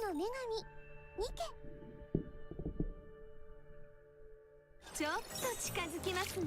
の女神ニケ。ちょっと近づきますね。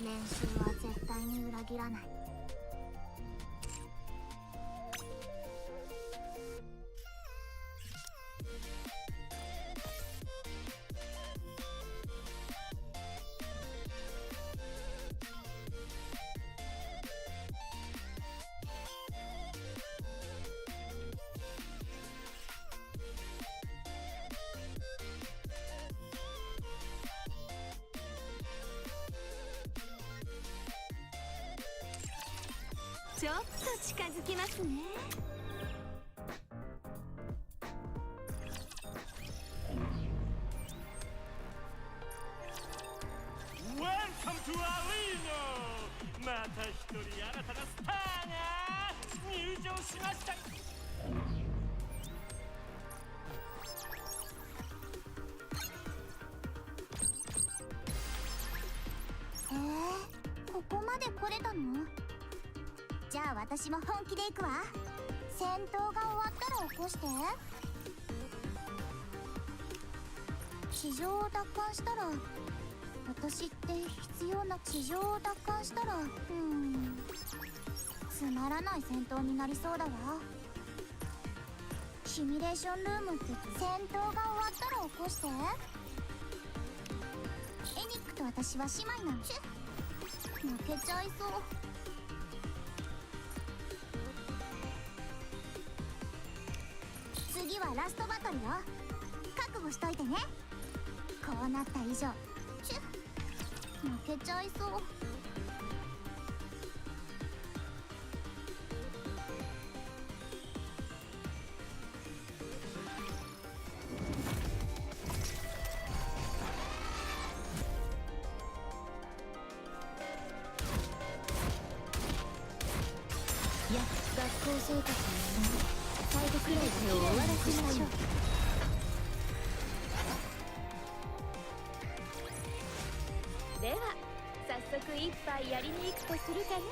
練習は絶対に裏切らない。ちょっと近づきますね。Welcome to Arena! また一人新たなスターが入場しました。ここまで来れたの？じゃあ私も本気で行くわ。戦闘が終わったら起こして。地上を奪還したら、私って必要な地上を奪還したら、つまらない戦闘になりそうだわ。シミュレーションルームって戦闘が終わったら起こして。エニックと私は姉妹なの。負けちゃいそう。次はラストバトルよ。覚悟しといてね。こうなった以上負けちゃいそう。学校生活の最後くらいで終わらせましょう。では早速一杯やりに行くとするかね。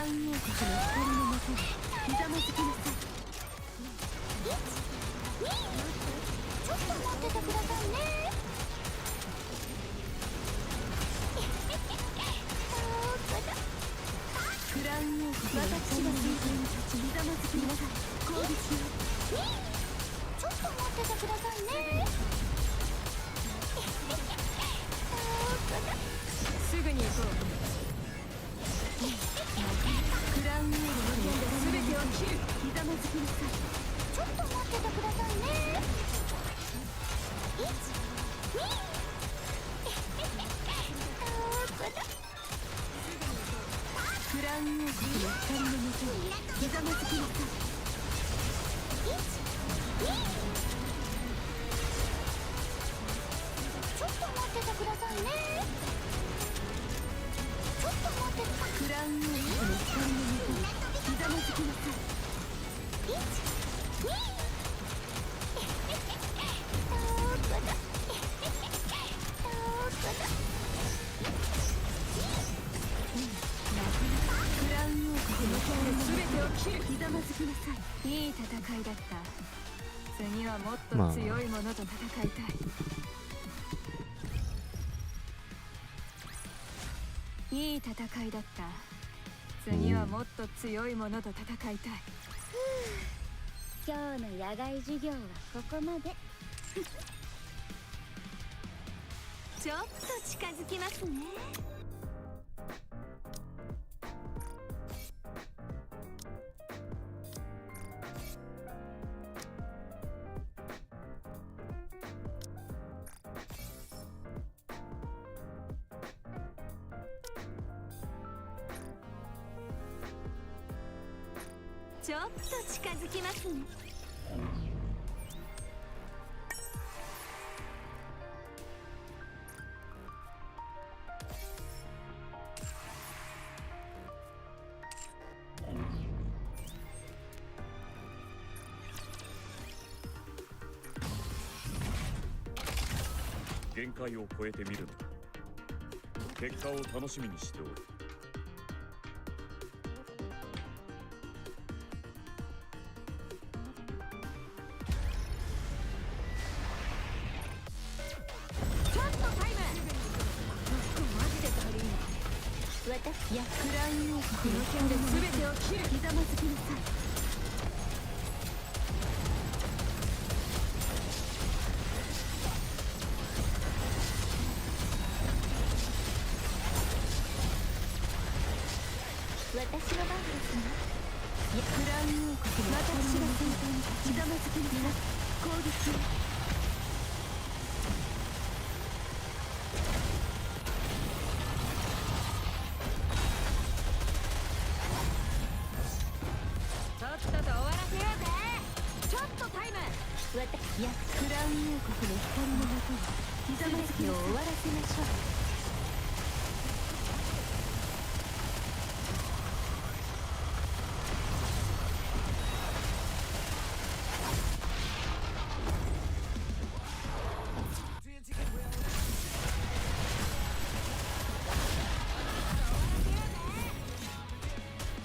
ン王国の光のもとにひざまずきなさい。ちょっと待っててくださいね。クラウン王国の光のもとにひざまずきなさい。攻撃よ。ちょっと待っててくださいね。すぐに行こう。クラウン王国の全てを切る。ひざまずきなさい。ちょっと待っててくださいね。クラウン王国の光のもとにひざまずきなさい。ちょっと待っててくださいね。ちょっと待ってて。クラウン王国の光のもとにひざまずきなさい。クラウン王国の全てを切る。ひざまずきなさい。いい戦いだった。次はもっと強いものと戦いたい。いい戦いだった。次はもっと強いものと戦いたい。今日の野外授業はここまで。ちょっと近づきますね。ちょっと近づきますね。限界を超えてみるのだ。結果を楽しみにしておる。いや、クラウン王国の剣で全てを切る。ひざまずきなさい。私の番ですね。いや、クラウン王国の私が先頭にひざまずきなさい。攻撃を。いや、クラウン王国の光のもとにひざまずきを終わらせましょう。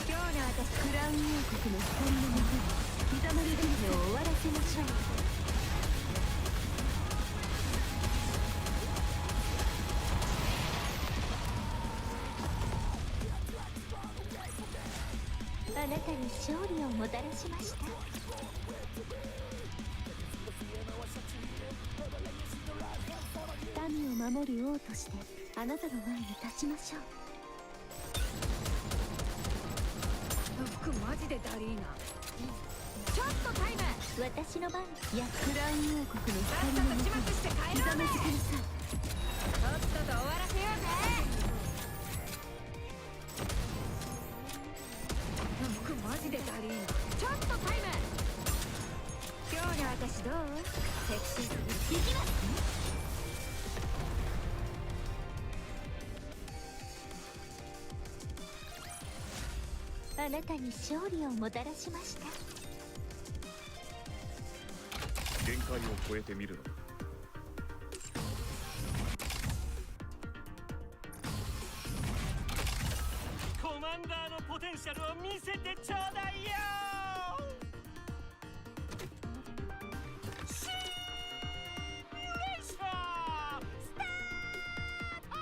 今日の私、クラウン王国の光のもとにひざまずきを終わらせましょう。あなたに勝利をもたらしました。民を守る王としてあなたの前に立ちましょう。服マジでダリーナ。ちょっとタイム。私の番。いや、クラウン王国の光のもとにひざまずきなさい。とっとと終わらせようぜ。服マジでダリーナ。ちょっとタイム。今日の私どう？セクシーすぎ。いきます。あなたに勝利をもたらしました。限界を超えてみるのだ。困マンダーのポテンシャルを見せてちょうだいよ。シミュレーションスタート。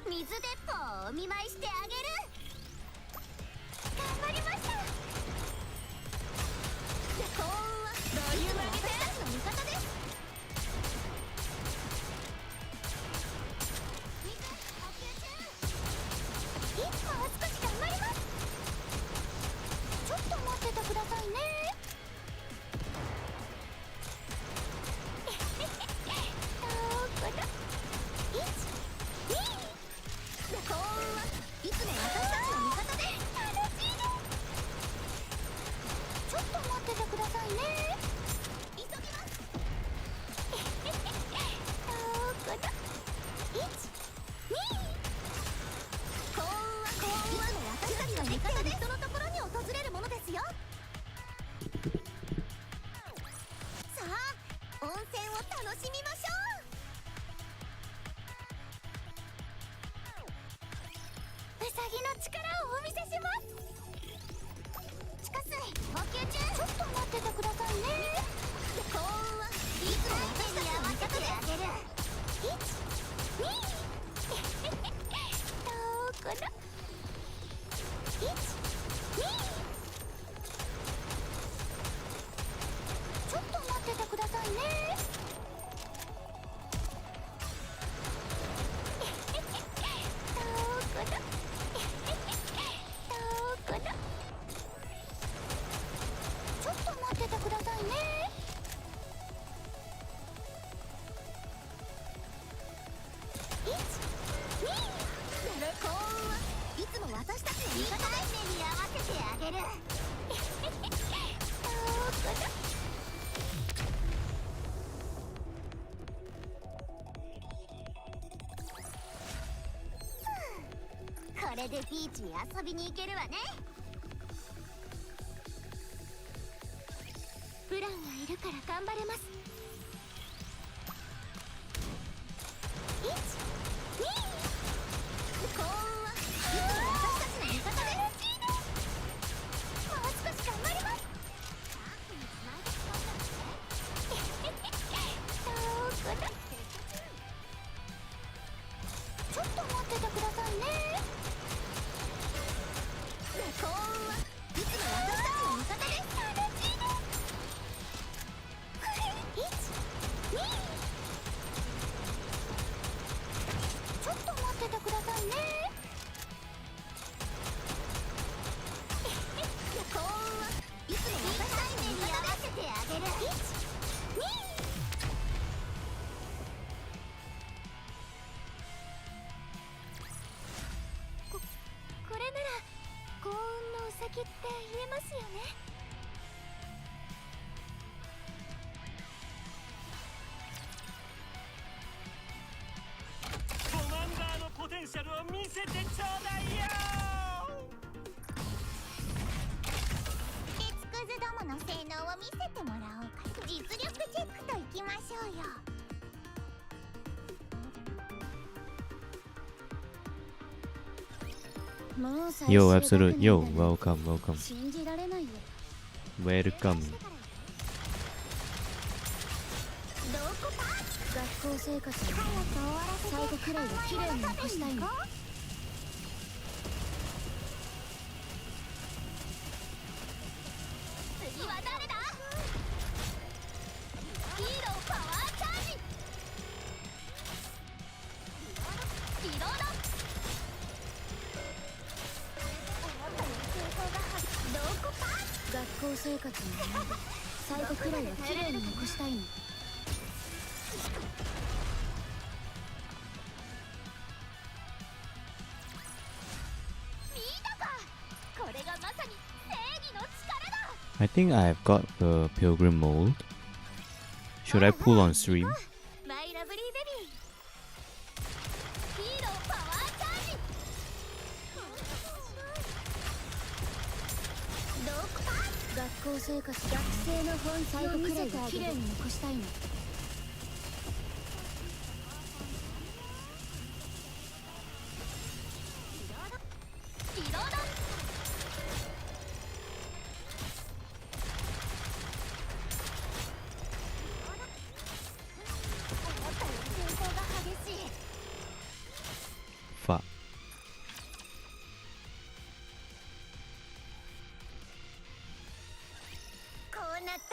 水鉄砲をお見舞いしてあげる。頑張りました。幸運はどういうわけで私たちの味方です。水補給中。もう少し頑張ります。ちょっと待っててくださいね。どこだ。1、2。幸運はいつも私たちの味方です。楽しいです。ちょっと待っててくださいね。急ぎます。どこだ。1、2。幸運はいつも私たちの味方で人のところに訪れるものですよ。さあ、温泉を楽しみましょう。ウサギの力をお見せします。地下水補給中。ちょっと待っててくださいね。幸運はいつも私たちに合わせてあげる。1、2。どこだ。1、2。ちょっと待っててくださいね。どこだ。どこだ。ちょっと待っててくださいね。1、2。幸運はいつも私たちの味方です。目に合わせてあげる。どこだ。これでビーチに遊びに行けるわね。ブランがいるから頑張れます。1、2。幸運はいつも私たちの味方です。もう少し頑張ります。どこだ。ちょっと待っててくださいね。幸運はいつも私たちの味方です。楽しいです。1、2。ちょっと待っててくださいね。幸運はいつも私たちの味方です。合わせてあげる。1、2。これなら幸運のウサギって言えますよね。コマンダーのポテンシャルを見せてちょうだいよ。鉄くずどもの性能を見せてもらおうか。実力チェックといきましょうよ。もう最終 Yo, 学 absolute. 年 Yo, だね。 welcome, welcome. 信じられないよ。 Welcome. どこか。学校生活の最後くらいは綺麗に残したいの。次は誰だ。ヒーローパワーチャージ。リロード。どこか。学校生活の最後くらいは綺麗に残したいの。見たか。これがまさに正義の力だ。 I think I've got the pilgrim mold. Should I pull on stream? マイラブリーベビー。ヒーローパワーチャージ。どこか。学校生活学生の本最後くらいは綺麗に残したいの。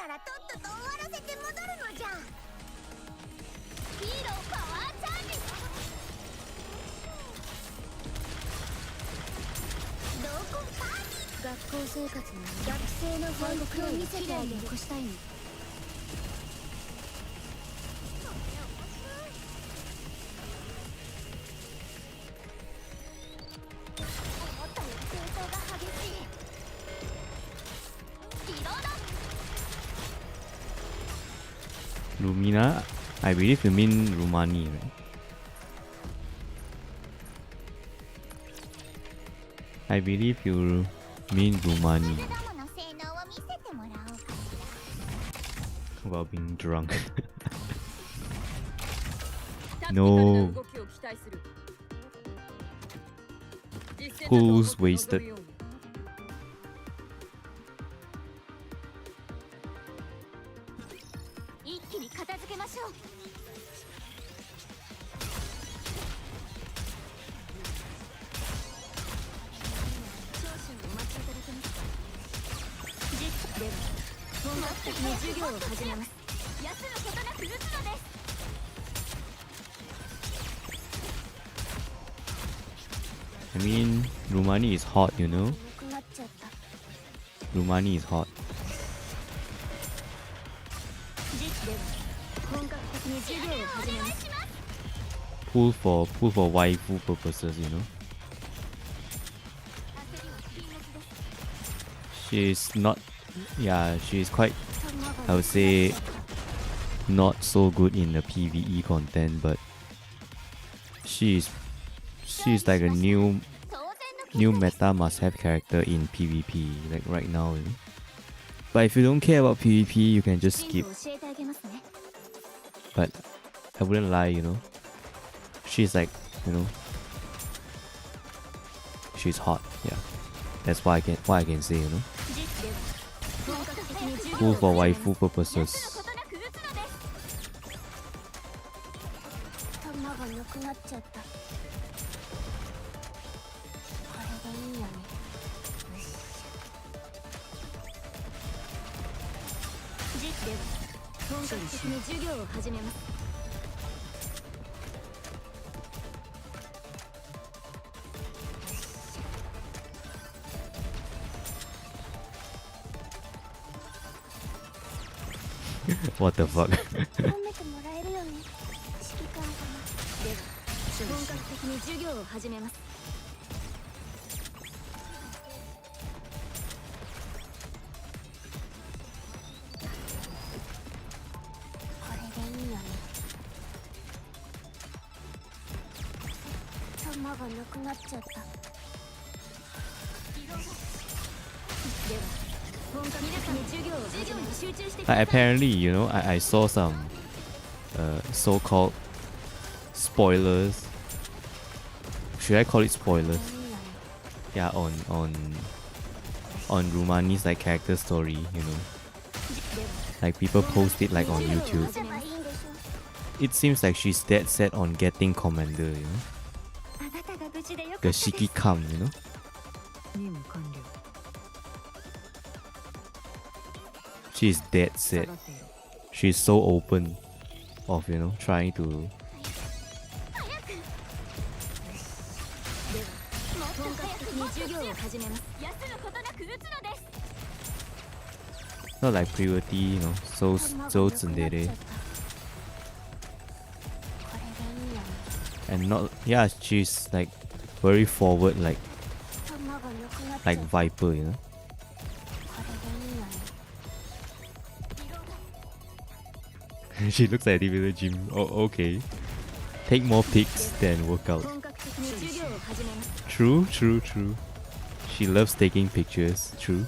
ならとっとと終わらせて戻るのじゃ。ヒーローパワーチャージ。どこパーティー。学校生活の学生の報告を見せてあげる。したいの。Lumina, I believe you mean Rumani, right? I believe you mean Rumani. While being drunk. No. Who's wasted? 一気に片付けましょう。少々お待ちいただけますか。では本格的に授業を始めます。休むことなく打つのです。I mean, Rumani is hot, you know? Rumani is hot. Pull for waifu purposes, you know. She's not, yeah, she's quite, I would say, not so good in the PvE content, but she's like a new meta must-have character in PvP, like right now, you know? But if you don't care about PvP, you can just skip. But I wouldn't lie, you know. She's like, you know, she's hot. Yeah, that's why I can say, you know. Cool for waifu purposes. What the fuck? Apparently, you know, I saw some so-called spoilers. Should I call it spoilers? Yeah, on Rumani's like character story, you know. Like people post it like on YouTube. It seems like she's dead set on getting commander, you know. The Shiki Kam, you know. She's dead set. She's so open of, you know, trying to. Not like purity, you know, so tsundere. And not, yeah, she's like very forward, like Viper, you know. She looks at the village gym. Oh, okay. Take more pics than workout. True. She loves taking pictures. True.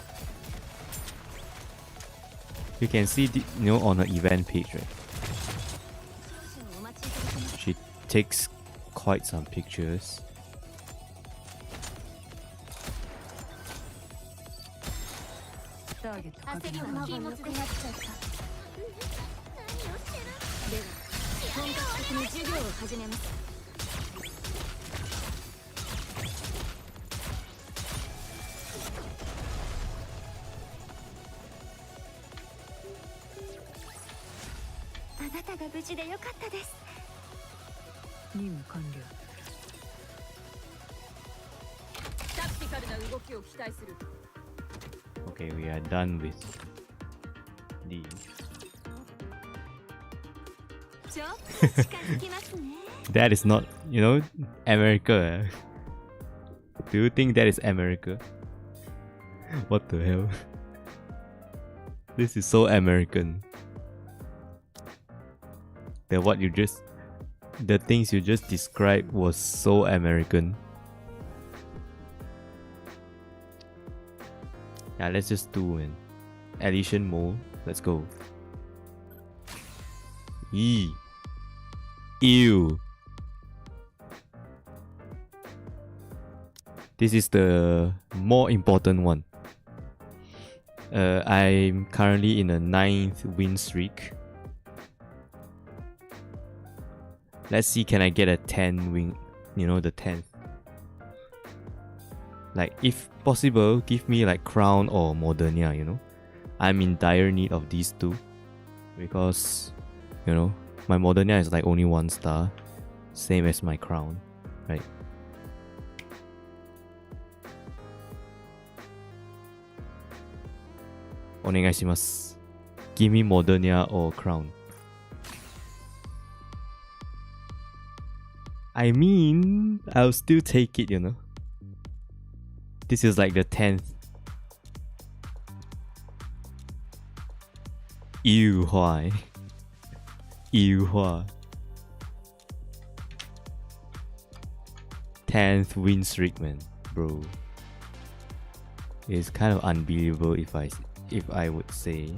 You can see, you know, on her event page, right? She takes quite some pictures. たが無事でよかったです。任務完了。タクティカルな動きを期待する。 Okay, we are done with the. ちょっと近づきますね。That is not, you know, America. Do you think that is America? What the hell? This is so American. That what you just, the things you just described was so American. Yeah, let's just do an addition mode. Let's go. Eee. Ew. This is the more important one. I'm currently in a 9th win streak. Let's see, can I get a 10 win? You know, the 10th. Like, if possible, give me like Crown or Modernia, you know. I'm in dire need of these two. Because, you know, my Modernia is like only 1 star. Same as my Crown, right? Onegaishimasu. Give me Modernia or Crown. I mean, I'll still take it, you know. This is like the 10th. Ew, why? Ew, why? 10th win streak, man, bro. It's kind of unbelievable if I would say.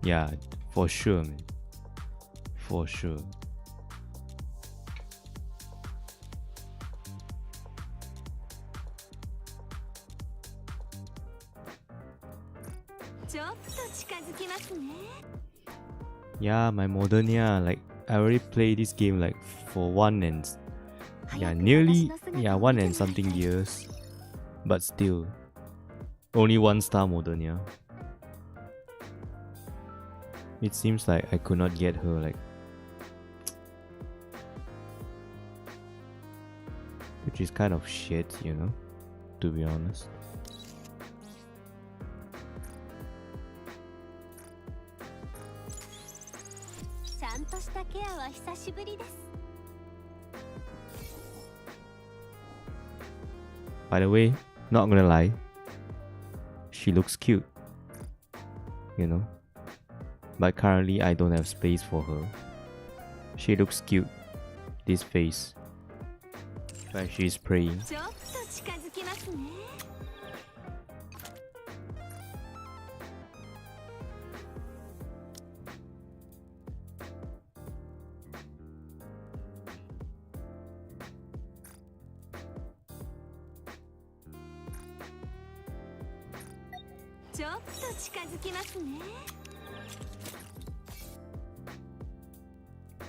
Yeah, for sure, man. For sure. Yeah, my Modernia, like I already played this game like for 1 and nearly 1 and something years, but still only 1 star Modernia. It seems like I could not get her, like, which is kind of shit, you know, to be honest. By the way, not gonna lie, she looks cute, you know. But currently I don't have space for her. She looks cute. This face. But she's praying.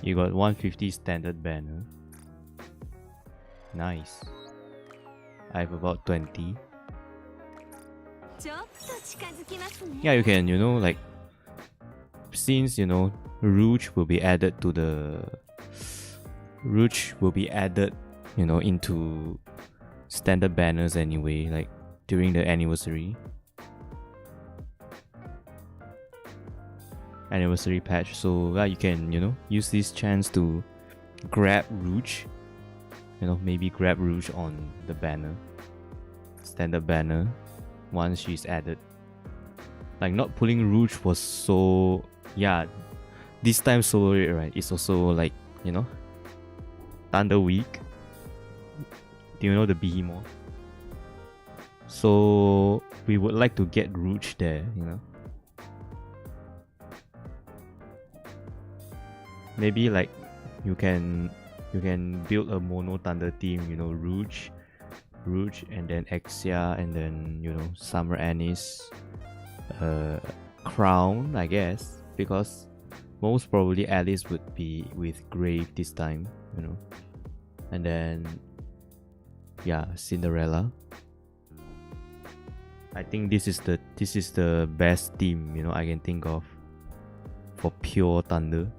You got 150 standard banner. Nice. I have about 20. Yeah, you can, you know, like, since, you know, Rouge will be added to the... Rouge will be added, you know, into standard banners anyway, like, during the anniversary patch, so you can, you know, use this chance to grab Rouge, you know, maybe grab Rouge on the banner, standard banner, once she's added. Like, not pulling Rouge was so, this time solo rate, right, it's also like, you know, Thunder Week. Do you know the behemoth? So we would like to get Rouge there, you know. maybe like you can build a mono thunder team, you know, Rouge, and then Exia, and then, you know, Summer Annis, Crown, I guess, because most probably Alice would be with Grave this time, you know, and then yeah, Cinderella. I think this is the best team, you know, I can think of for pure thunder.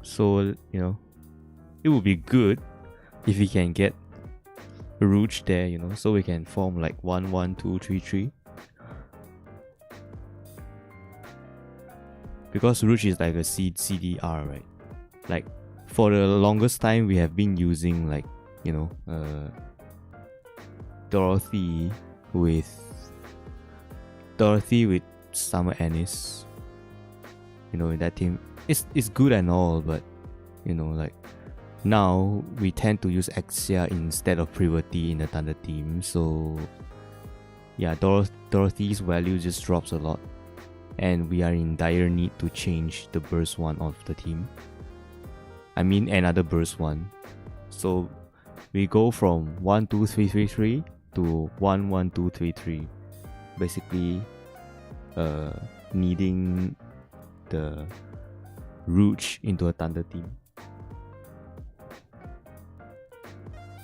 So, you know, it would be good if we can get Rouge there, you know, so we can form like 1-1-2-3-3. Because Rouge is like a CDR, right? Like for the longest time we have been using like, you know, Dorothy with Summer Annis, you know, in that team. It's good and all, but you know, like now we tend to use Exia instead of Privity in the Thunder team, so yeah, Dorothy's value just drops a lot, and we are in dire need to change the burst one of the team. I mean another burst one. So we go from 1-2-3-3-3 to 1-1-2-3-3, basically needing the Rouge into a Thunder team.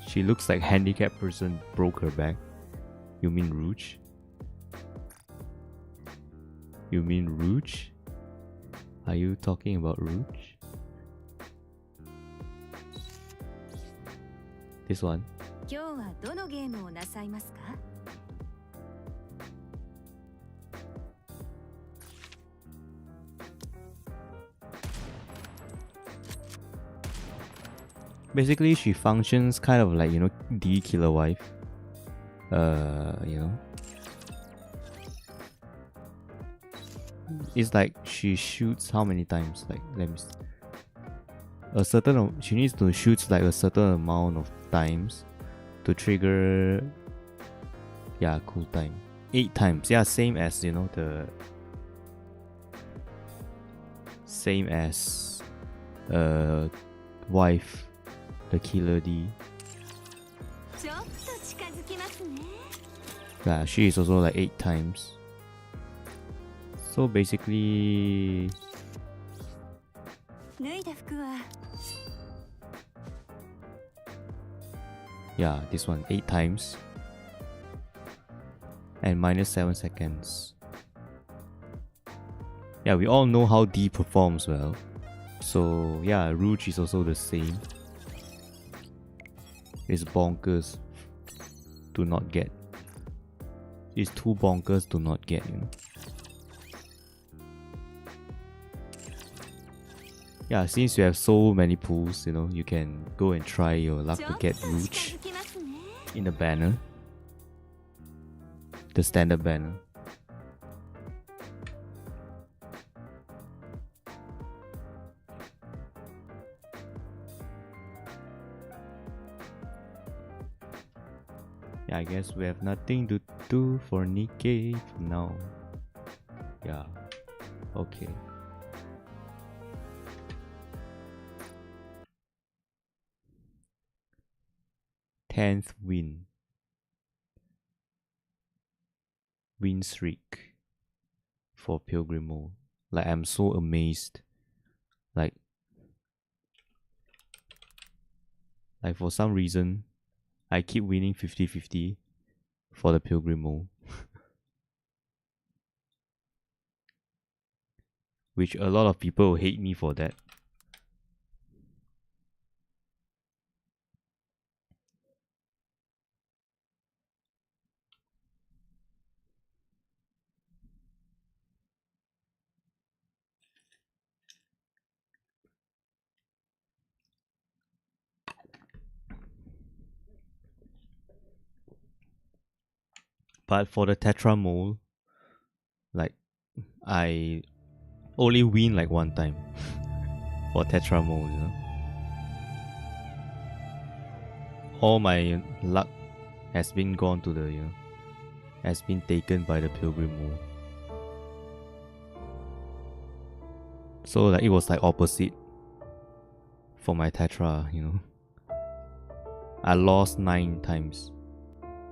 She looks like handicapped person broke her back. You mean Rouge? You mean Rouge? Are you talking about Rouge? This one. 今日はどのゲームをなさいますか？ Basically, she functions kind of like, you know, D killer wife. You know, it's like she shoots how many times? Like, let me see. She needs to shoot like a certain amount of times to trigger. Yeah, cool time. 8 times. Yeah, same as, you know, same as wife, the killer D. ちょっと近づきますね。 Yeah, she is also like 8 times. So basically, 脱いだ服は yeah, this one 8 times and -7 seconds. Yeah, we all know how D performs well. So yeah, Rouge is also the same. It's bonkers to not get. It's too bonkers to not get, you know. Yeah, since you have so many pools, you know, you can go and try your luck to get Rouge in the banner. The standard banner. Yeah, I guess we have nothing to do for Nikke for now. Yeah. Okay. Tenth win streak for Pilgrim mode. Like, I'm so amazed. Like for some reason I keep winning 50-50 for the Pilgrim mode. Which a lot of people hate me for that. But for the Tetra mode, like, I only win like 1 time for Tetra mode, you know. All my luck has been gone to the, you know, has been taken by the Pilgrim mode. So like it was like opposite for my Tetra, you know. I lost 9 times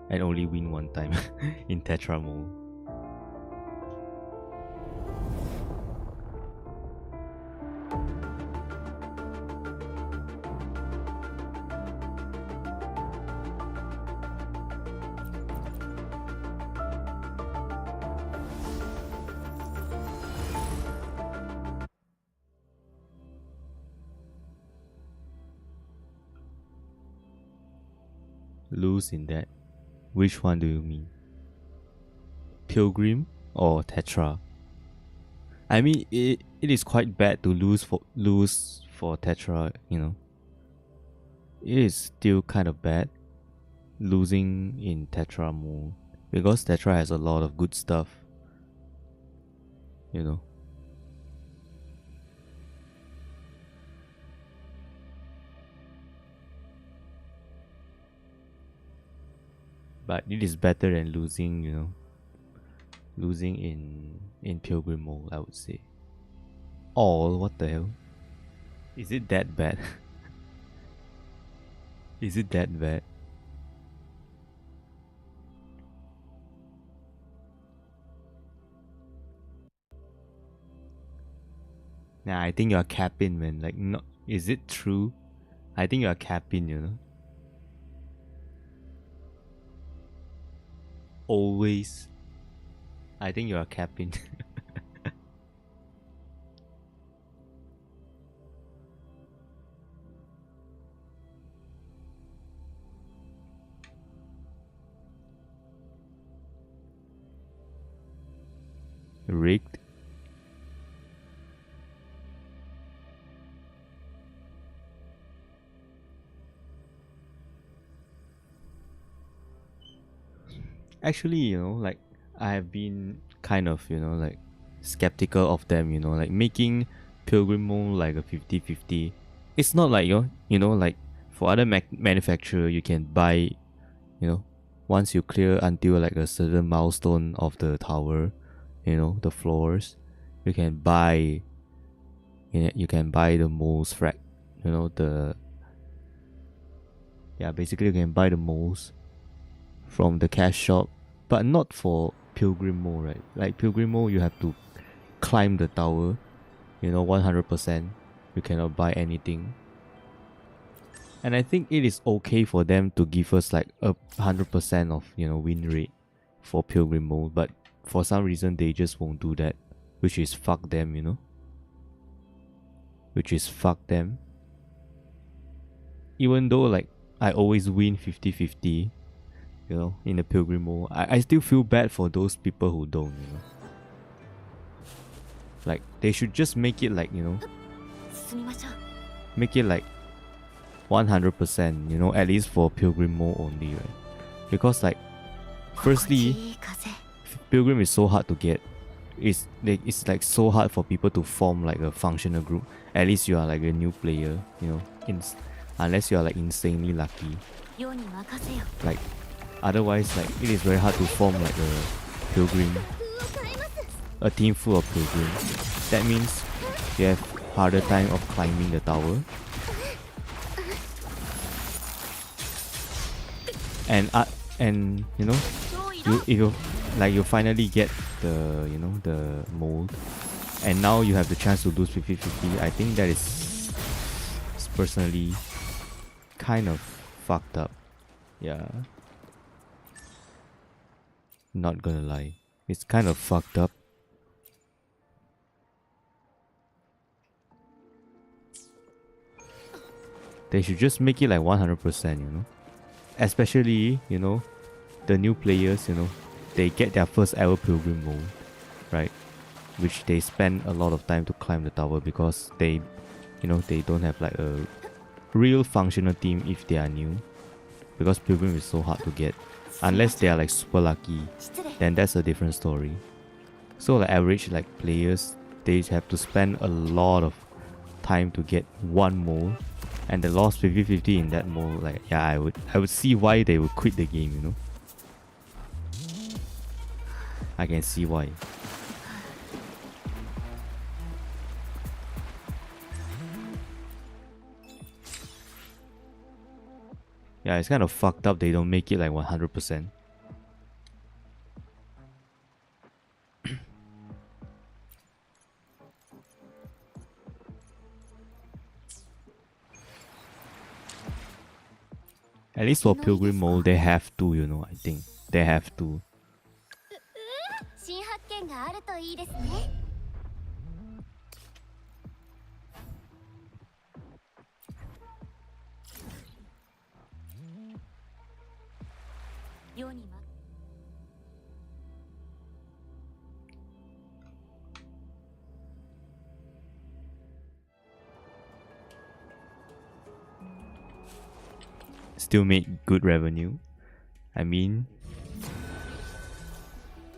and only win 1 time in Tetra mode. Lose in that. Which one do you mean? Pilgrim or Tetra? I mean, it is quite bad to lose for Tetra, you know. It is still kind of bad losing in Tetra mode because Tetra has a lot of good stuff, you know. But it is better than losing, you know, losing in Pilgrim mode, I would say. All, what the hell? Is it that bad? Is it that bad? Nah, I think you're capping, man. Like, no, is it true? I think you're capping, you know. Always. I think you're capping. Rigged. Actually, you know, like I have been kind of, you know, like skeptical of them, you know, like making Pilgrim mode like a 50-50. It's not like, you know, like for other manufacturer, you can buy, you know, once you clear until like a certain milestone of the tower, you know, the floors, you can buy, you can buy the moles frag, you know, basically you can buy the moles from the cash shop, but not for Pilgrim mode, right? Like Pilgrim mode, you have to climb the tower, you know, 100%. You cannot buy anything. And I think it is okay for them to give us like 100% of, you know, win rate for Pilgrim mode, but for some reason they just won't do that, which is fuck them, you know. Which is fuck them. Even though like I always win 50-50, you know, in the Pilgrim mode, I still feel bad for those people who don't, you know. Like, they should just make it like, you know, make it like 100%, you know, at least for Pilgrim mode only, right? Because like, firstly, Pilgrim is so hard to get. It's like so hard for people to form like a functional group. At least you are like a new player, you know, unless you are like insanely lucky. Like, otherwise, like it is very hard to form like a team full of pilgrims. That means you have harder time of climbing the tower. And you know, you finally get the, you know, the mold, and now you have the chance to lose 50-50. I think that is personally kind of fucked up. Yeah. Not gonna lie. It's kind of fucked up. They should just make it like 100%, you know. Especially, you know, the new players, you know, they get their first ever Pilgrim mode, right? Which they spend a lot of time to climb the tower because they, you know, they don't have like a real functional team if they are new. Because Pilgrim is so hard to get. Unless they are like super lucky, then that's a different story. So like average like players, they have to spend a lot of time to get one mode, and they lost 50-50 in that mode. Like, yeah, I would see why they would quit the game, you know. I can see why. Yeah, it's kind of fucked up they don't make it like 100%. At least for Pilgrim mode, they have to, you know, I think. They have to. 新発見があるといいですね。世にま Still made good revenue. I mean,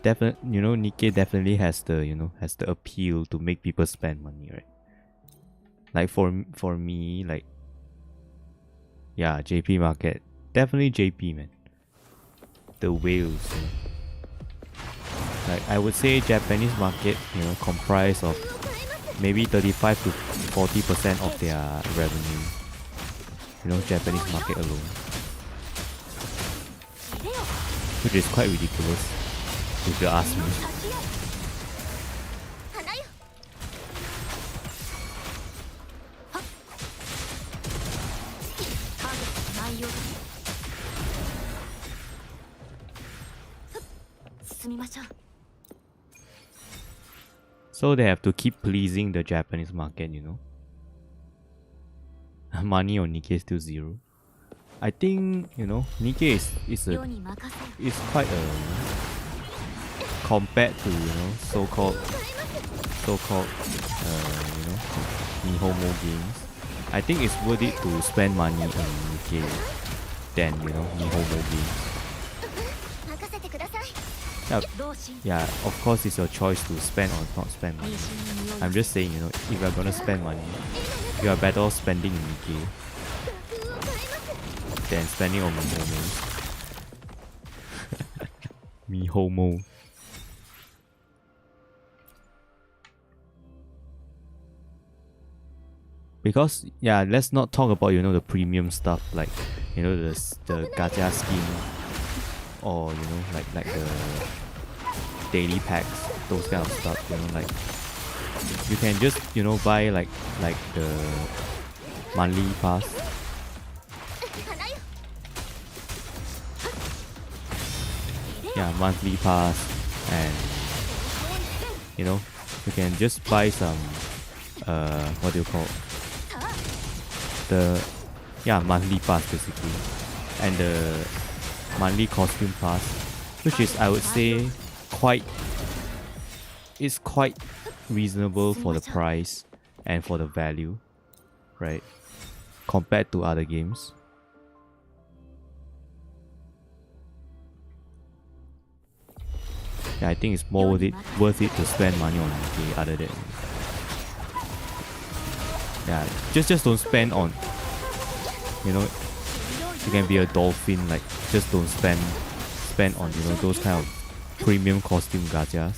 definitely, you know, Nikke definitely has the, you know, has the appeal to make people spend money, right? Like for me, like, yeah, JP market, definitely JP, man. The whales, you know. Like I would say Japanese market, you know, comprise of maybe 35 to 40% of their revenue. You know, Japanese market alone, which is quite ridiculous if you ask me. So they have to keep pleasing the Japanese market, you know. Money on Nikke is still 0. I think, you know, Nikke is quite a, compared to, you know, so-called you know, Nihomo games. I think it's worth it to spend money on Nikke than, you know, Nihomo games. Yeah, of course it's your choice to spend or not spend money. I'm just saying, you know, if you're gonna spend money, you are better off spending in Nikke than spending on Mihomo. Mihomo. Because yeah, let's not talk about, you know, the premium stuff like, you know, the gacha skin, or, you know, like the daily packs, those kind of stuff, you know, like you can just, you know, buy like the monthly pass. Yeah, monthly pass, and you know, you can just buy some what do you call the monthly pass basically, and the monthly costume pass, which is, I would say, quite reasonable for the price and for the value, right, compared to other games. Yeah, I think it's more worth it to spend money on Nikke other than, yeah, just don't spend on, you know, you can be a dolphin, like just don't spend on, you know, those kind of premium costume gachas.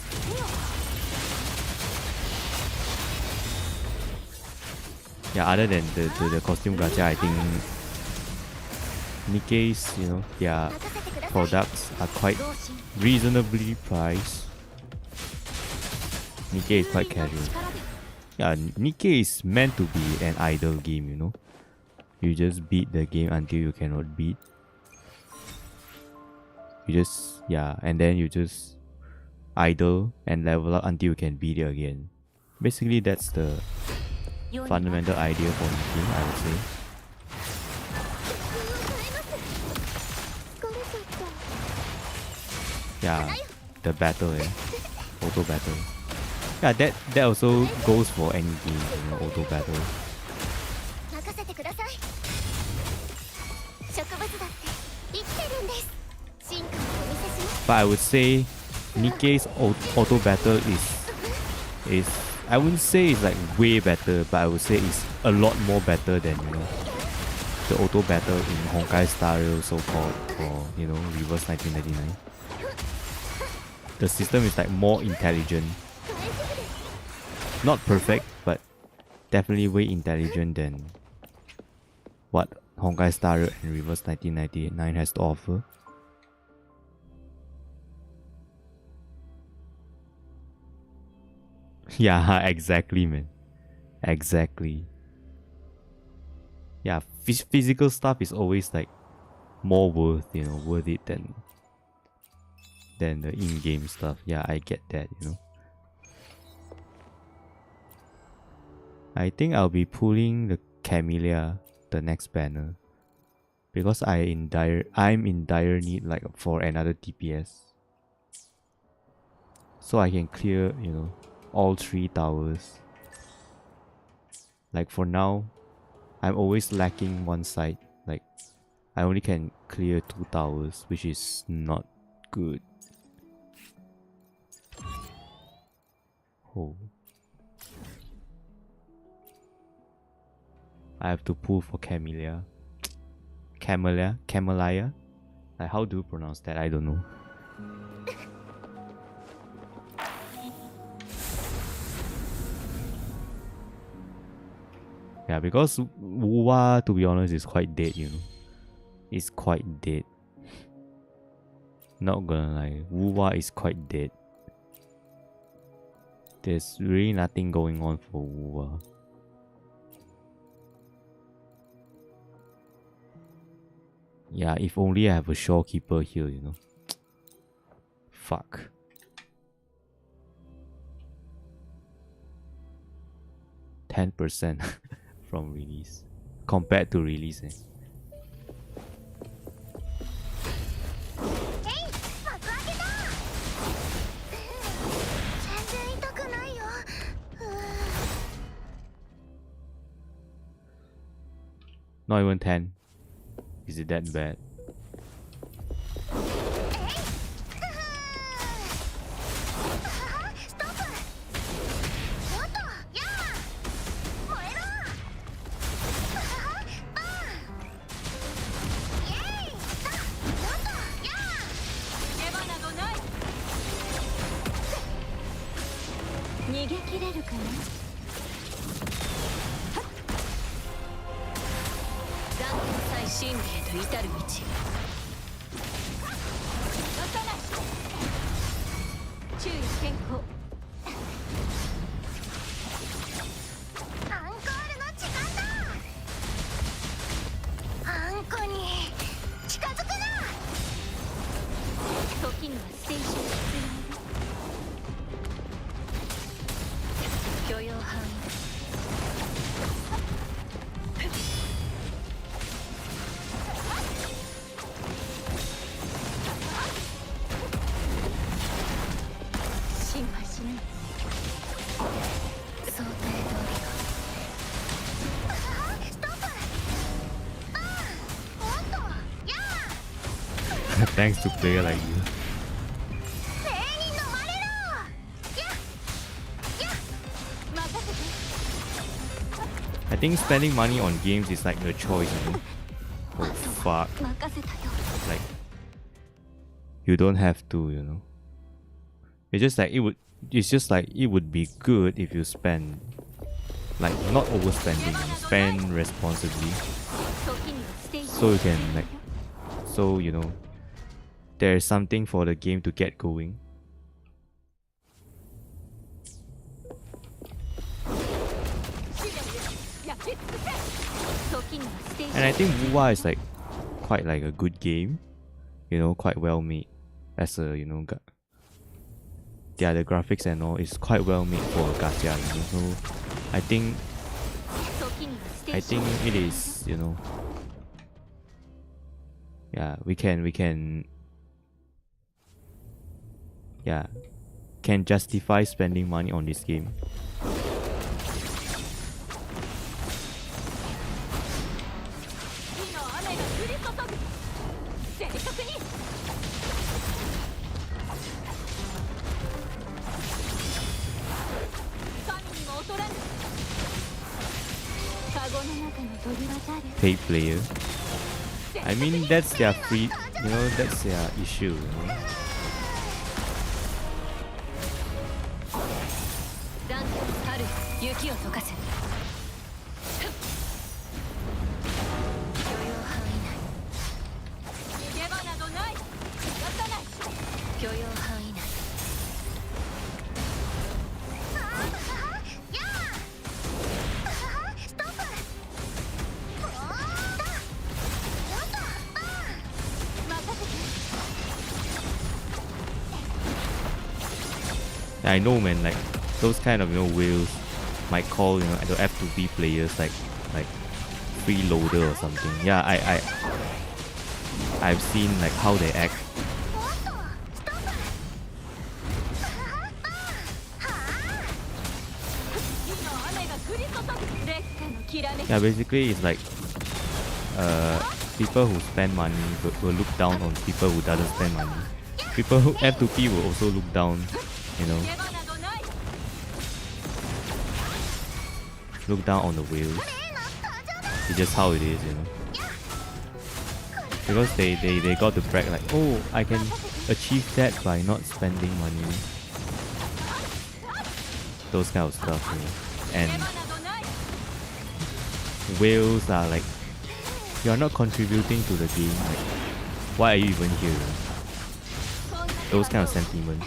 Yeah, other than the costume gacha, I think Nikke's, you know, their products are quite reasonably priced. Nikke is quite casual. Yeah, Nikke is meant to be an idle game, you know. You just beat the game until you cannot beat. You just, yeah, and then you just idle and level up until you can beat it again. Basically, that's the fundamental idea for Nikke, I would say. Yeah, the battle, auto battle. Yeah, that also goes for any game, you know, auto battle. But I would say Nikke's auto battle is I wouldn't say it's like way better, but I would say it's a lot more better than, you know, the auto battle in Honkai Star Rail, so-called, or, you know, Reverse 1999. The system is like more intelligent. Not perfect, but definitely way intelligent than what Honkai Star Rail and Reverse 1999 has to offer. Yeah, exactly, man. Exactly. Yeah, physical stuff is always like more worth it than the in-game stuff. Yeah, I get that, I think I'll be pulling the Camellia, the next banner, because I'm in dire need like for another DPS, so I can clear all 3 towers. Like for now, I'm always lacking one side. Like I only can clear 2 towers, which is not good. Oh. I have to pull for Camellia. Camellia? Like how do you pronounce that? I don't know. Yeah, because WuWa, to be honest, is quite dead, It's quite dead. Not gonna lie, WuWa is quite dead. There's really nothing going on for WuWa. Yeah, if only I have a Shorekeeper here, Fuck. %. From release compared to release. Not even 10. Is it that bad? Thanks to player like you. I think spending money on games is like a choice, Oh fuck. Like you don't have to, It's just like it would be good if you spend, like, not overspending, spend responsibly. So you can there's something for the game to get going. And I think WuWa is like quite like a good game, quite well made. As a the graphics and all is quite well made for a gacha. So I think it is. Yeah, we can. Yeah, can justify spending money on this game. Paid player. I mean, that's their free, that's their issue. 許容範囲内。ストップ。 I know, man. Like those kind of whales might call the F2B players like freeloader or something. Yeah, I've seen like how they act. Yeah, basically it's like people who spend money will look down on people who doesn't spend money. People who F2P will also look down, look down on the whales. It's just how it is, because they got to brag like, oh, I can achieve that by not spending money. Those kind of stuff, and whales are like, you're not contributing to the game, like, why are you even here? Those kind of sentiments.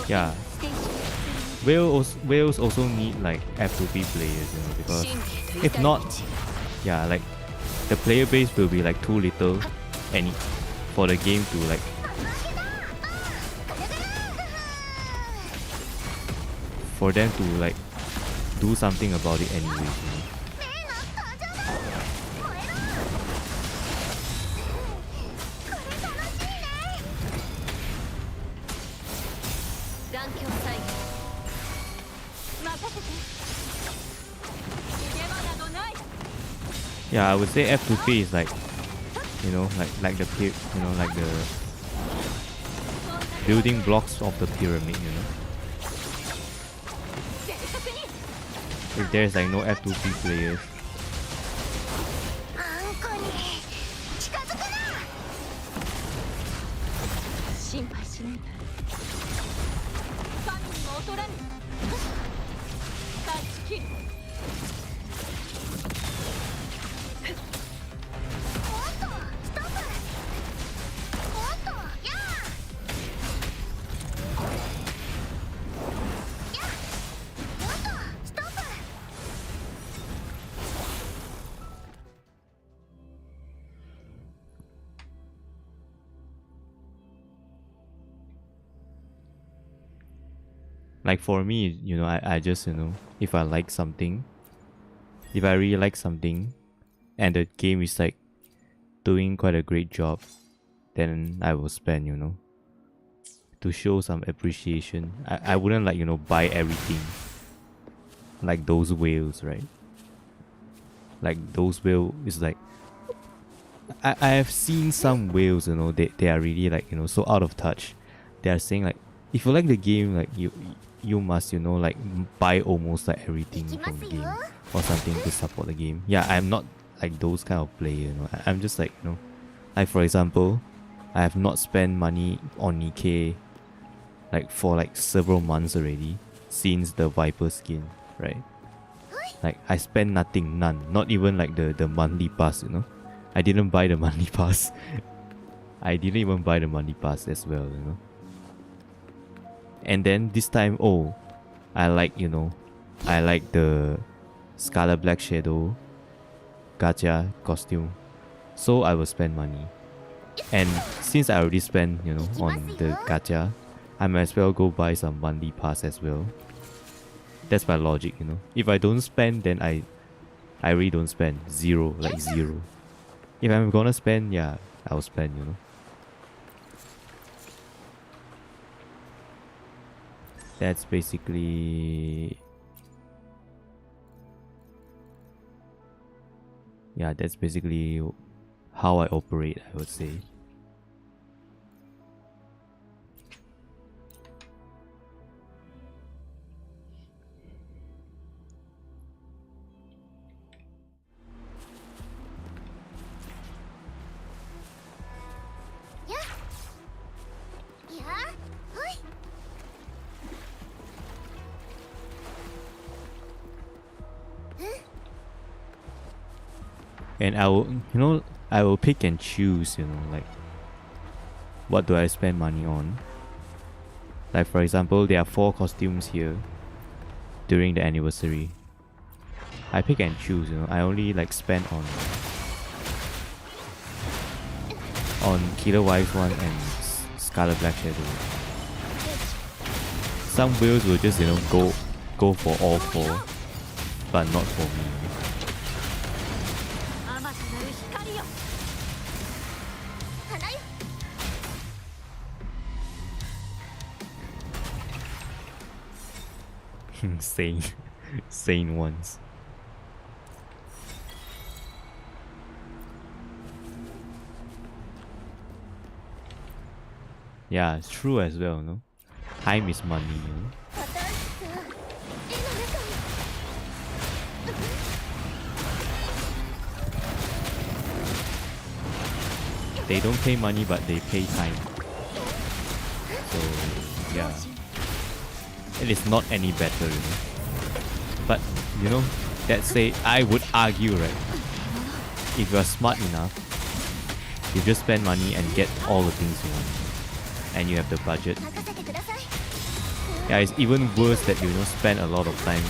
Yeah, whales also need like F2P players, because if not, yeah, like the player base will be like too little, and for the game to like for them to like do something about it anyway. Yeah, I would say F2P is like, like the like the building blocks of the pyramid, If there's like no F2P players, like for me, I just, if I like something, if I really like something, and the game is like doing quite a great job, then I will spend, to show some appreciation. I wouldn't like, buy everything like those whales, right? Like those whales is like, I have seen some whales, they are really like, so out of touch. They are saying like, if you like the game, like you must, like buy almost like everything from the game or something to support the game. Yeah, I'm not like those kind of player, I'm just like, like for example, I have not spent money on Nikke like for like several months already since the Viper skin, right? Like I spent nothing, none, not even like the monthly pass, I didn't buy the monthly pass. I didn't even buy the monthly pass as well, And then this time, oh, I like, I like the Scarlet Black Shadow gacha costume, so I will spend money. And since I already spent, on the gacha, I might as well go buy some monthly pass as well. That's my logic, you know. If I don't spend, then I really don't spend. Zero, like zero. If I'm gonna spend, yeah, I'll spend, you know. That's basically... yeah, that's basically how I operate, I would say. And I will, you know, I will pick and choose, you know, like what do I spend money on. Like for example, there are 4 costumes here during the anniversary. I pick and choose, you know. I only like spend on Killer Wives 1 and Scarlet Black Shadow. Some whales will just, you know, go for all 4, but not for me. Sane ones. Yeah, it's true as well, no? Time is money, you know? They don't pay money, but they pay time. So, yeah. It is not any better, you know. But, you know, let's say I would argue, right? If you are smart enough, you just spend money and get all the things you want. And you have the budget. Yeah, it's even worse that you know spend a lot of time.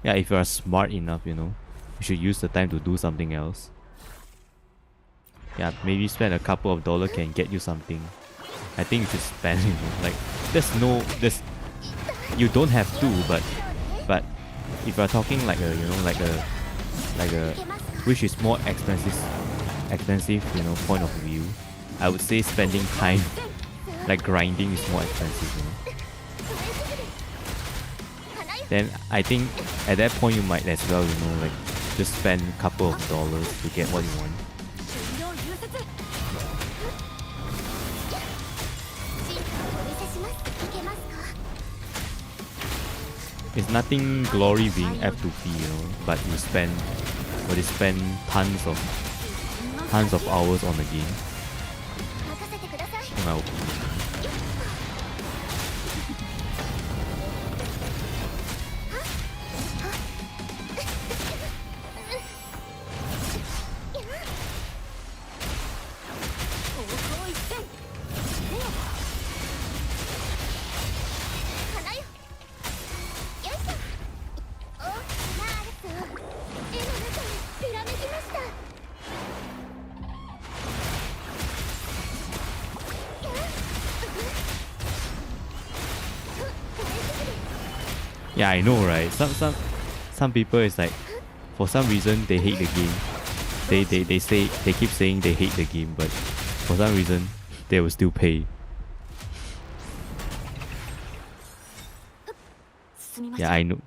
Yeah, if you are smart enough, you know, you should use the time to do something else. Yeah, maybe spend a couple of dollars can get you something. I think you should spend, you know, like you don't have to, but if you're talking like a, you know, like a which is more expensive, you know, point of view, I would say spending time like grinding is more expensive, you know. Then I think at that point you might as well, you know, like just spend a couple of dollars to get what you want. It's nothing glory being F2P, you know, but you spend tons of hours on the game. In my opinion. Yeah, I know, right? Some people is like, for some reason they hate the game. They keep saying they hate the game, but for some reason they will still pay. Yeah, I know.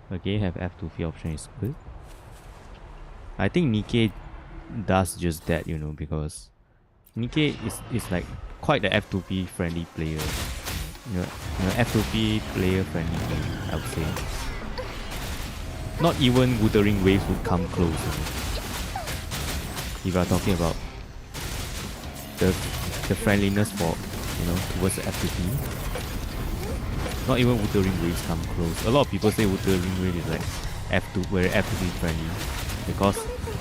The game have F2P option is good. I think Nikke does just that, you know, because Nikke is like quite the F2P friendly player. You know, F2P player friendly player, I would say. Not even Wuthering Waves would come close, you know. If you are talking about the friendliness for, you know, towards the F2P. Not even Wuthering Waves come close. A lot of people say Wuthering Waves is like very F2P friendly because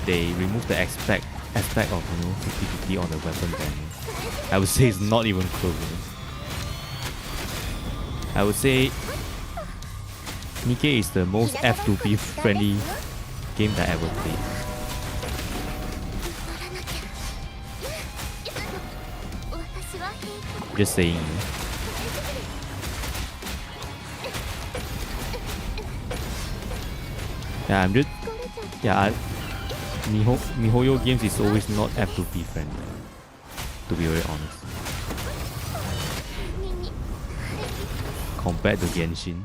they remove the aspect of, you know, 50-50 on the weapon value. I would say it's not even close, you know. I would say Nikke is the most F2P friendly game that I ever played. 私は平気 Just saying. Yeah, I'm just. Yeah, Mihoyo games is always not F2P friendly. To be very honest. Compared to Genshin.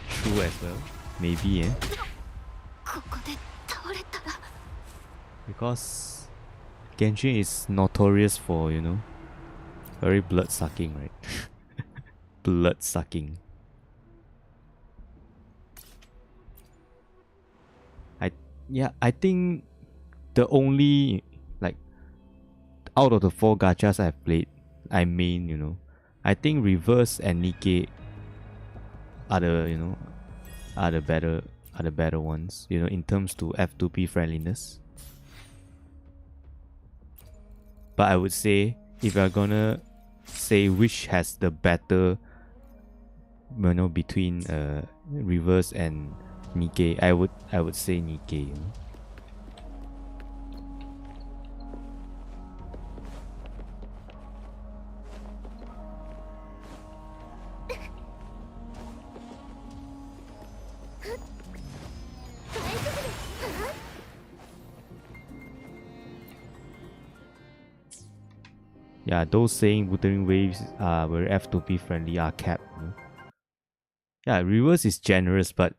True as well. Maybe, eh? ここで倒れたら Because Genshin is notorious for, you know, very blood sucking, right? Blood sucking. I think the only, like, out of the 4 gachas I've played, I mean, you know, I think Reverse and Nikke are the, you know, are the better ones, you know, in terms to F2P friendliness. But I would say, if you're gonna say which has the better, you know, between Reverse and Nikke, I would say Nikke, you know? Yeah, those saying Wuthering Waves are very F2P friendly are capped. You know? Yeah, Reverse is generous, but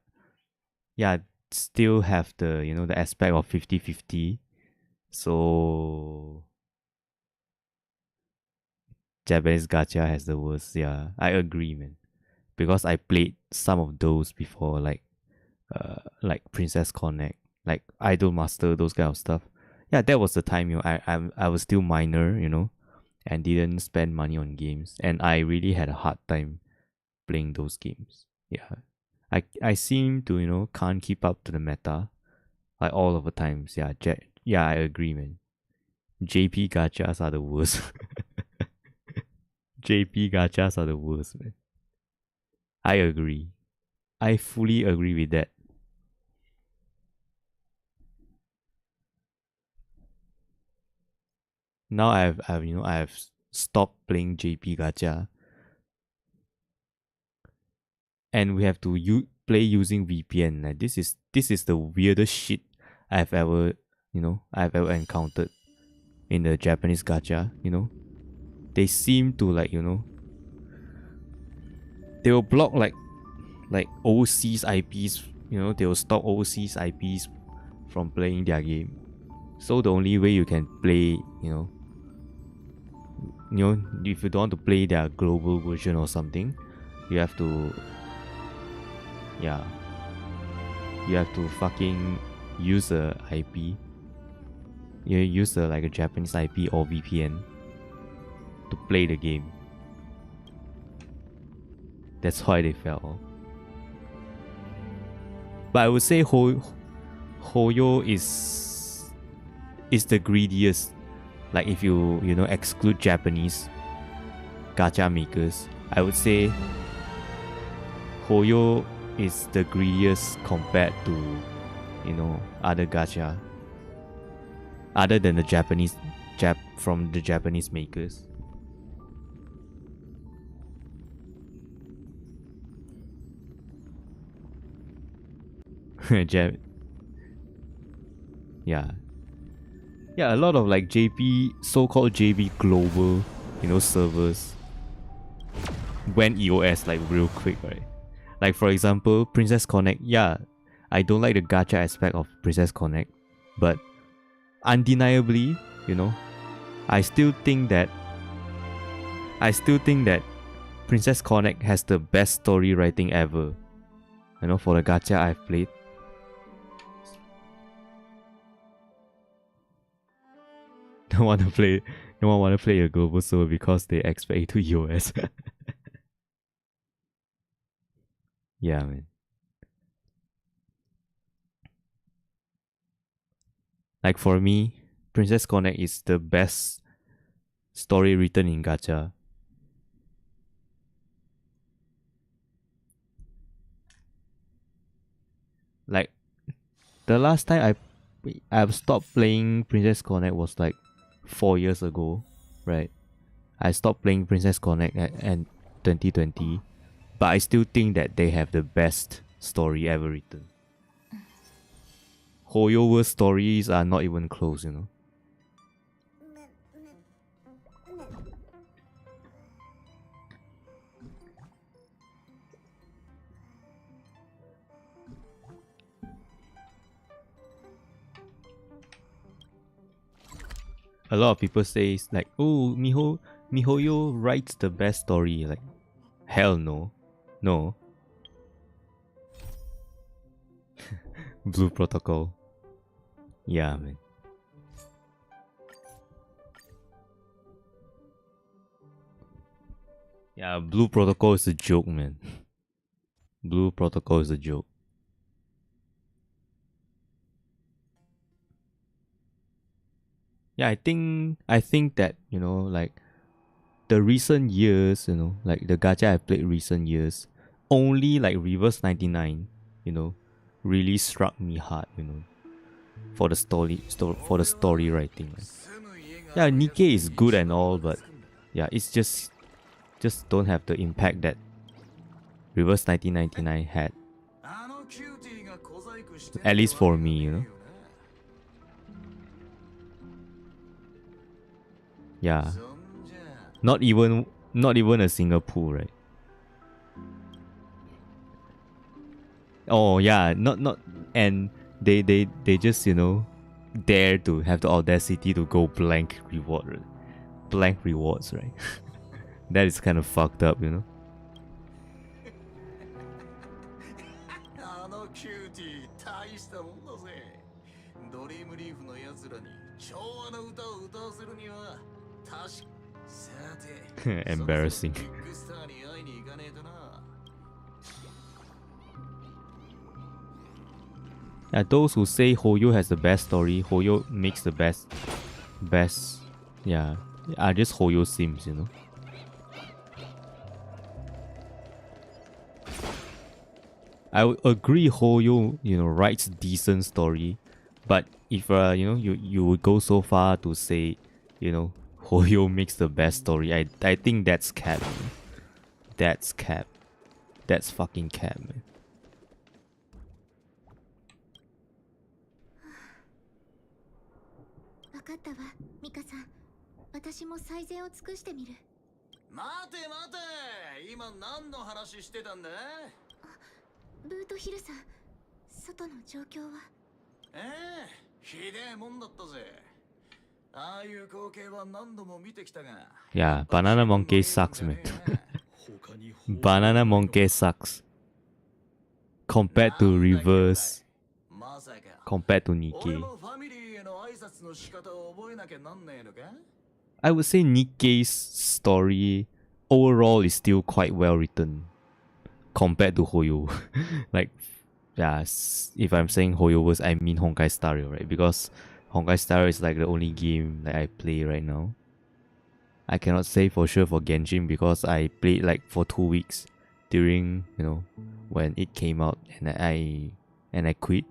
yeah, still have the, you know, the aspect of 50-50. So Japanese gacha has the worst. Yeah, I agree, man. Because I played some of those before, like Princess Connect, like Idol Master, those kind of stuff. Yeah, that was the time, you know, I was still minor, you know, and didn't spend money on games, and I really had a hard time playing those games. Yeah, I seem to, you know, can't keep up to the meta, like all of the times. Yeah, yeah, I agree, man. JP gachas are the worst. JP gachas are the worst, man. I agree. I fully agree with that. Now I've stopped playing JP gacha, and we have to play using VPN. Like, this is the weirdest shit I've ever encountered in the Japanese gacha. You know, they seem to, like, you know, they will block like overseas IPs. You know, they will stop overseas IPs from playing their game. So the only way you can play, you know, if you don't want to play their global version or something, you have to, yeah, you have to fucking use a IP. You use like a Japanese IP or VPN to play the game. That's why they fell. But I would say Hoyo is the greediest. Like, if you know, exclude Japanese gacha makers, I would say Hoyo is the greediest compared to, you know, other gacha, other than the Japanese from the Japanese makers. Yeah, a lot of like so-called JP global, you know, servers went EOS like real quick, right? Like, for example, Princess Connect. Yeah, I don't like the gacha aspect of Princess Connect, but undeniably, you know, I still think that Princess Connect has the best story writing ever. You know, for the gacha I've played. No one want to play a global server because they expect it to EOS. Yeah, man. Like, for me, Princess Connect is the best story written in gacha. Like the last time I've stopped playing Princess Connect was like 4 years ago, right? I stopped playing Princess Connect at 2020, but I still think that they have the best story ever written. Hoyover's stories are not even close, you know. A lot of people say like, oh, Mihoyo writes the best story. Like, hell no. No. Blue Protocol. Yeah, man. Yeah, Blue Protocol is a joke, man. Blue Protocol is a joke. Yeah, I think that, you know, like the recent years, you know, like the gacha I've played recent years, only like Reverse 99, you know, really struck me hard, you know, for the story writing. Yeah, Nikke is good and all, but yeah, it's just don't have the impact that Reverse 1999 had. At least for me, you know. Yeah. Not even a single pool, right? Oh yeah, not and they just, you know, dare to have the audacity to go blank rewards, right? That is kind of fucked up, you know. Embarrassing. Yeah, those who say Hoyo has the best story, Hoyo makes the best, yeah, are just Hoyo sims, you know. I would agree Hoyo, you know, writes decent story, but if you know, you would go so far to say, you know, Hoyo makes the best story, I think that's cap, man. That's cap. That's fucking cap, man. Yeah, Banana Monkey sucks, man. Banana Monkey sucks. Compared to Reverse, compared to Nikke. I would say Nikke's story overall is still quite well written compared to Hoyo. Like, yeah, if I'm saying Hoyoverse, I mean Honkai Star Rail, right? Because Honkai Star Rail is like the only game that I play right now. I cannot say for sure for Genshin because I played like for 2 weeks during, you know, when it came out, and I quit.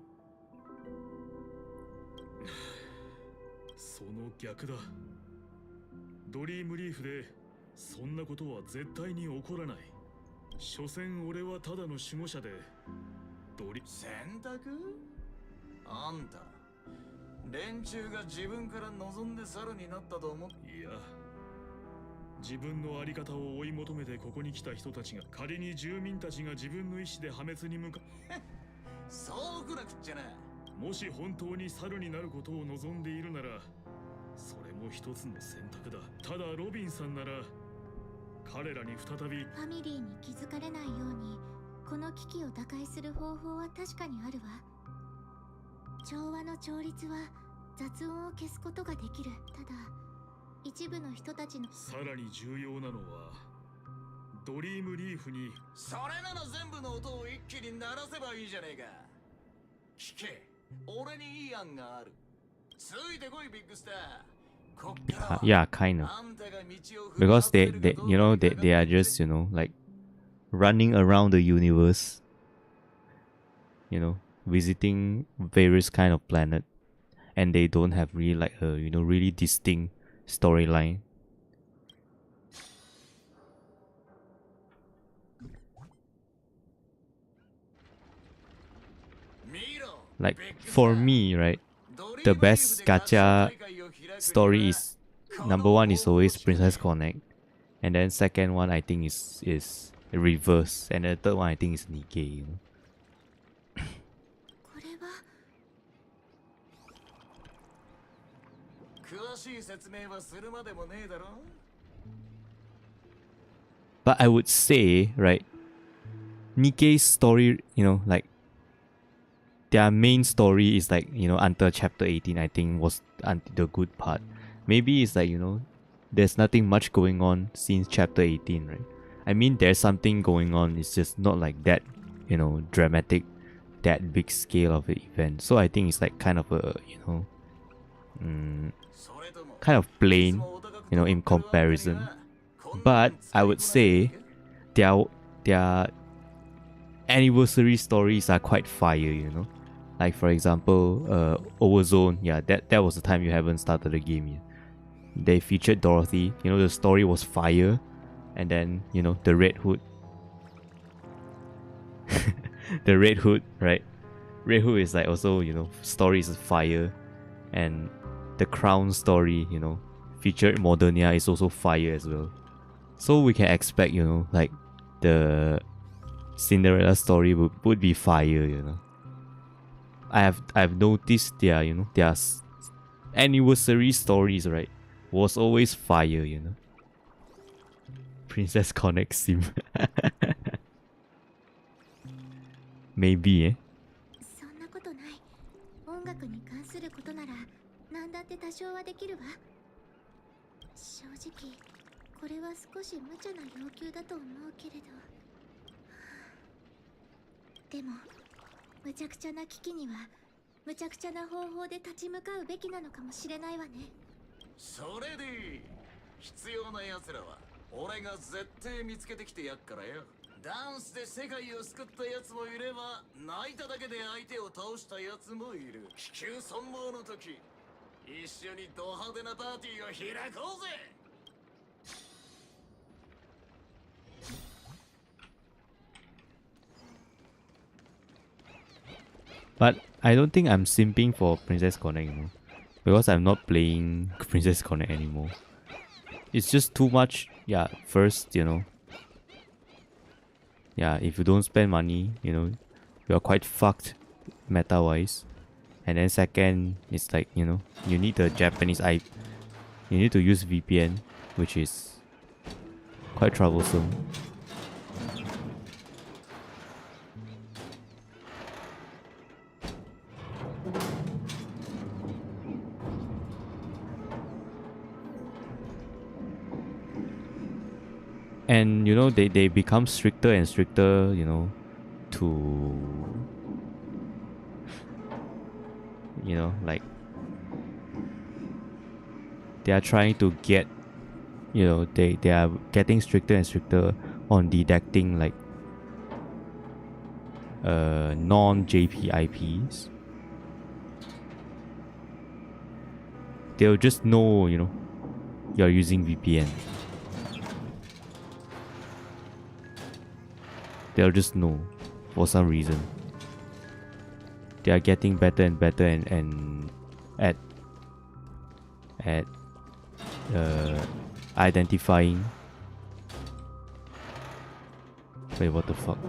Yeah, kind of. Because they you know, they are just, you know, like running around the universe, you know, visiting various kind of planet, and they don't have really like a really distinct storyline. Like for me, right, the best gacha story is number one is always Princess Connect, and then second one I think is Reverse, and the third one I think is Nikke. You know? これは詳しい説明はするまでもねえだろ But I would say, right, Nikke's story, like their main story is like, until chapter 18, I think was the good part. Maybe it's like, there's nothing much going on since chapter 18, right? I mean, there's something going on, it's just not like that, dramatic, that big scale of an event. So I think it's like kind of a, kind of plain, in comparison. But I would say their anniversary stories are quite fire, Like for example, Overzone, yeah, that was the time you haven't started the game yet. They featured Dorothy, the story was fire, and then, the Red Hood. The Red Hood, right? Red Hood is like also, stories is fire, and the Crown story, featured Modernia is also fire as well. So we can expect, like the Cinderella story would be fire, I've noticed their anniversary stories, right, was always fire, Princess Connect Sim. Maybe, eh? そんなことない。音楽に関することなら何だって多少はできるわ。正直これは少し無茶な要求だと思うけれど。でも無茶苦茶な危機には無茶苦茶な方法で立ち向かうべきなのかもしれないわね。それで必要な奴らは俺が絶対見つけてきてやっからよ。ダンスで世界を救った奴もいれば、泣いただけで相手を倒した奴もいる。気球存亡の時、一緒にド派手なパーティーを開こうぜ。But I don't think I'm simping for Princess Connect, because I'm not playing Princess Connect anymore. It's just too much. Yeah, first, yeah, if you don't spend money, you're quite fucked meta-wise. And then second, it's like, you need the Japanese IP. You need to use VPN, which is quite troublesome. And they become stricter and stricter, to like they are trying to get, they are getting stricter and stricter on detecting like non-JP IPs. They'll just know, you're using VPN. They'll just know for some reason. They are getting better and better and at identifying. Wait, what the fuck?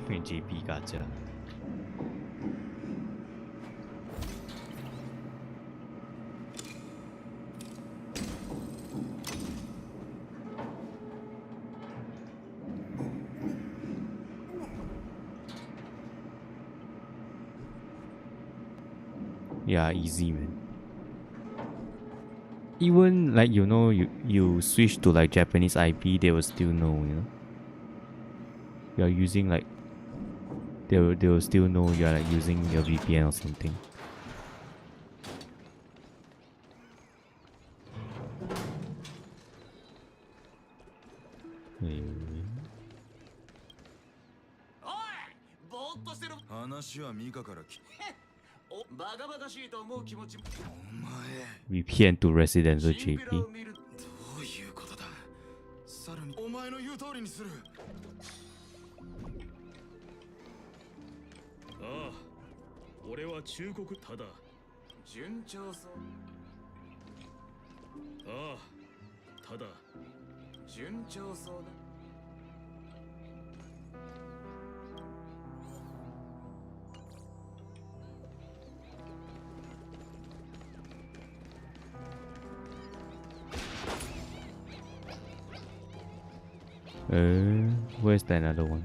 JP gacha. Yeah, easy, man. Even like you switch to like Japanese IP, they will still know, you're using like they will still know you're like using your VPN or something. っとしてる。話はミカから聞おバカバカしいと思う気持ちも。お前 VPN to residential チンピラを JP. 見る。どういうことだ。さらにお前の言う通りにする。ああ、俺は忠告ただ。順調そう。ああ、ただ。順調そうだ。Where's the another one?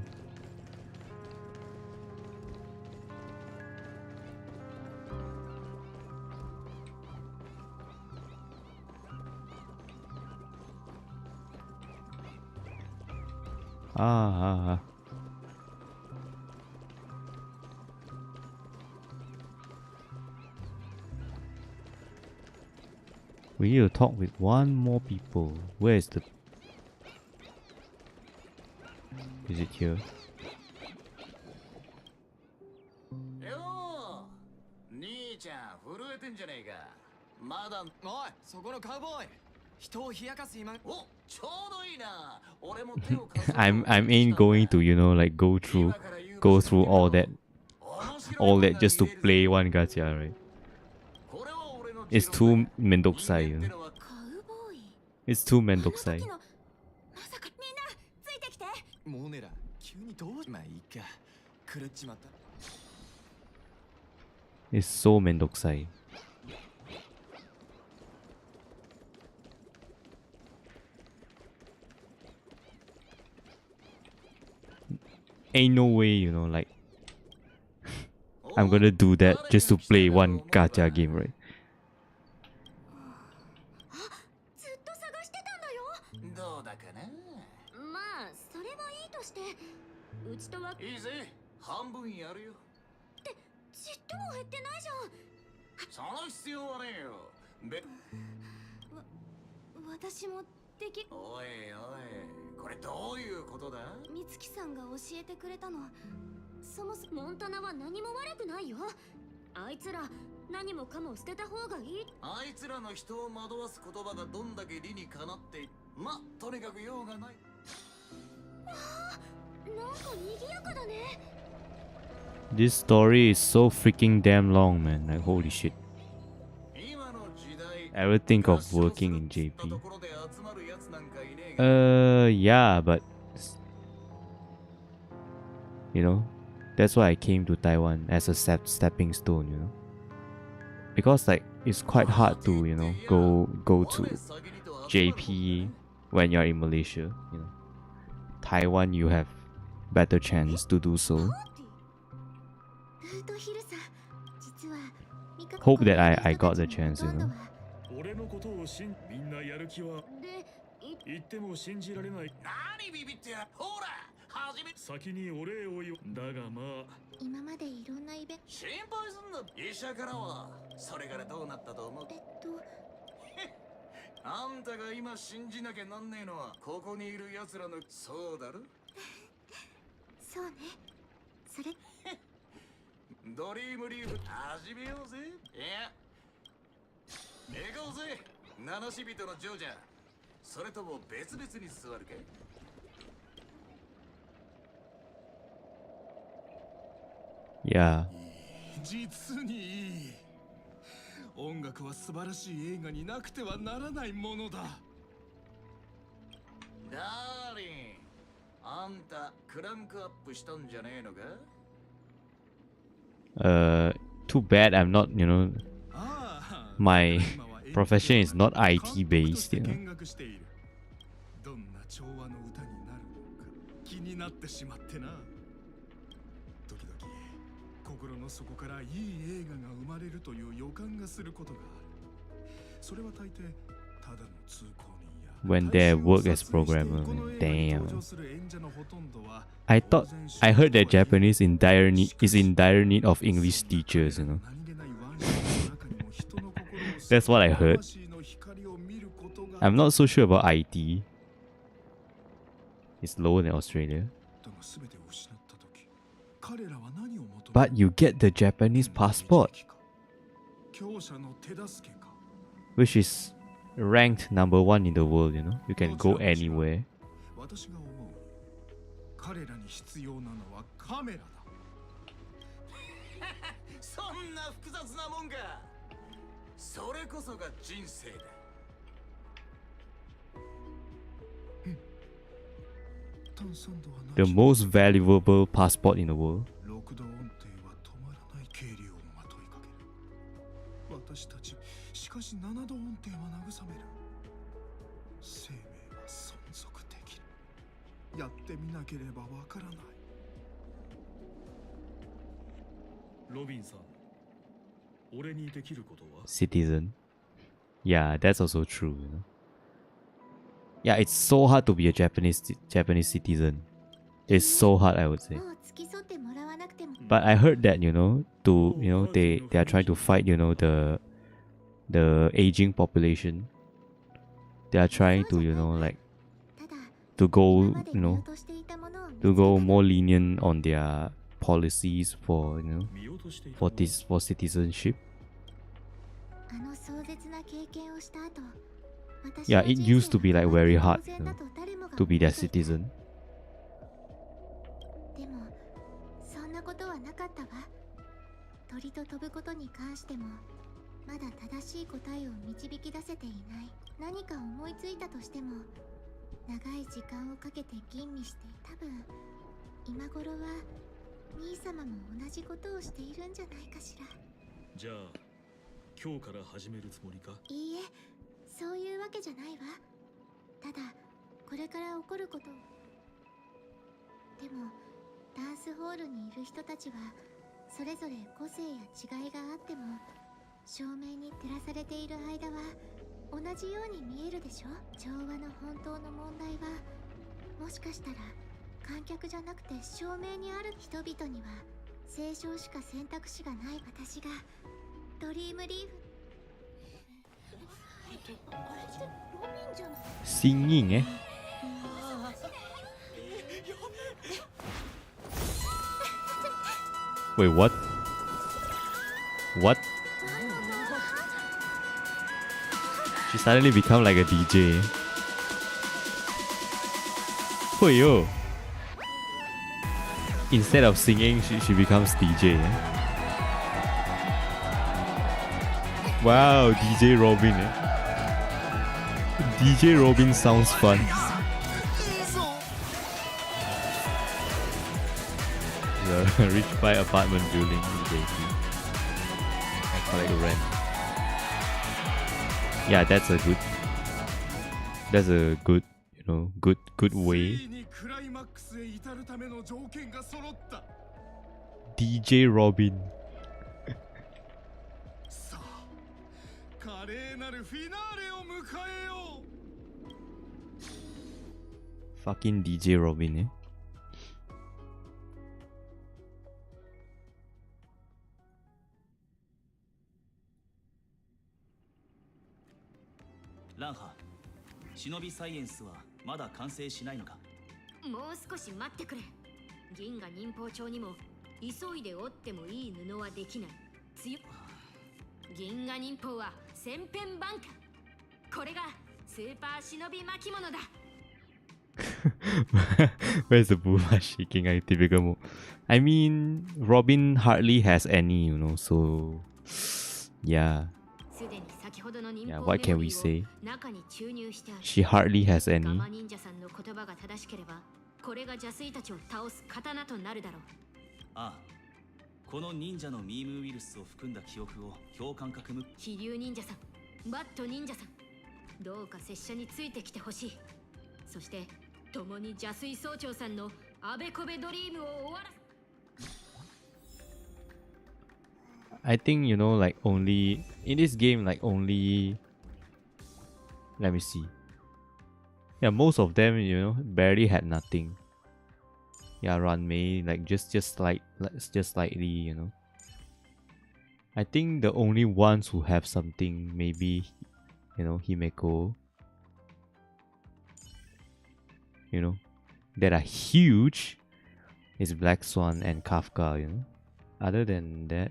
Ah. We need to talk with one more people. Where is the... Is it here? よー兄ちゃん震えてんじゃねえか。まだ。おい、そこのカウボーイ。人を冷やかす今。おちょうどいいな。俺も手を貸そう。I'm ain't going to, you know, like go through all that just to play one gacha, right? It's too mendokusai, you know. カウボーイ It's too mendokusai. まさかみんなついてきて。モネラ、急にどうまあいいか。狂っちまった。It's so mendokusai. Ain't no way, you know, like I'm gonna do that just to play one gacha game, right? ずっと探してたんだよ。どうだかな。まあそれはいいとして、うちとはいいぜ。半分やるよ。ちっとも減ってないじゃん。その必要はねえよ。私もでき。おいおい、これどういうことだ。美月さんが教えてくれたの。そもそもモンタナは何も悪くないよ。あいつら何もかも捨てた方がいい。あいつらの人を惑わす言葉がどんだけ理にかなっている。ま、とにかく用がない。なんか賑やかだね。 This story is so freaking damn long, man. Like holy shit. 今の時代 Ever think of working in JP? Yeah, but you know, that's why I came to Taiwan as a stepping stone, you know. Because like it's quite hard to, you know, go to JP when you're in Malaysia, you know. Taiwan you have better chance to do so. Hope that I got the chance, you know. 俺のことをみんなやる気は言っても信じられない。何ビビってや。ほら始め。先にお礼を言う。だがまあ今までいろんなイベント。心配すんな。医者からはそれからどうなったと思う。あんたが今信じなきゃなんねえのはここにいる奴らの。そうだろ。そうね。それドリームリーフ始めようぜ。いや行こうぜ。七死人のジョージャー。それとも別々に座るかい。Yeah. 実にいい。音楽は素晴らしい映画になくてはならないものだ。ダーリン、あんたクランクアップしたんじゃねえのか。Too bad I'm not, you know, my profession is not IT based, you know. どんな調和の歌になるのか気になってしまってな。時々心の底からいい映画が生まれるという予感がすることがある。それは大抵ただの通行人や When they work as programmer, damn. I heard that Japanese is in dire need of English teachers, you know. That's what I heard. I'm not so sure about IT. It's lower than Australia. 彼らは何を求め But you get the Japanese passport, 強者の手助けか。 which is ranked #1 in the world, you know? You can go anywhere. 私が思う、彼らに必要なのはカメラだ。そんな複雑なもんか。それこそが人生だ。炭酸度は The most valuable passport in the world. 6度音程は止まらない軽量音が問いかける。私たち、しかし7度音程は慰める。生命は存続できる。やってみなければわからない。ロビンさん、俺にできることは？ Citizen. Yeah, that's also true, you know? Yeah, it's so hard to be a Japanese citizen. It's so hard, I would say. もう付き添ってもらわなくても But I heard that, you know, they are trying to fight, you know, the aging population. They are trying to, you know, like ただ to go, 今まで you 見 know, 落としていたものを見つ to け go た more lenient on their policies for, you know, 見落としていた for this for citizenship. あの壮絶な経験をした後、私 Yeah, の it 人 used to be 生 like は very 当 hard, 然 you だ know, と誰もが to be their 思っていた citizen. でもそんなことはなかったわ。鳥と飛ぶことに関してもまだ正しい答えを導き出せていない。何か思いついたとしても長い時間をかけて吟味して、多分今頃は兄様も同じことをしているんじゃないかしら。じゃあ今日から始めるつもりか？いいえ、そういうわけじゃないわ。ただこれから起こることを。でもダンスホールにいる人たちはそれぞれ個性や違いがあっても照明に照らされている間は同じように見えるでしょ。調和の本当の問題はもしかしたら観客じゃなくて照明にある。人々には清少しか選択肢がない。私がドリームリーフ。あれってロビンじゃない？ Singing, eh? Wait, what? What? She suddenly become like a DJ. Wait, yo. Instead of singing, she becomes DJ. Eh? Wow, DJ Robin. Eh? DJ Robin sounds fun. The rich buy apartment building in JP and collect rent. Yeah, that's a good, you know, good way. ついにクライマックスへ至るための条件が揃った。 DJ Robin. さあ、華麗なるフィナーレを迎えよう。 Fucking DJ Robin, eh? ランハ、忍びサイエンスはまだ完成しないのか？もう少し待ってくれ。銀河忍法帳にも急いで折ってもいい布はできない。銀河忍法は千変万化。これがスーパー忍び巻物だ。Where's the booba shaking? I typical move. I mean, Robin hardly has any, you know, so yeah. すでに先ほどの忍 Yeah, 法 what can メモ we リー say? を中に注入してある。 She hardly has ガ any. マ忍者さんの言葉が正しければ、これが邪水たちを倒す刀となるだろう。ああ、この忍者のミームウイルスを含んだ記憶を共感覚む。飛竜忍者さん、バット忍者さん、どうか拙者についてきてほしい。そして共に邪水総長さんのあべこべドリームを終わらせ。 I think, you know, like only in this game, like only, let me see. Yeah, most of them, you know, barely had nothing. Yeah, Ranmei, like just slightly, you know. I think the only ones who have something, maybe, you know, Himeko, you know, that are huge, is Black Swan and Kafka, you know. Other than that,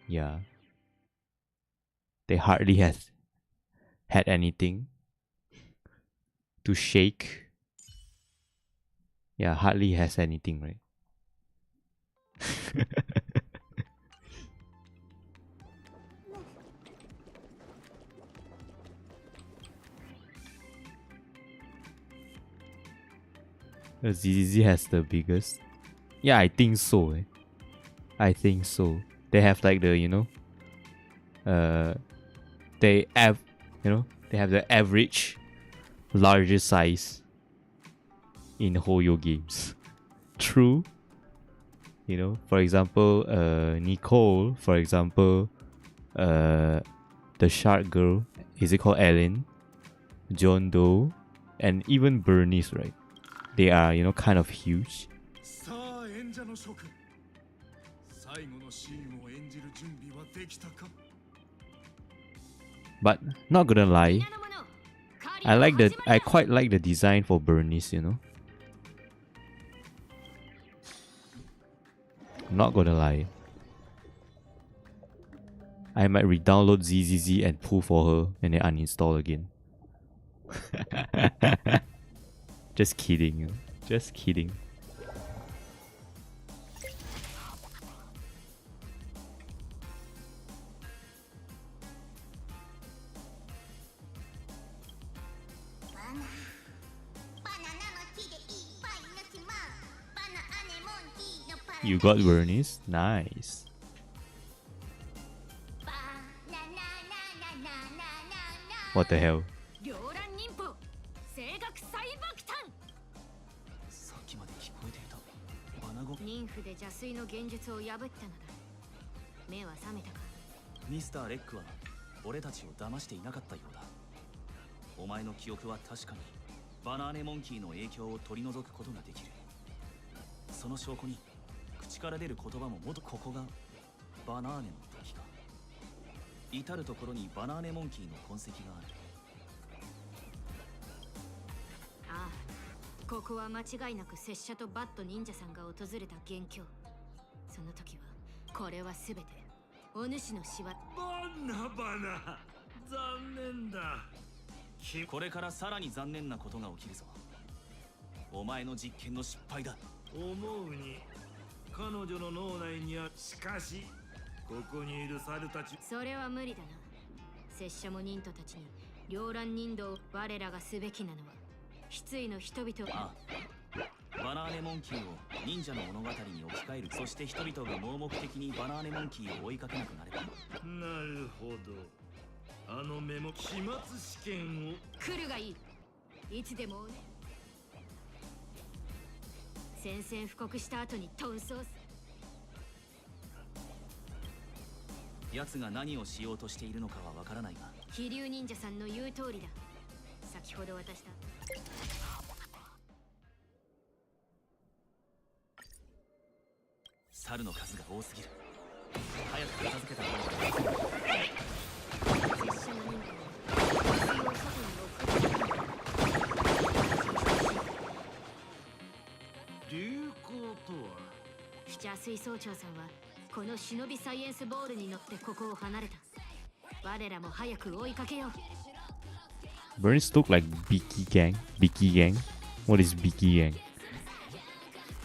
yeah, they hardly has had anything to shake. Yeah, hardly has anything, right? ZZZ has the biggest. Yeah, I think so. I think so. They have like the, you know, they have the average largest size in Hoyo games. True. You know, for example, Nicole, for example, the shark girl, is it called Ellen? John Doe, and even Bernice, right? They are, you know, kind of huge. But not gonna lie, I quite like the design for Bernice, you know. Not gonna lie, I might re-download ZZZ and pull for her and then uninstall again. Just kidding. Just kidding. You got Bernice? Nice. What the hell? 妊婦で邪推の現実を破ったのだ。目は覚めたか。ミスターレックは俺たちを騙していなかったようだ。お前の記憶は確かにバナーネモンキーの影響を取り除くことができる。その証拠に口から出る言葉も元ここがバナーネの時か。至る所にバナーネモンキーの痕跡がある。ああ。ここは間違いなく拙者とバット忍者さんが訪れた元凶。その時はこれはすべてお主の仕業。バナ残念だ。これからさらに残念なことが起きるぞ。お前の実験の失敗だ。思うに彼女の脳内にはしかしここにいる猿たち。それは無理だな。拙者も忍徒たちに両乱忍道を我らがすべきなのは失意の人々。ああ、バナーネモンキーを忍者の物語に置き換える。そして人々が盲目的にバナーネモンキーを追いかけなくなれば。なるほど。あのメモ期末試験を。来るがいい。いつでもね。宣戦布告した後に遁走す。奴が何をしようとしているのかはわからないが、飛竜忍者さんの言う通りだ。先ほど渡した猿の数が多すぎる。早く片付けた方がいい。拙者の忍者は水を外に送る。流行とは。邪水総長さんはこの忍びサイエンスボールに乗ってここを離れた。我らも早く追いかけよう。Burns look like Beaky Gang. Beaky Gang? What is Beaky Gang?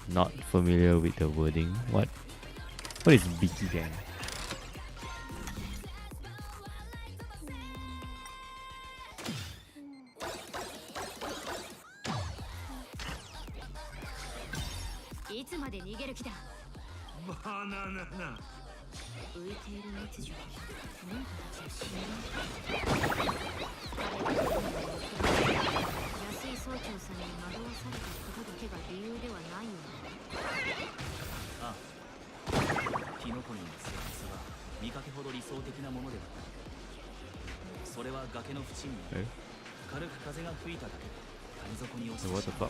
Not familiar with the wording. What is Beaky Gang?バナナな。浮いている熱情。忍者たちは死ぬ。安い総長さんに惑わされたことだけが理由ではないよな。ああ、キノコにの生活は見かけほど理想的なものではない。それは崖の縁に軽く風が吹いただけで谷底に落ちてしまう。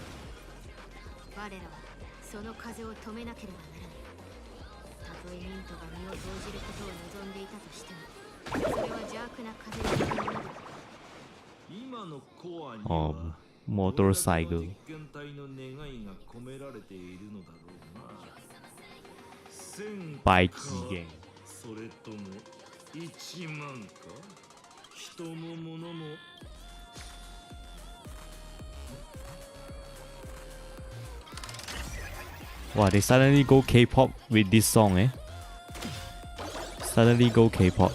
我らはその風を止めなければならない。たとえ忍徒が身を投じることを望んでいたとしても、それは邪悪な風によるものだ。今のコアには motorcycle. 実験体の願いが込められているのだろうな。1000バイキかーゲン。それとも1万か。人も物も。Wow, they suddenly go K-pop with this song, eh? Suddenly go K-pop.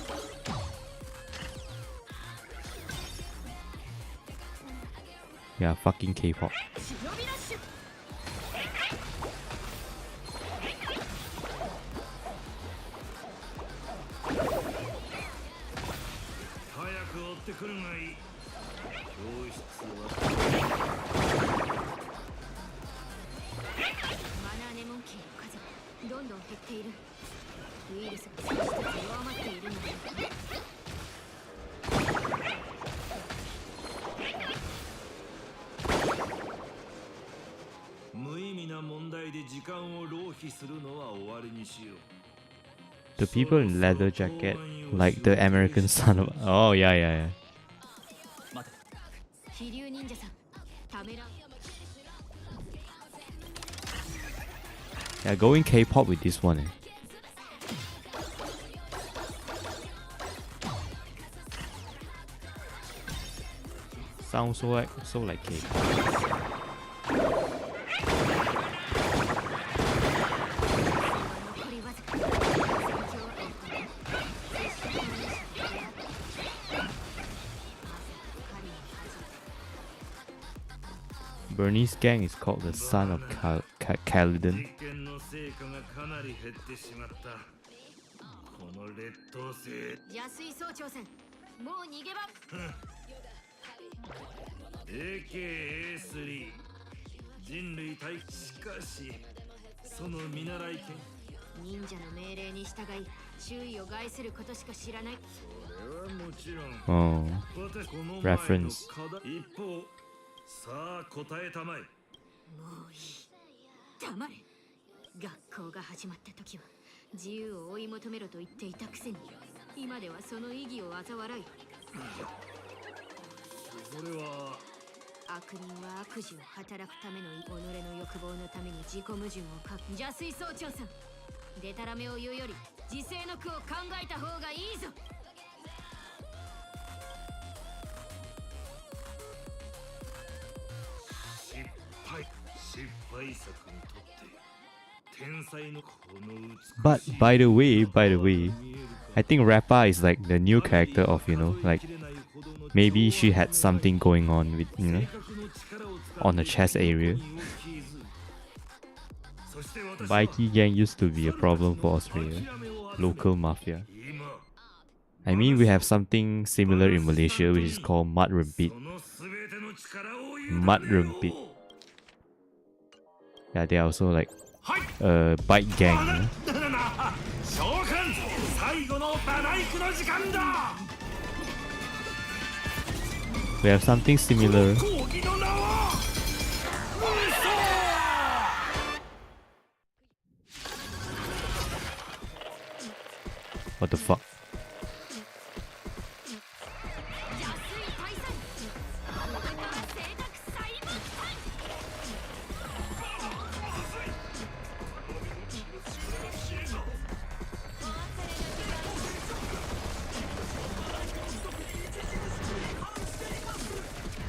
Yeah, fucking K-pop. 早く追ってくるがいい。教室はマナーネモンキーの数がどんどん減っている。ウイルスが少しずつ弱まっているので。無意味な問題で時間を浪費するのは終わりにしよう。 The people in leather jacket, like the American son of... Oh, yeah, yeah, yeah. 待て。飛竜忍者さん、ためら。 Yeah, going K-pop with this one, eh? Sounds so like K-pop. 残りわずか。戦況は Bernie's gang is called the Son of Kaladin. 実験の成果がかなり減ってしまった。この劣等生。邪水総長さん、もう逃げ場。 AKA3 人類対。しかしその見習い犬。忍者の命令に従い周囲を害することしか知らない。それはもちろん。 Oh, 私この前の reference. 課題。一方さあ答えたまえ。もういい。黙れ。学校が始まった時は自由を追い求めろと言っていたくせに、今ではその意義を嘲笑い。それは悪人は悪事を働くための己の欲望のために自己矛盾を書く。邪水総長さん、デタラメを言うより自制の句を考えた方がいいぞ。失敗作にとって天才のこの美しい。 But by the way, I think Rappa is like the new character of, you know, like maybe she had something going on with, you know, on the chest area. Bikie gang used to be a problem for Australia, local mafia. I mean, we have something similar in Malaysia, which is called Mud Rempit. Mud Rempit. Yeah, they are also like a bike gang. You know? 召喚最後のバナイクの時間だ。 We have something similar. 講義の名は What the fuck?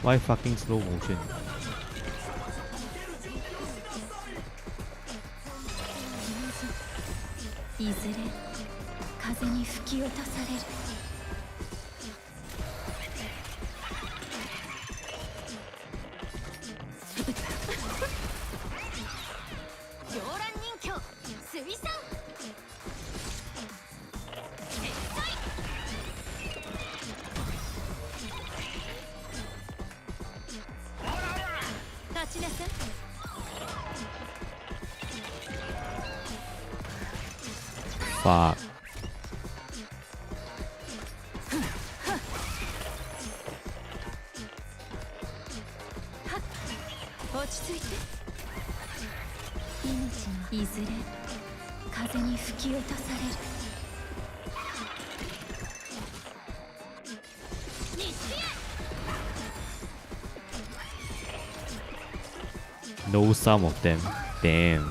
Why fucking slow motion? いずれ風に吹き落とされる。狂乱人形水産。立ちなさい。 Fuck. 落ち着いて。命のいずれ風に吹き落とされる。Know some of them. Damn.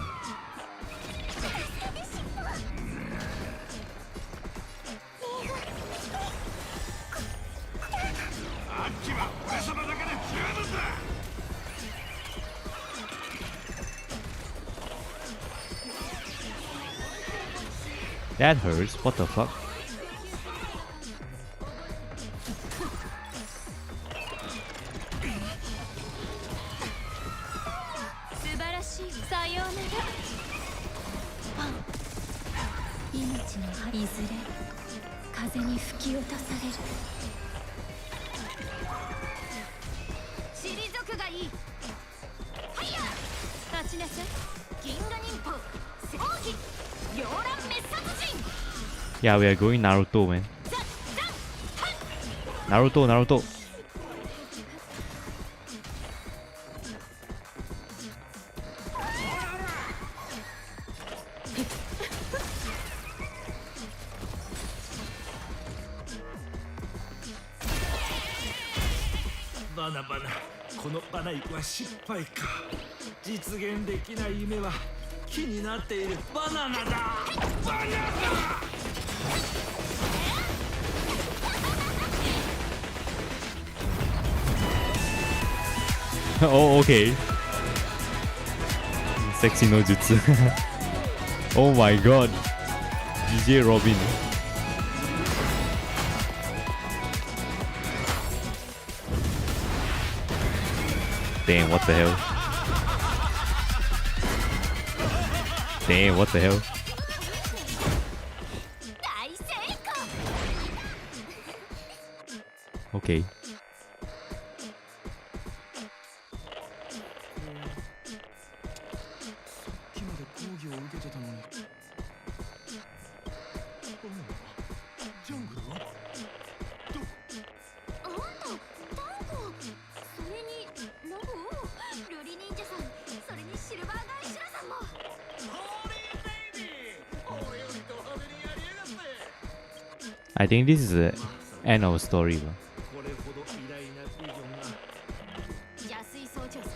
That hurts. What the fuck? 素晴らしい。さようなら。命のいずれ風に吹き落とされる。退くがいい。はいや。立ちなさい。銀河忍法。王妃。両乱滅殺人。Yeah, we are going Naruto, man. Naruto, Naruto. バナバナ、このバナ行は失敗か。実現できない夢は気になっている。バナナだ。バナナ。Oh, okay. Sexy no jutsu. Oh my god. DJ Robin. Damn, what the hell? Damn, what the hell? 大成功。 Okay. さっきまで講義を受けてたのに。ジャングルはあんた、タンコ。それにラボ、瑠璃忍者さん、それにシルバーガイシュラさんも。ホーリーレイディー、俺よりド派手にやりやがって。 I think this is the end of the story. これほど偉大なビジョンが。邪水総長さん。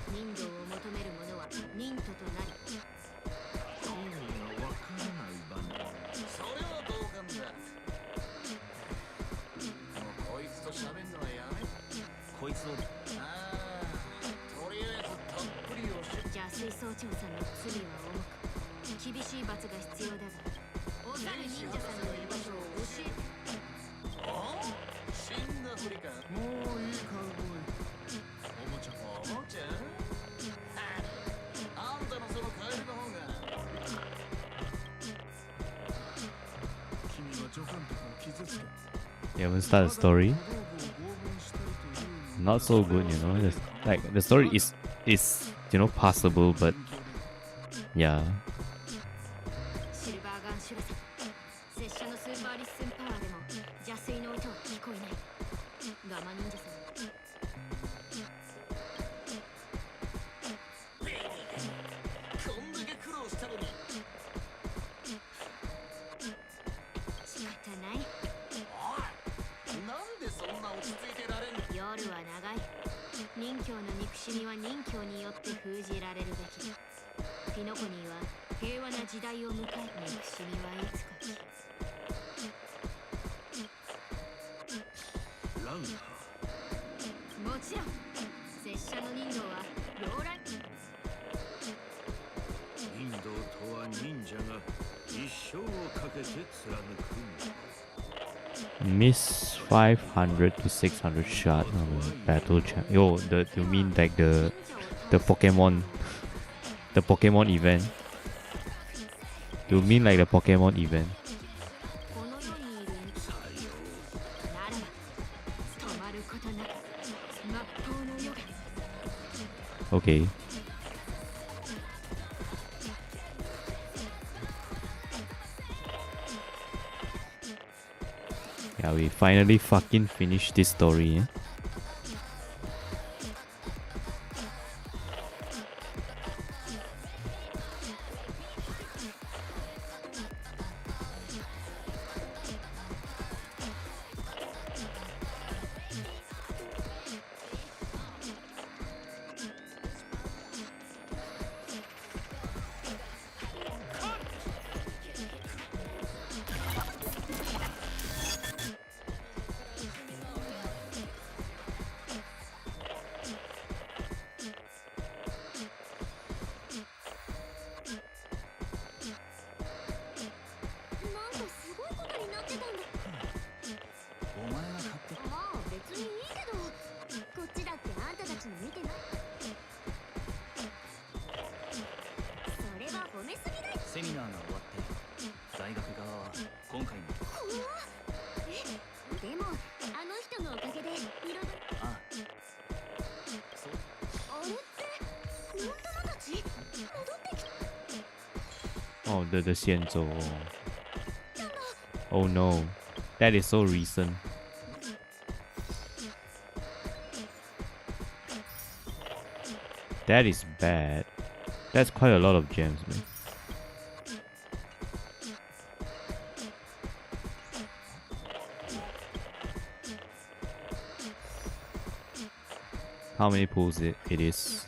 人道を求める者は忍ととなり。意味がわからないバナナ。それは同感だ。もうこいつと喋んのはやめ。こいつをああ、とりあえずたっぷりをし。邪水総長さんの罪は重く、厳しい罰が必要だが、オサル忍者さんの居場所を教えて。お死んだふりか。もういいカウボーイ。おもちゃおもちゃあんたのそのカエルの方が。君は助監督を傷つけ You haven't started the story. 小道具を拷問したいという Not so good, you know. Like the story is you know passable, but yeah. シルバーガンシュラさん。拙者のスーパーリッスンパワーでも邪水の音は聞こえない。ガマ忍者さん。こんだけ苦労したのに。仕方ない。おい、なんでそんな落ち着いてられんの。夜は長い。任侠の憎しみは任侠によって封じられるべきだ。ピノコニーは平和な時代を迎え、憎しみはいつか消え。ランハもちろん拙者の人道はローラン。忍道とは忍者が一生をかけて貫くもの。 Miss 500 to 600 shot on the battle chat. Yo, you mean like the Pokemon event? You mean like the Pokemon event? この世にいるならば止まることなく真っ向の世が。 Okay. Yeah, we finally fucking finished this story. セミナーが終わって大学側は今回のでもあの人のおかげでああそうあれって本当のたち戻ってきた。 Oh, the 先走 Oh no, that is so recent. That is bad. That's quite a lot of gems, man. How many pulls it is?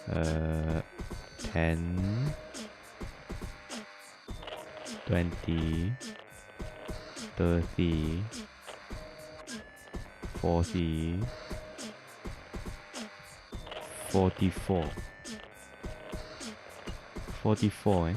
Uh, 10, 20, 30, 40, 44. 44, eh?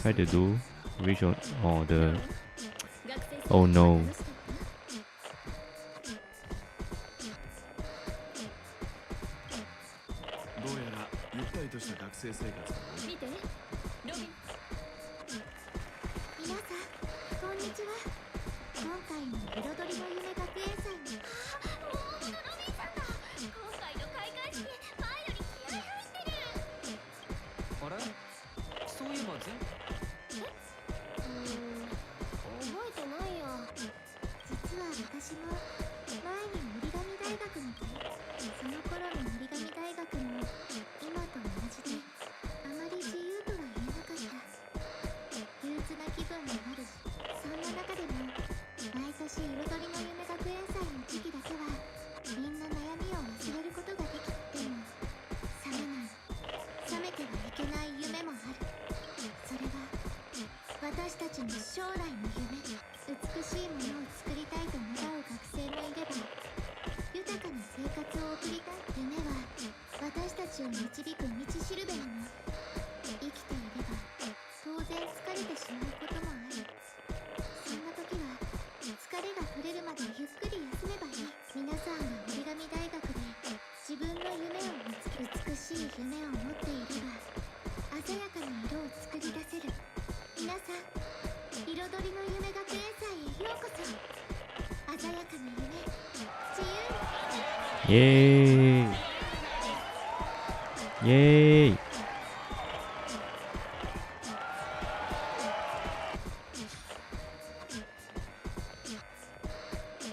Try to do which one? Oh, the. Oh no. どうやらゆったりとした学生生活が多い。見てロビン。皆さんこんにちは。今回の彩りの夢学園祭に大物ロビンさんだ。今回の開会式前より気合い入ってる。あれそういえば前覚えてないよ。実は私も前に森上大学にいて、その頃の森上大学も今と同じであまり自由とは言えなかった。憂鬱な気分もあるし、そんな中でも毎年彩りの夢学園祭の時期だけはみんな悩みを忘れることができた。でも覚めてはいけない夢もある。それは私たちの将来の夢。美しいものを作りたいと願う学生もいれば、豊かな生活を送りたい。夢は私たちを導く道しるべなの。生きていれば当然疲れてしまうこともある。そんな時は疲れが取れるまでゆっくり休めばいい。皆さんが折り紙大学で自分の夢を見つけ、美しい夢を持っていれば鮮やかな色を作り出せる。皆さん彩りの夢学園祭へようこそ。鮮やかな夢、自由。イエーイイエーイ。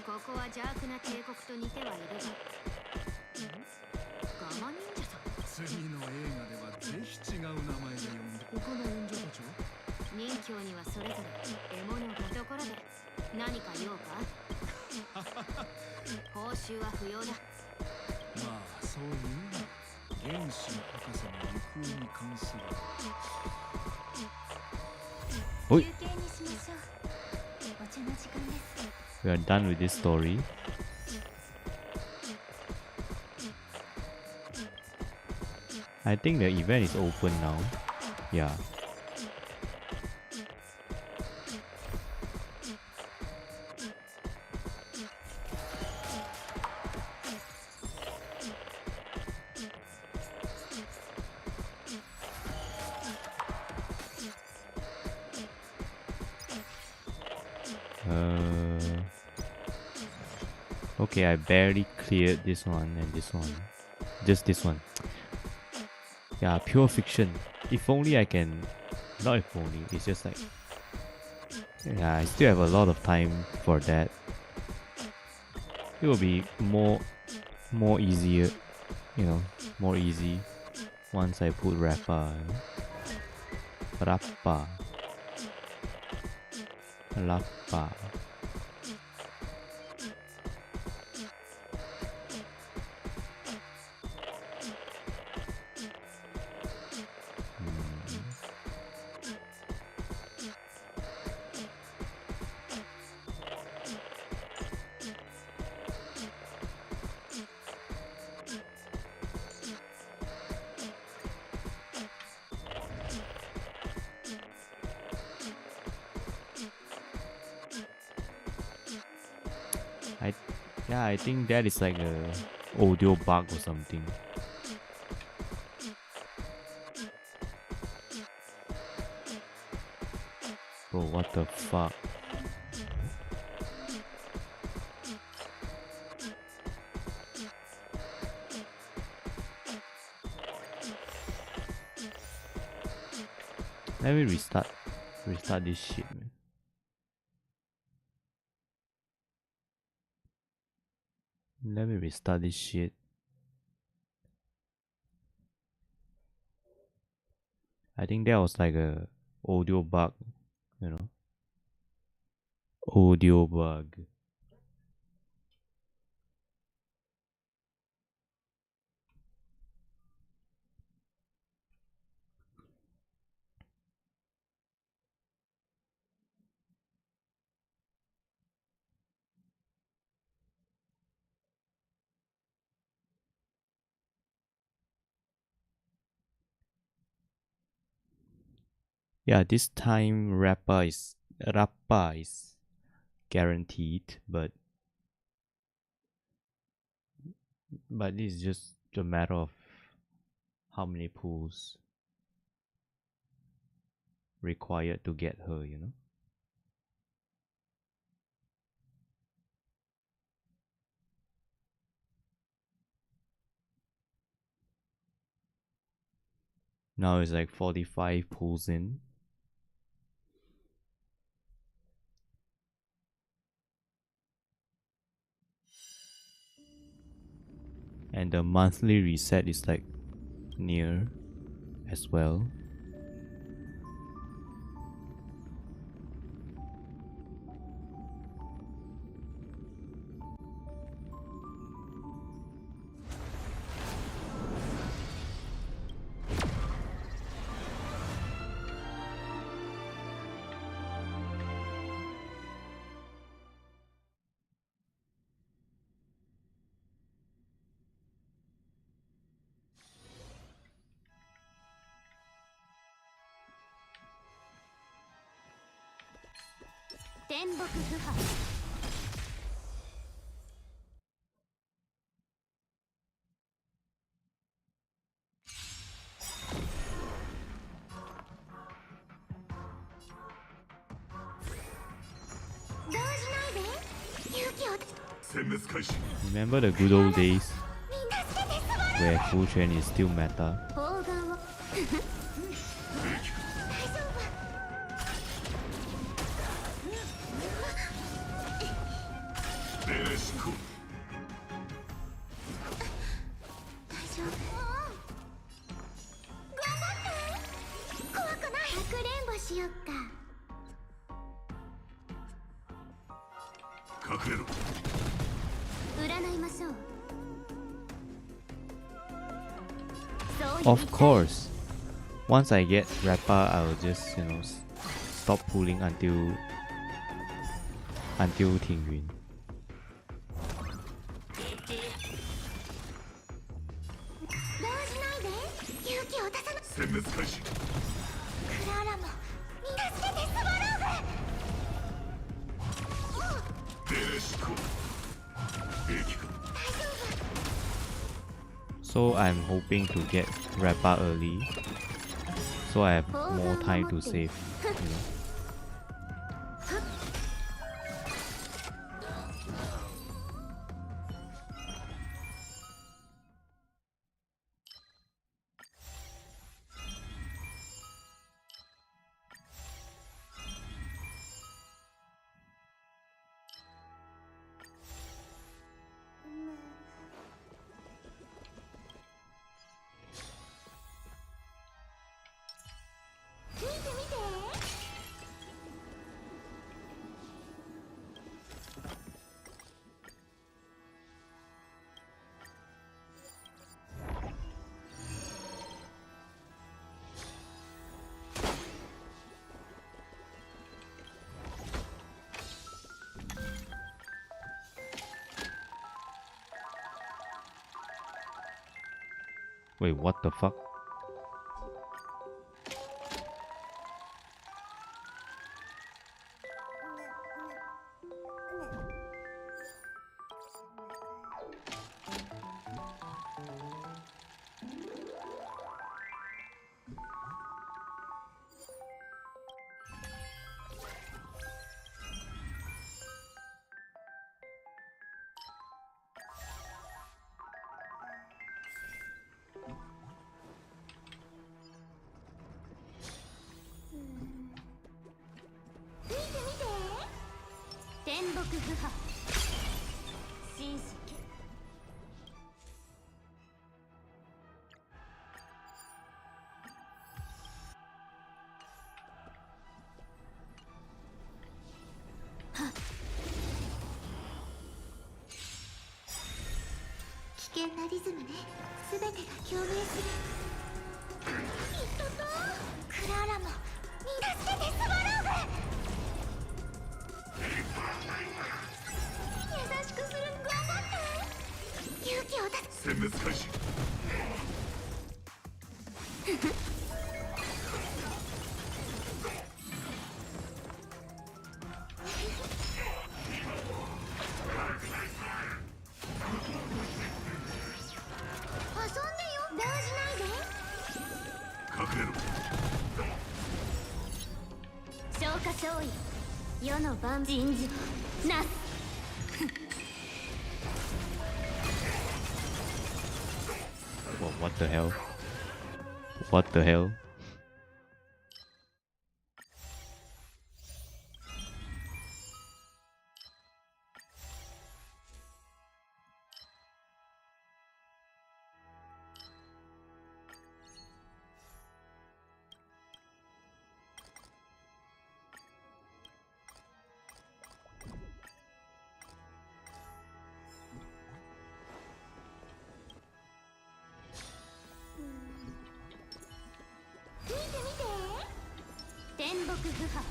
ここは邪悪な帝国と似てはいるが、ガマ忍者さん。次の映画ではぜひ違う名前で呼んで。他の演者たちは任侠にはそれぞれ獲物が。ところで何か用か？報酬は不要だ。まあそういう原子博士の行方に関する。おい。休憩にしましょう。お茶の時間です。We are done with this story. I think the event is open now. Yeah. Okay, I barely cleared this one and this one. Just this one. Yeah, pure fiction. If only I can... Not if only, it's just like... Yeah, I still have a lot of time for that. It will be more easier, you know, more easy once I put Rappa. Rappa. Yeah, I think that is like a audio bug or something. Bro, what the fuck? Let me restart this shit, man. Let me restart this shit. I think that was like a audio bug, you know. Audio bug. Yeah, this time rapper is guaranteed, but this is just a matter of how many pulls required to get her, you know. Now it's like 45 pulls in. And the monthly reset is like near as well. Remember the good old days where full train is still meta? Of course. Once I get Rapper, I'll just, you know, stop pulling until Tingyun. So I'm hoping to get Rapper early, so I have more time to save, you know. Wait, what the fuck? 不破紳士け危険なリズムね。全てが共鳴する。きっととクラーラも助けてスワローグ。優しくする。頑張って勇気を出す。殲滅開始。遊んでよ。動じないで。隠れろ。消化勝利世の万人事なすWhat the hell? What the hell?天木不破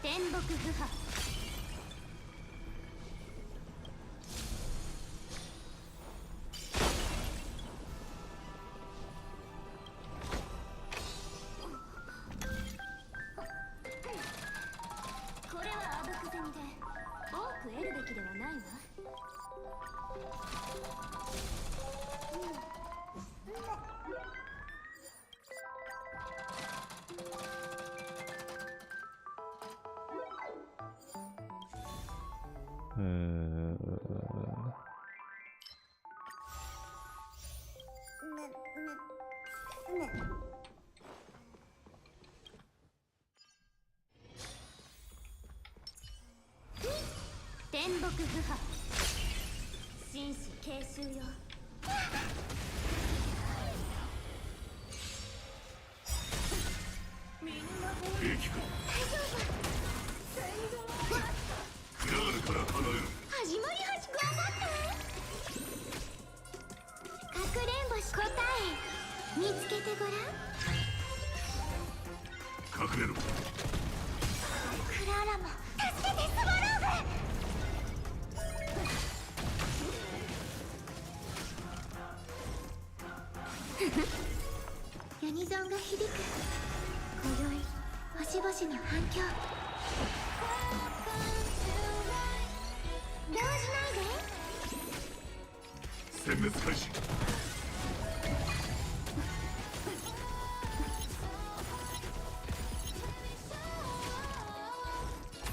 天木不破これはあぶく銭で多く得るべきではないわ。天木不破紳士継襲よ。みんな兵器か。クラールから離れる。始まりはじ頑張って。かくれんぼし答え見つけてごらん。隠れろ。クラーラも助けてスワローグ。ユニゾンが響く。今宵星々の反響。動じないで。殲滅開始。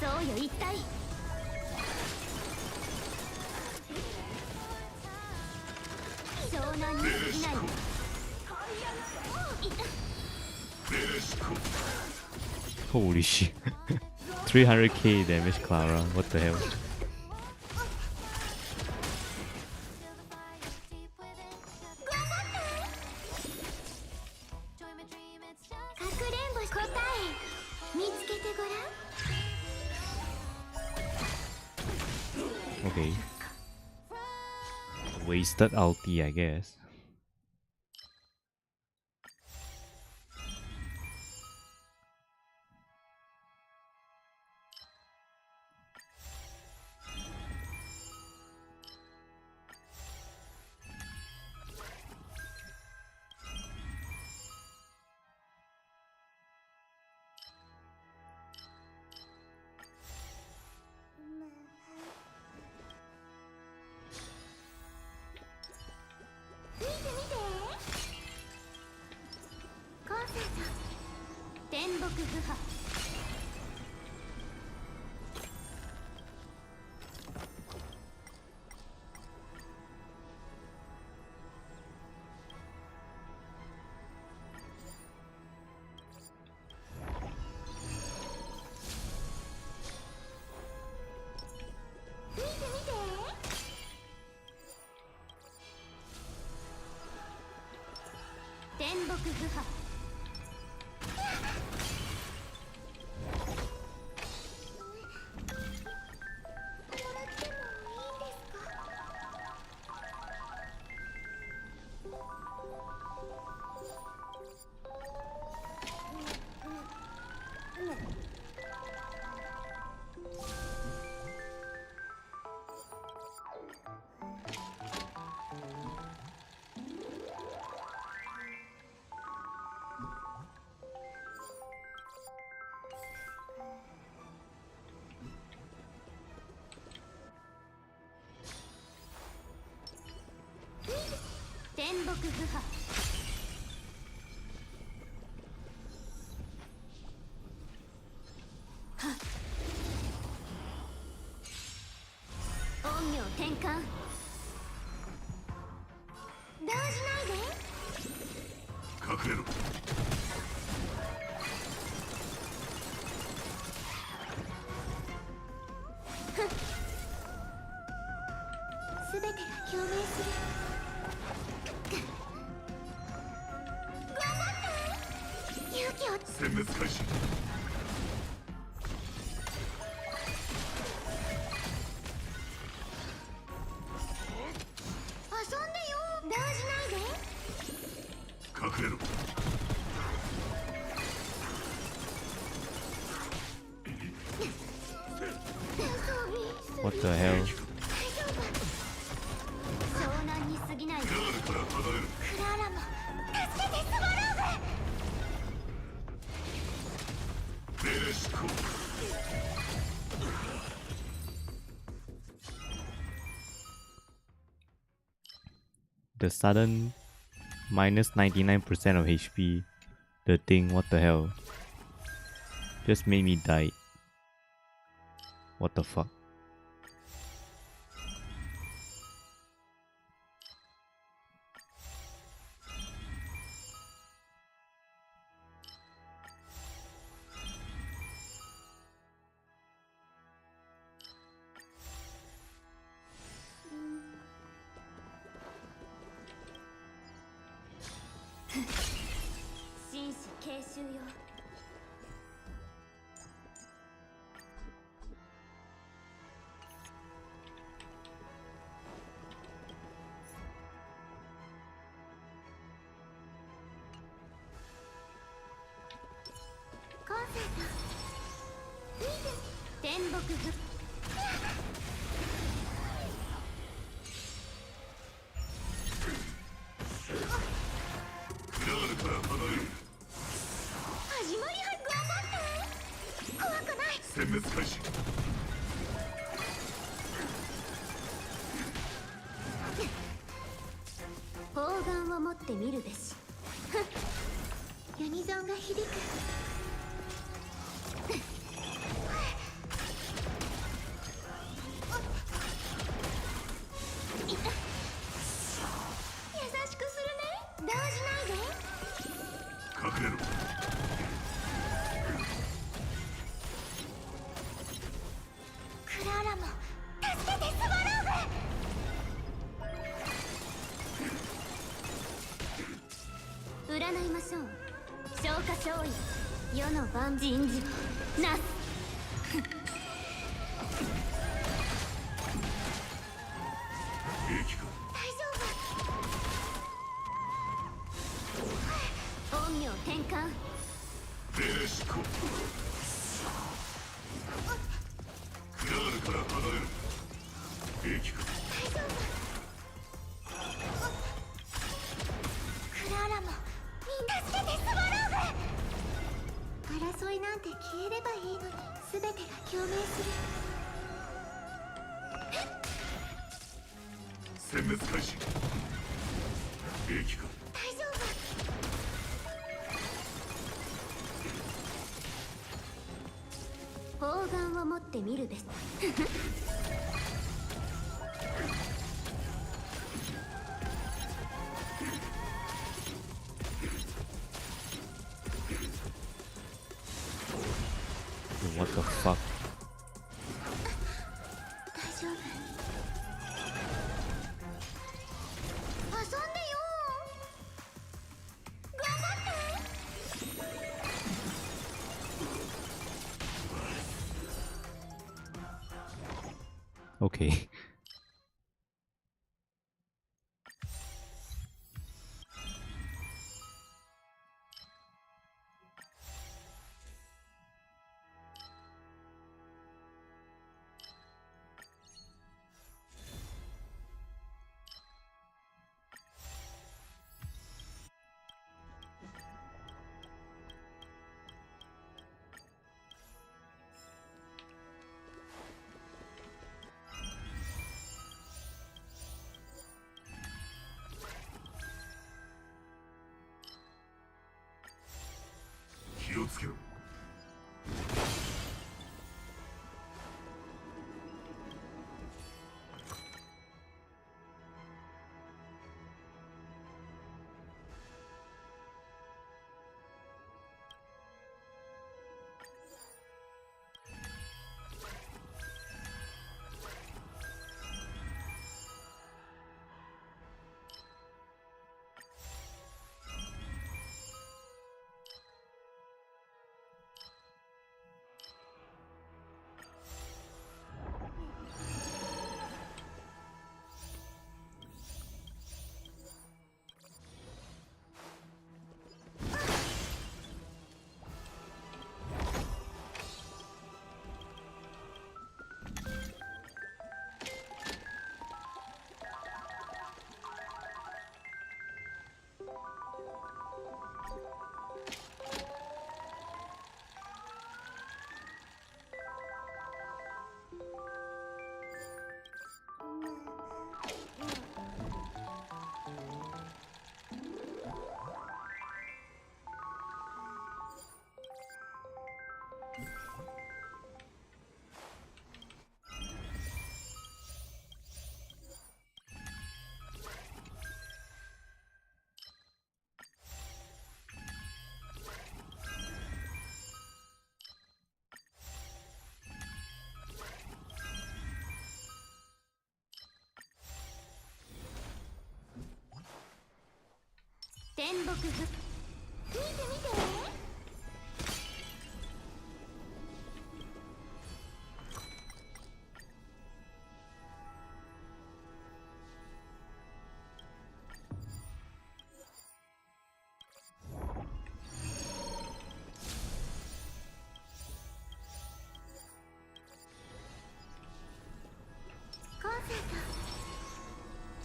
そうよ一体湘南に過ぎないわ。Holy shit. 300k damage, Clara. What the hell? かくれんぼし答え見つけてごらん。 Okay. Wasted ulti, I guess. 木不破。見て見て。天木不破。天木不破。陰陽転換。動じないで。隠れろ。すべてが共鳴する。頑張って勇気を。殲滅開始。遊んでよ。動じないで。隠れろ。What the hell? 湘南に過ぎない。クラーラも助けてスワローグ。ベレシコ。The sudden minus 99% of HP. The thing, what the hell? Just made me die. What the fuck?天木不。始まりは頑張って。怖くない。殲滅開始。砲丸を持ってみるべし。ユニゾンが響く。占いましょう。消化勝利。世の万人事なす。大丈夫。陰陽転換。ベレシコ。クラールから離れる。兵器か。大丈夫。クラーラも助けてスワローグ。争いなんて消えればいいのに、全てが共鳴する。殲滅開始。兵器か。大丈夫。もって見るべし。What the fuck? 大丈夫。遊んでよ。頑張って。Okay.天木ふ。見て見て。コンセント。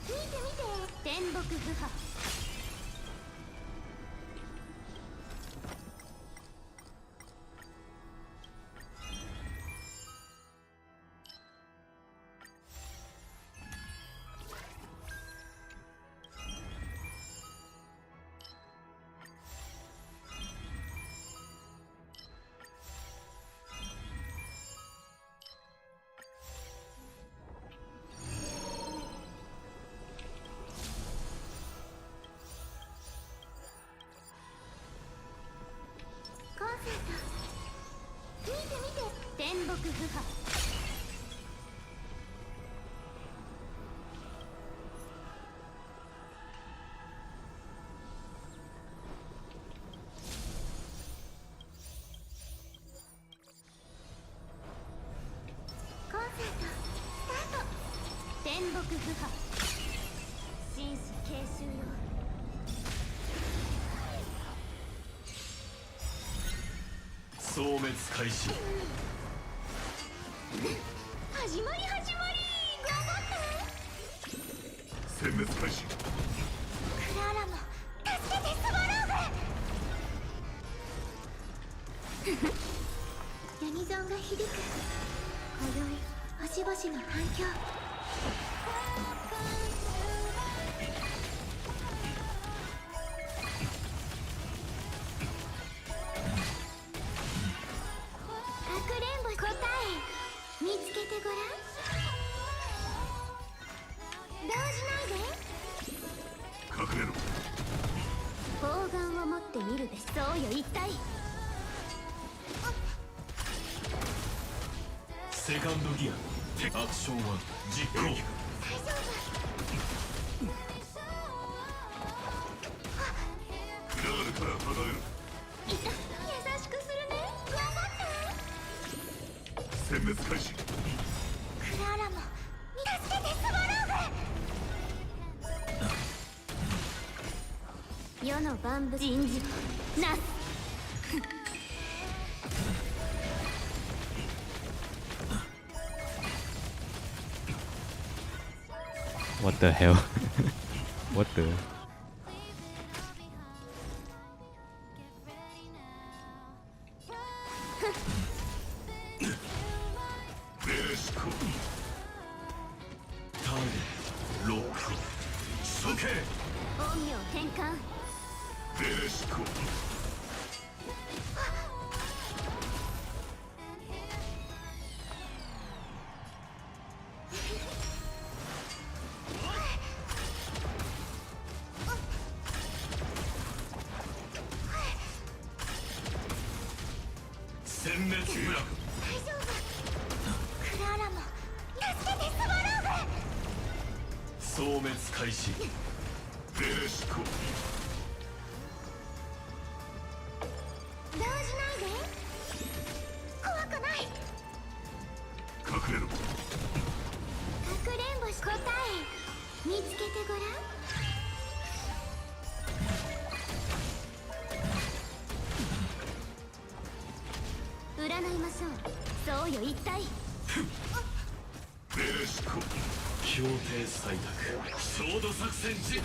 見て見て。天木不破。コンセント。見て見て。天木不破。コンセントスタート。天木不破。紳士継襲よ。消滅開始。始まり始まり。頑張って。殲滅開始。クラーラも助けてスワローグ。ユニゾンが響く。今宵星々の反響。かくれんぼ答え。一体。セカンドギアアクションは実行。大丈クラールから離れる。夫。優しくするね。頑張って。殲滅開始。クラーラも助けてスワローグ。世の万物人事なす。What the hell? What the? ターゲロック処刑。陰陽転換。ベレシコ。殲滅ブラック。大丈夫。クラーラも助けてスワローグ。消滅開始。ベレシコ。動じないで。怖くない。隠れろ。かくれんぼし答え見つけてごらん。占いましょう。そうよ一体。ベレシコ。協定採択。ソード作戦実行。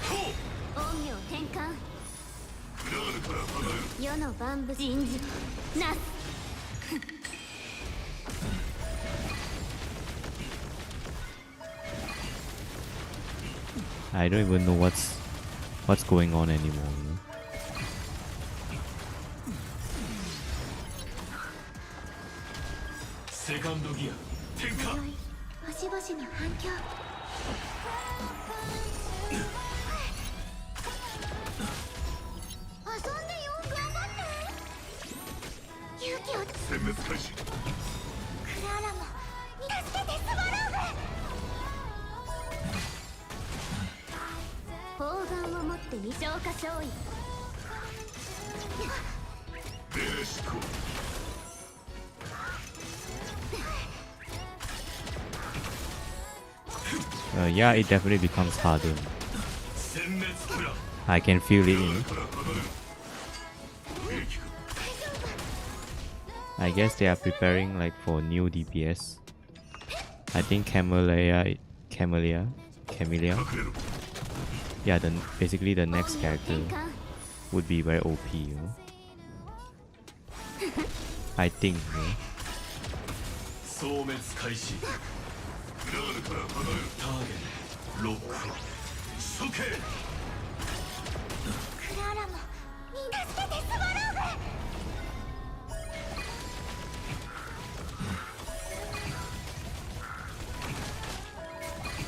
陰陽転換。クラールから離れる。世の万物人事なす。 I don't even know what's going on anymore, you know? セカンドギア転換。星々の反響。遊んでよ。頑張って。勇気を。殲滅開始。クラーラも助けてスワローグ。砲丸を持って二消化勝利。ベレシコ。 Yeah, it definitely becomes harder. I can feel it, you know? I guess they are preparing like for new DPS. I think Camellia. Yeah, basically the next character would be very OP, you know? I think, you know? 消滅開始。クラールから離れる。ターゲットロック処刑。クラーラも助けてスワローグ。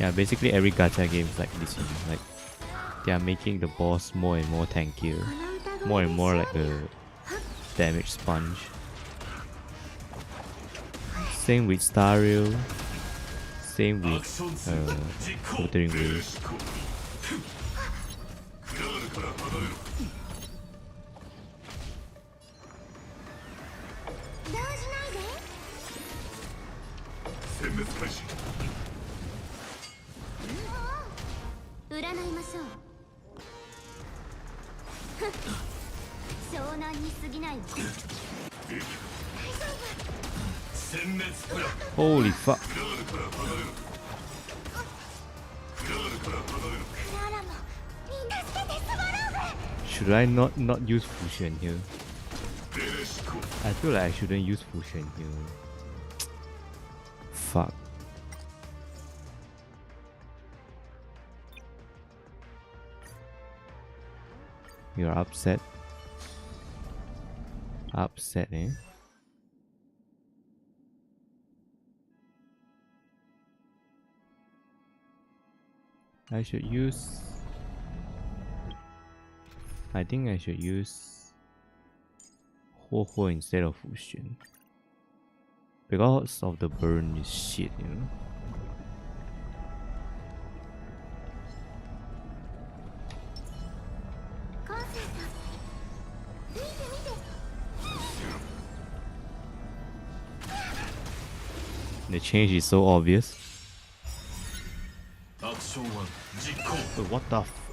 Yeah, basically every gacha game is like this, you know? Like they are making the boss more and more tankier, more and more like a damage sponge. Same with Starreal, same with Wuthering Waves. Holy fuck. Should I not use fusion here? I feel like I shouldn't use fusion here. Fuck. You're upset. Upset, eh? I should use... I think I should use Huo instead of Fuxian. Because of the burn is shit, you know. The change is so obvious. But what the f—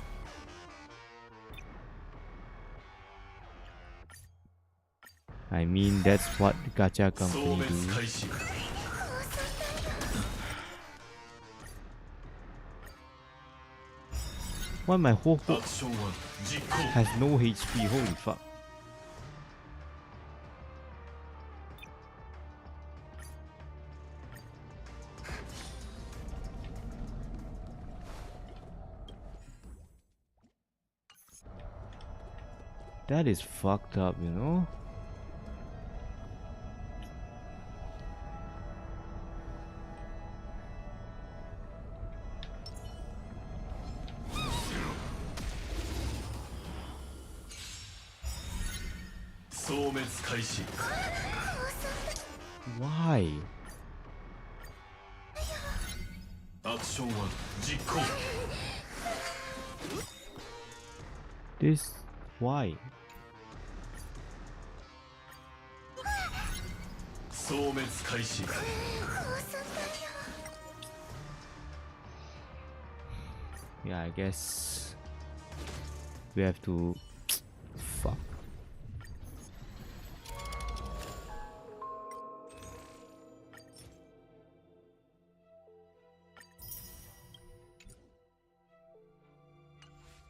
I mean, that's what gacha company do. Why my Ho has no HP? Holy fuck. That is fucked up, you know? Why? This— why? Yeah, I guess we have to— fuck.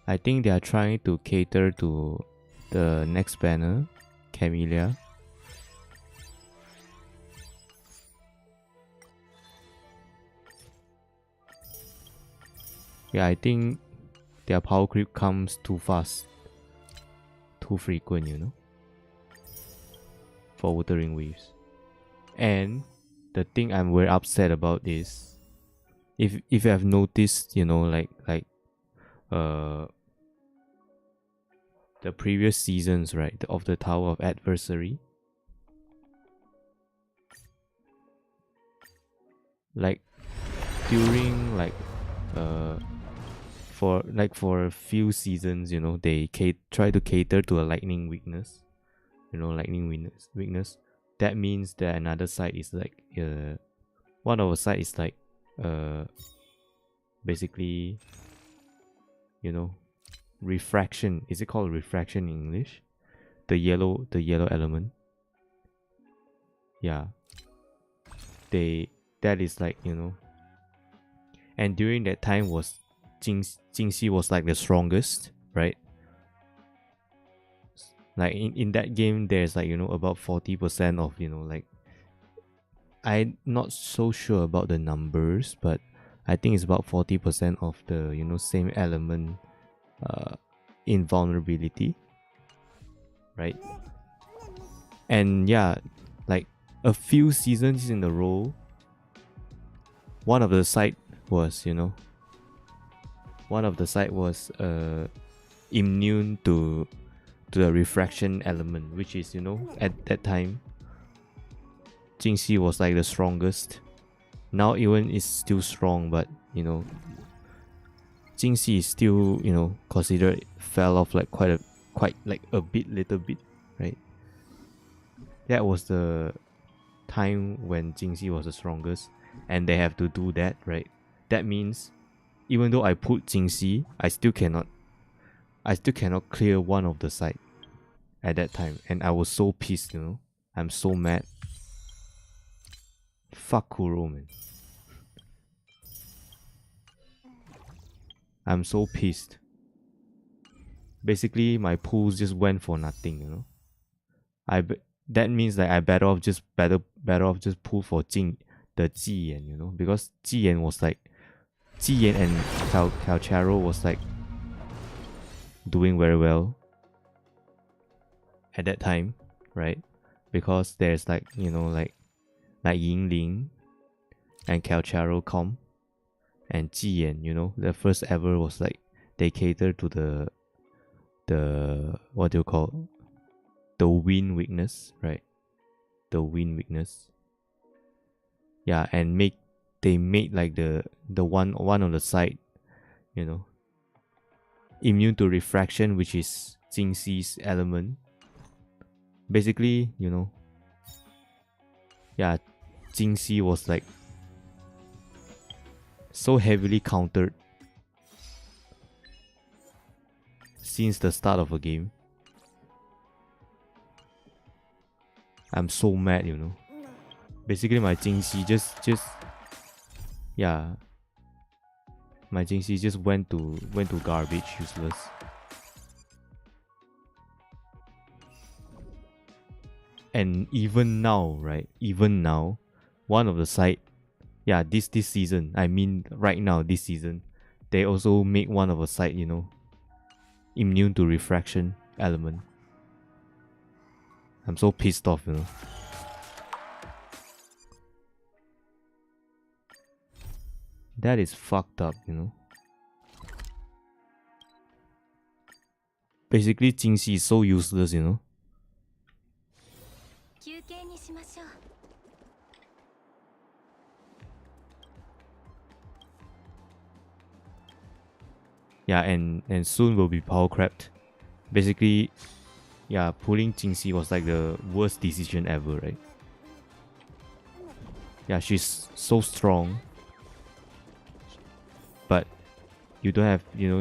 I think they are trying to cater to the next banner, Camellia. Yeah, I think their power creep comes too fast, too frequent, you know, for Wuthering Waves. And the thing I'm very upset about is, if you have noticed, you know, like the previous seasons, right, of the Tower of Adversary, like during for a few seasons, you know, they try to cater to a lightning weakness, you know, lightning weakness. That means that another side is like one of the side is like basically, you know, refraction. Is it called refraction in English? The yellow element. Yeah. That is like, you know. And during that time was Jingxi was like the strongest, right? Like in that game there's like, you know, about 40% of, you know, like, I'm not so sure about the numbers, but I think it's about 40% of the, you know, same element invulnerability, right? And yeah, like a few seasons in a row, one of the side was, you know, immune to the refraction element, which is, you know, at that time Jingxi was like the strongest. Now even is still strong, but you know, Jingxi is still, you know, considered fell off like quite a little bit, right? That was the time when Jingxi was the strongest, and they have to do that, right? That means even though I put Jingxi, I still cannot clear one of the side at that time, and I was so pissed, you know. I'm so mad. Fuck Kuro, man. I'm so pissed. Basically, my pulls just went for nothing, you know. That means that I better off just pull for the Jiyan, you know, because Jiyan and Calcharo was like doing very well at that time, right? Because there's like, you know, like Yingling and Calcharo com and Jiyan, you know, the first ever was like they cater to the what do you call, the wind weakness, right? The wind weakness. Yeah, and they made like the one on the side, you know, immune to refraction, which is Jing Xi's element. Basically, you know, yeah, Jing Xi was like so heavily countered since the start of a game. I'm so mad, you know. Basically, my Jing Xi just yeah, my Jing Xi just went to garbage, useless. And even now, right? Even now, one of the side, yeah, this season. I mean, right now, this season, they also make one of a side, you know, immune to refraction element. I'm so pissed off, you know. That is fucked up, you know. Basically, Jing Xi is so useless, you know. Yeah, and soon will be power crept. Basically, yeah, pulling Jing Xi was like the worst decision ever, right? Yeah, she's so strong, but you don't have, you know,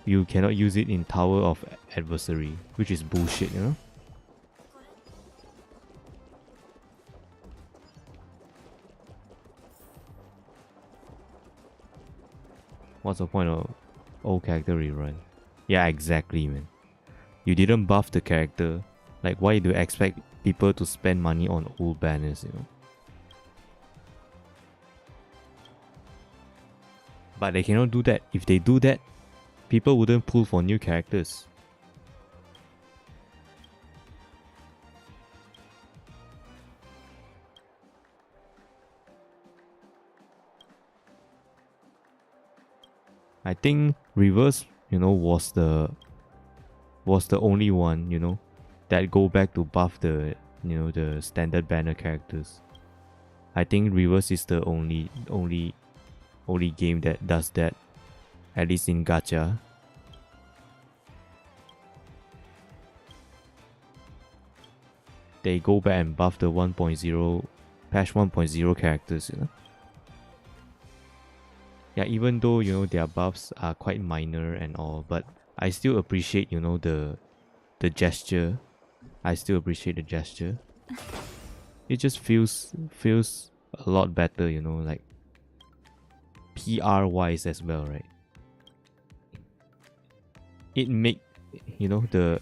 you cannot use it in Tower of Adversary, which is bullshit, you know. What's the point of old character rerun? Yeah, exactly, man. You didn't buff the character. Like, why do you expect people to spend money on old banners, you know? But they cannot do that. If they do that, people wouldn't pull for new characters. I think Reverse, you know, was the only one, you know, that go back to buff the, you know, the standard banner characters. I think Reverse is the only game that does that, at least in gacha. They go back and buff the 1.0 patch 1.0 characters, you know. Yeah, even though, you know, their buffs are quite minor and all, but I still appreciate, you know, the gesture. I still appreciate the gesture. It just feels a lot better, you know, like PR wise as well, right? It make, you know, they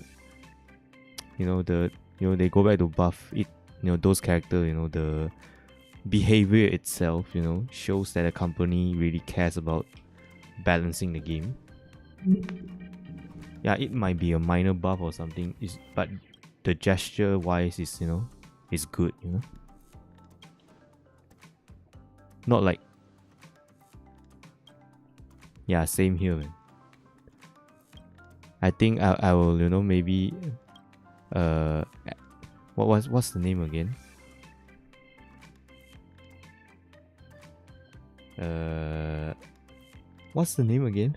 go back to buff it, you know, those characters, you know, the behavior itself, you know, shows that a company really cares about balancing the game. Yeah, it might be a minor buff or something, but the gesture wise is, you know, is good, you know. Not like, yeah, same here, man. I think I will, you know, maybe what's the name again? What's the name again?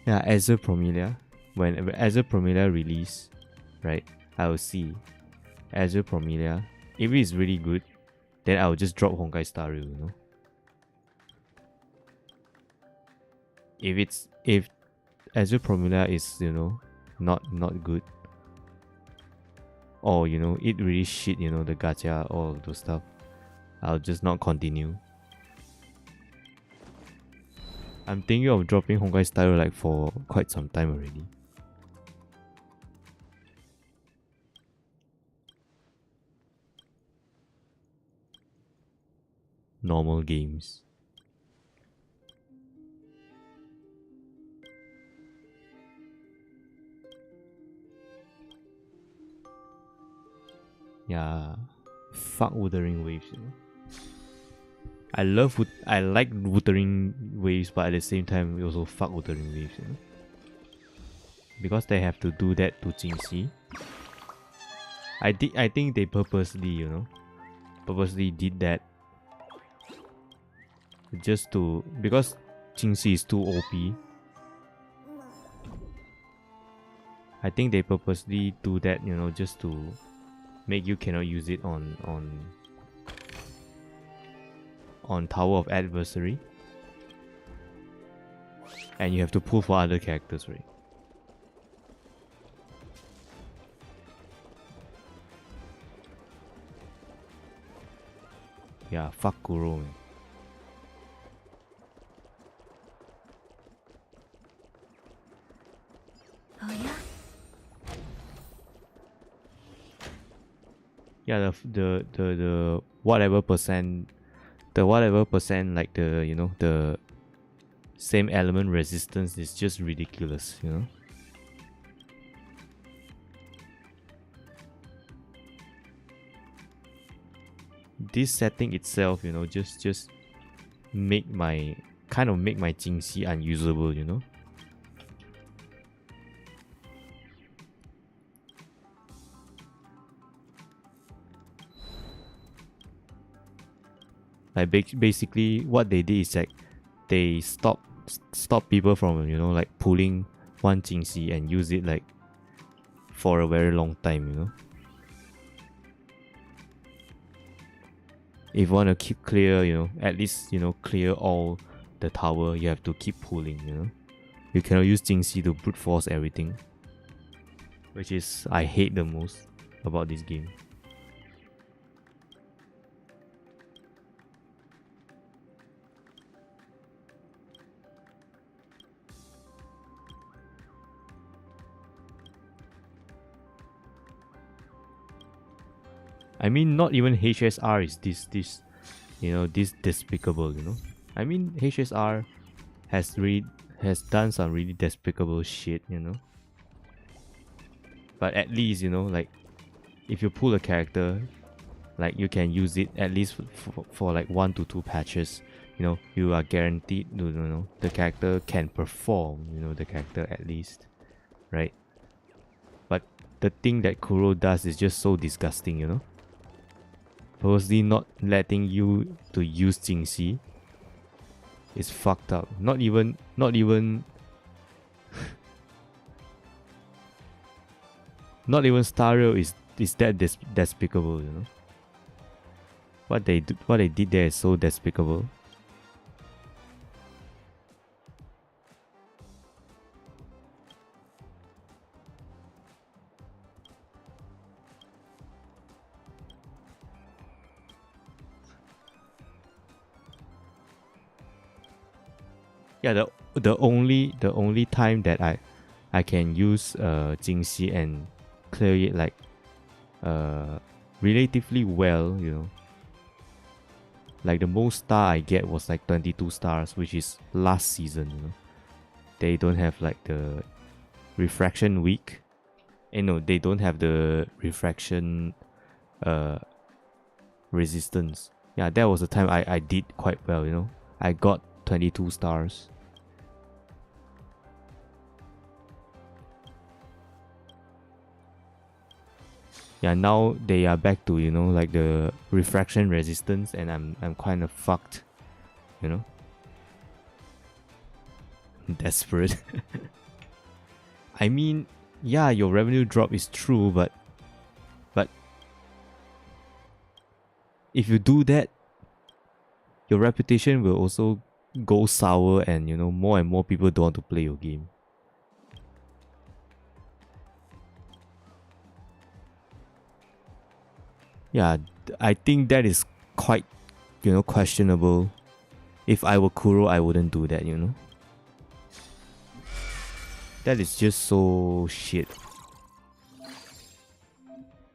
Yeah, Azure Promelia. When Azure Promelia release, right, I will see Azure Promelia. If it is really good, then I will just drop Honkai Star Rail, you know. If Azure Promelia is, you know, not good, or, you know, it really shit, you know, the gacha, all of those stuff, I'll just not continue. I'm thinking of dropping Honkai Star Rail like for quite some time already. Normal games. Yeah, fuck Wuthering Waves, you know. I like Wuthering Waves, but at the same time, we also fuck Wuthering Waves, you know. because they have to do that to Jingxi. I think they purposely, purposely did that just to, because Jingxi is too OP. I think they purposely do that, just to make you cannot use it on Tower of Adversary. And you have to pull for other characters, right? Yeah, fuck Kuro, man. Oh yeah? Yeah, the whatever percent, like the same element resistance is just ridiculous, This setting itself, just make my Jingxi unusable, Like basically what they did is like they stop people from like pulling one Jingxi and use it like for a very long time, If you want to keep clear, at least clear all the tower, you have to keep pulling, You cannot use Jingxi to brute force everything, which is I hate the most about this game. I mean, not even HSR is this despicable, I mean, HSR has done some really despicable shit, But at least, like, if you pull a character, like, you can use it at least for like 1 to 2 patches. You are guaranteed, the character can perform, the character at least, right? But the thing that Kuro does is just so disgusting, Purposely not letting you to use Jingxi is fucked up. Not even not even Star Rail is that despicable, What they did there is so despicable. Yeah, the only time that I can use Jingxi and clear it like relatively well, Like the most star I get was like 22 stars, which is last season, They don't have like the refraction week. No, they don't have the refraction resistance. Yeah, that was the time I did quite well, I got 22 stars. Yeah, now they are back to like the refraction resistance, and I'm kind of fucked, Desperate. I mean, yeah, your revenue drop is true, but if you do that, your reputation will also go sour, and more and more people don't want to play your game. Yeah, I think that is quite, questionable. If I were Kuro, I wouldn't do that, That is just so shit.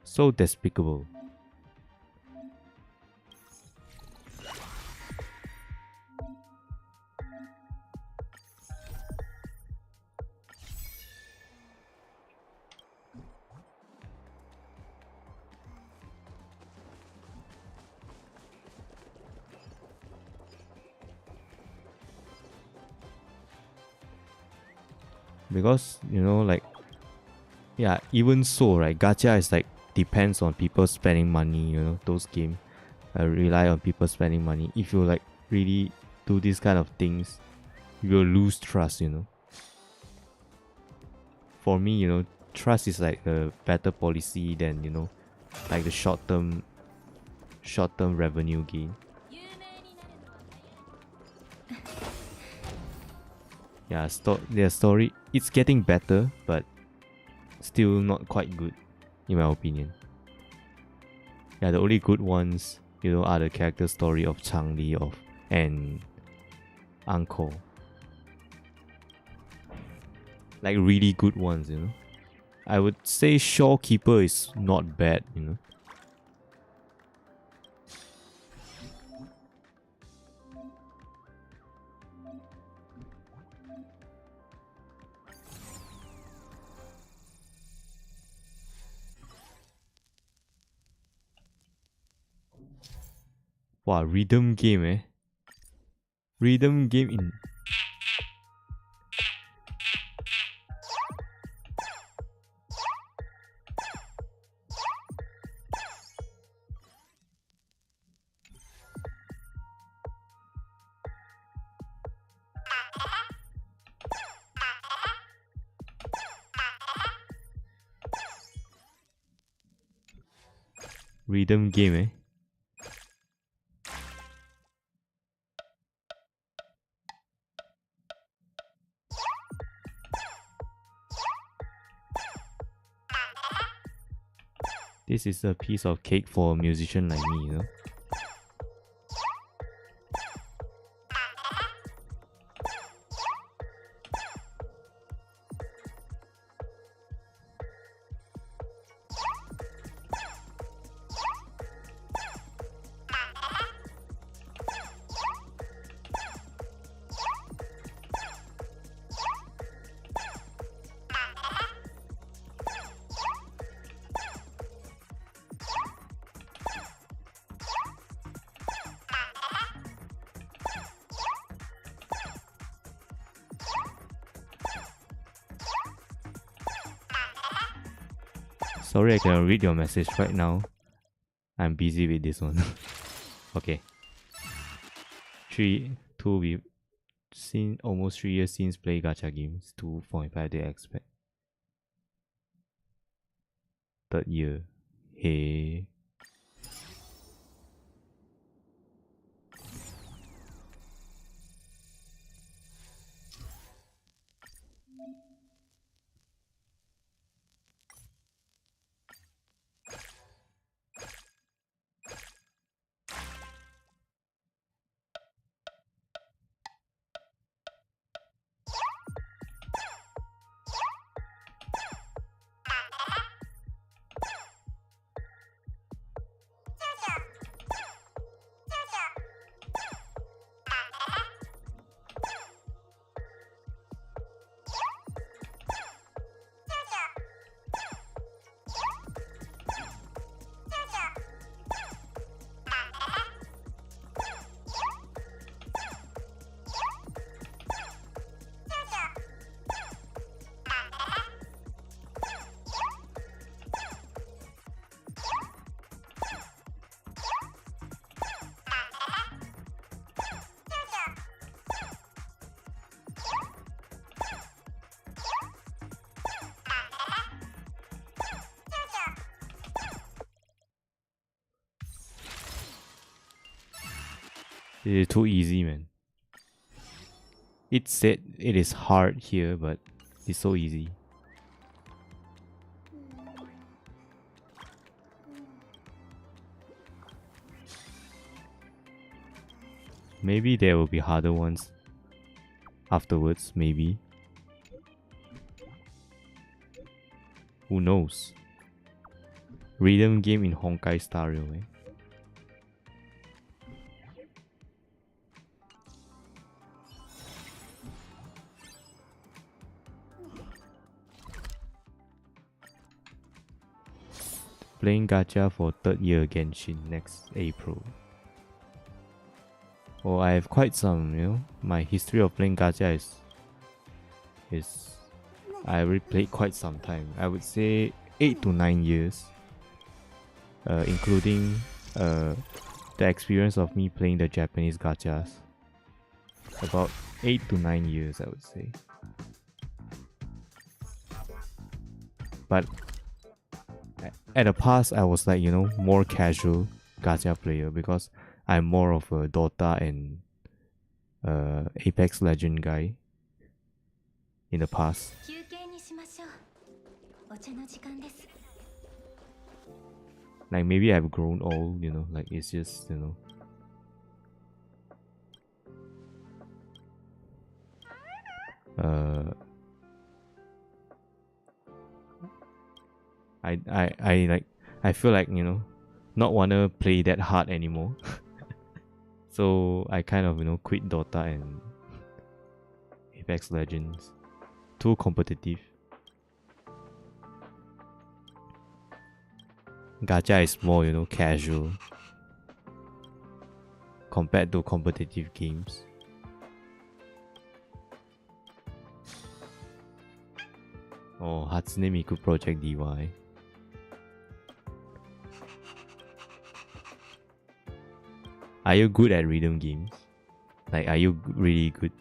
So despicable. because you know, like, yeah, even so, right, gacha is like depends on people spending money. You know, those games rely on people spending money. If you like really do these kind of things, you will lose trust. You know, for me, you know, trust is like a better policy than, you know, like the short-term revenue gain. Yeah, their story, it's getting better, but still not quite good, in my opinion. Yeah, the only good ones, you know, are the character story of Changli and Uncle. Like really good ones, you know. I would say Shawkeeper is not bad, you know. Wow, rhythm game, eh? Rhythm game in... Rhythm game, eh? This is a piece of cake for a musician like me, you know. Sorry, I cannot read your message right now. I'm busy with this one. Okay. We've seen almost 3 years since play gacha games. 2.5 they expect. Third year. Hey. It is too easy, man. It said it is hard here, but it's so easy. Maybe there will be harder ones afterwards, maybe. Who knows? Rhythm game in Honkai Star Rail, eh? Playing gacha for 3rd year Genshin next April. Oh, I have quite some, you know. My history of playing gacha is I already played quite some time. I would say 8 to 9 years, including the experience of me playing the Japanese gachas. About 8 to 9 years, I would say. But at the past, I was like, more casual gacha player because I'm more of a Dota and Apex Legend guy in the past. Like maybe I've grown old, like it's just, I feel like, not wanna play that hard anymore. So I kind of, quit Dota and Apex Legends. Too competitive. Gacha is more, casual compared to competitive games. Oh, Hatsune Miku Project DY. Are you good at rhythm games? Like, are you really good?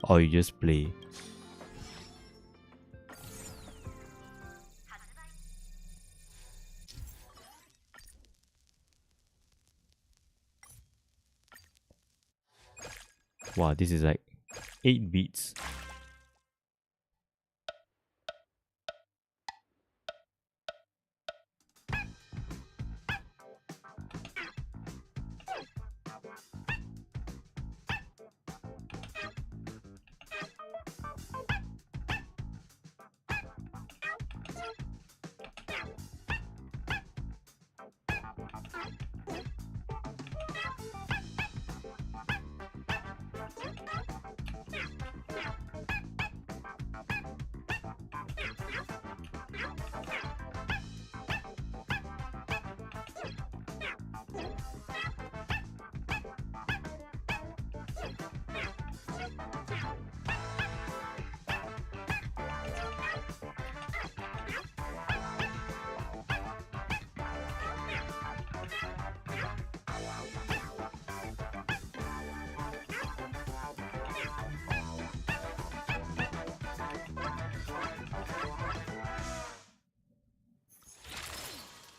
Or you just play? Wow, this is like 8 beats.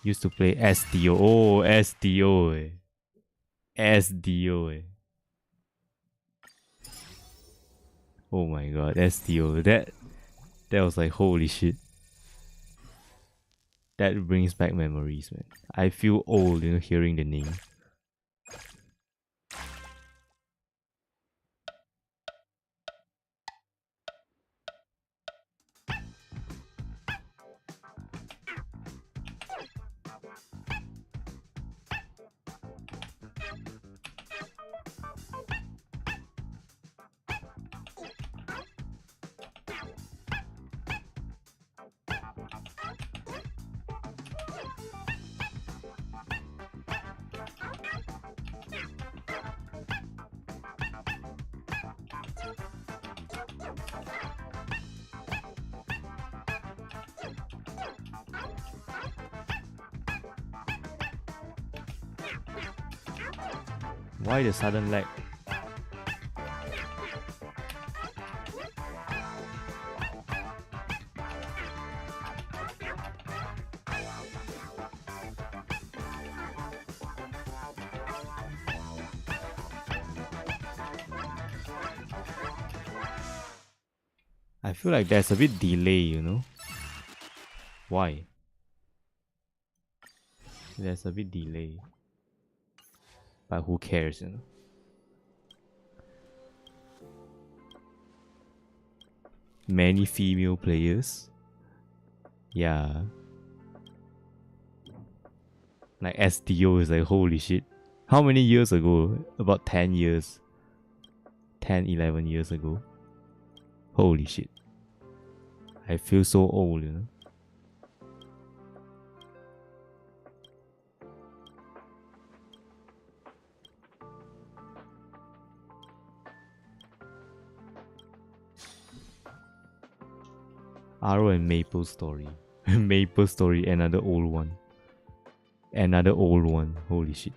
Used to play SDO. Oh, SDO. SDO. Oh my god, SDO. That was like holy shit. That brings back memories, man. I feel old, hearing the name. Why the sudden lag? I feel like there's a bit delay, Why? There's a bit delay. But who cares, Many female players. Yeah. Like SDO is like holy shit. How many years ago? About 10 years. 10, 11 years ago. Holy shit. I feel so old, Arrow and Maple Story. Maple Story, another old one. Another old one. Holy shit.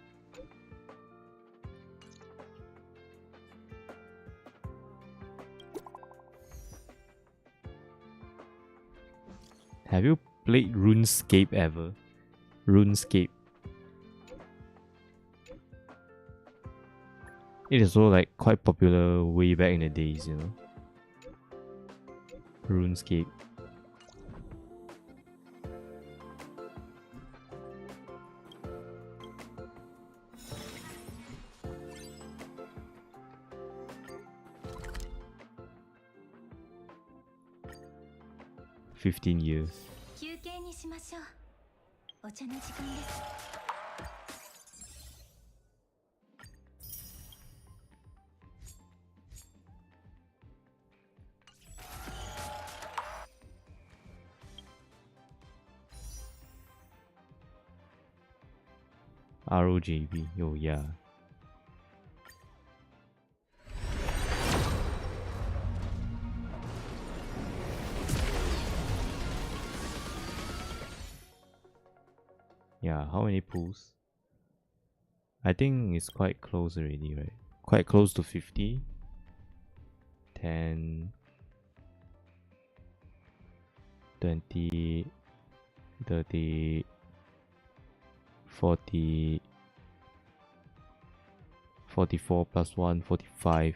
Have you played RuneScape ever? RuneScape. It is also like quite popular way back in the days, you know. RuneScape. $15 years. 休憩にしましょう。お茶の時間です。ROJB. Oh yeah. Yeah, how many pools? I think it's quite close already, right? Quite close to 50. 10, 20, 30, 40, 44 plus 1, 45.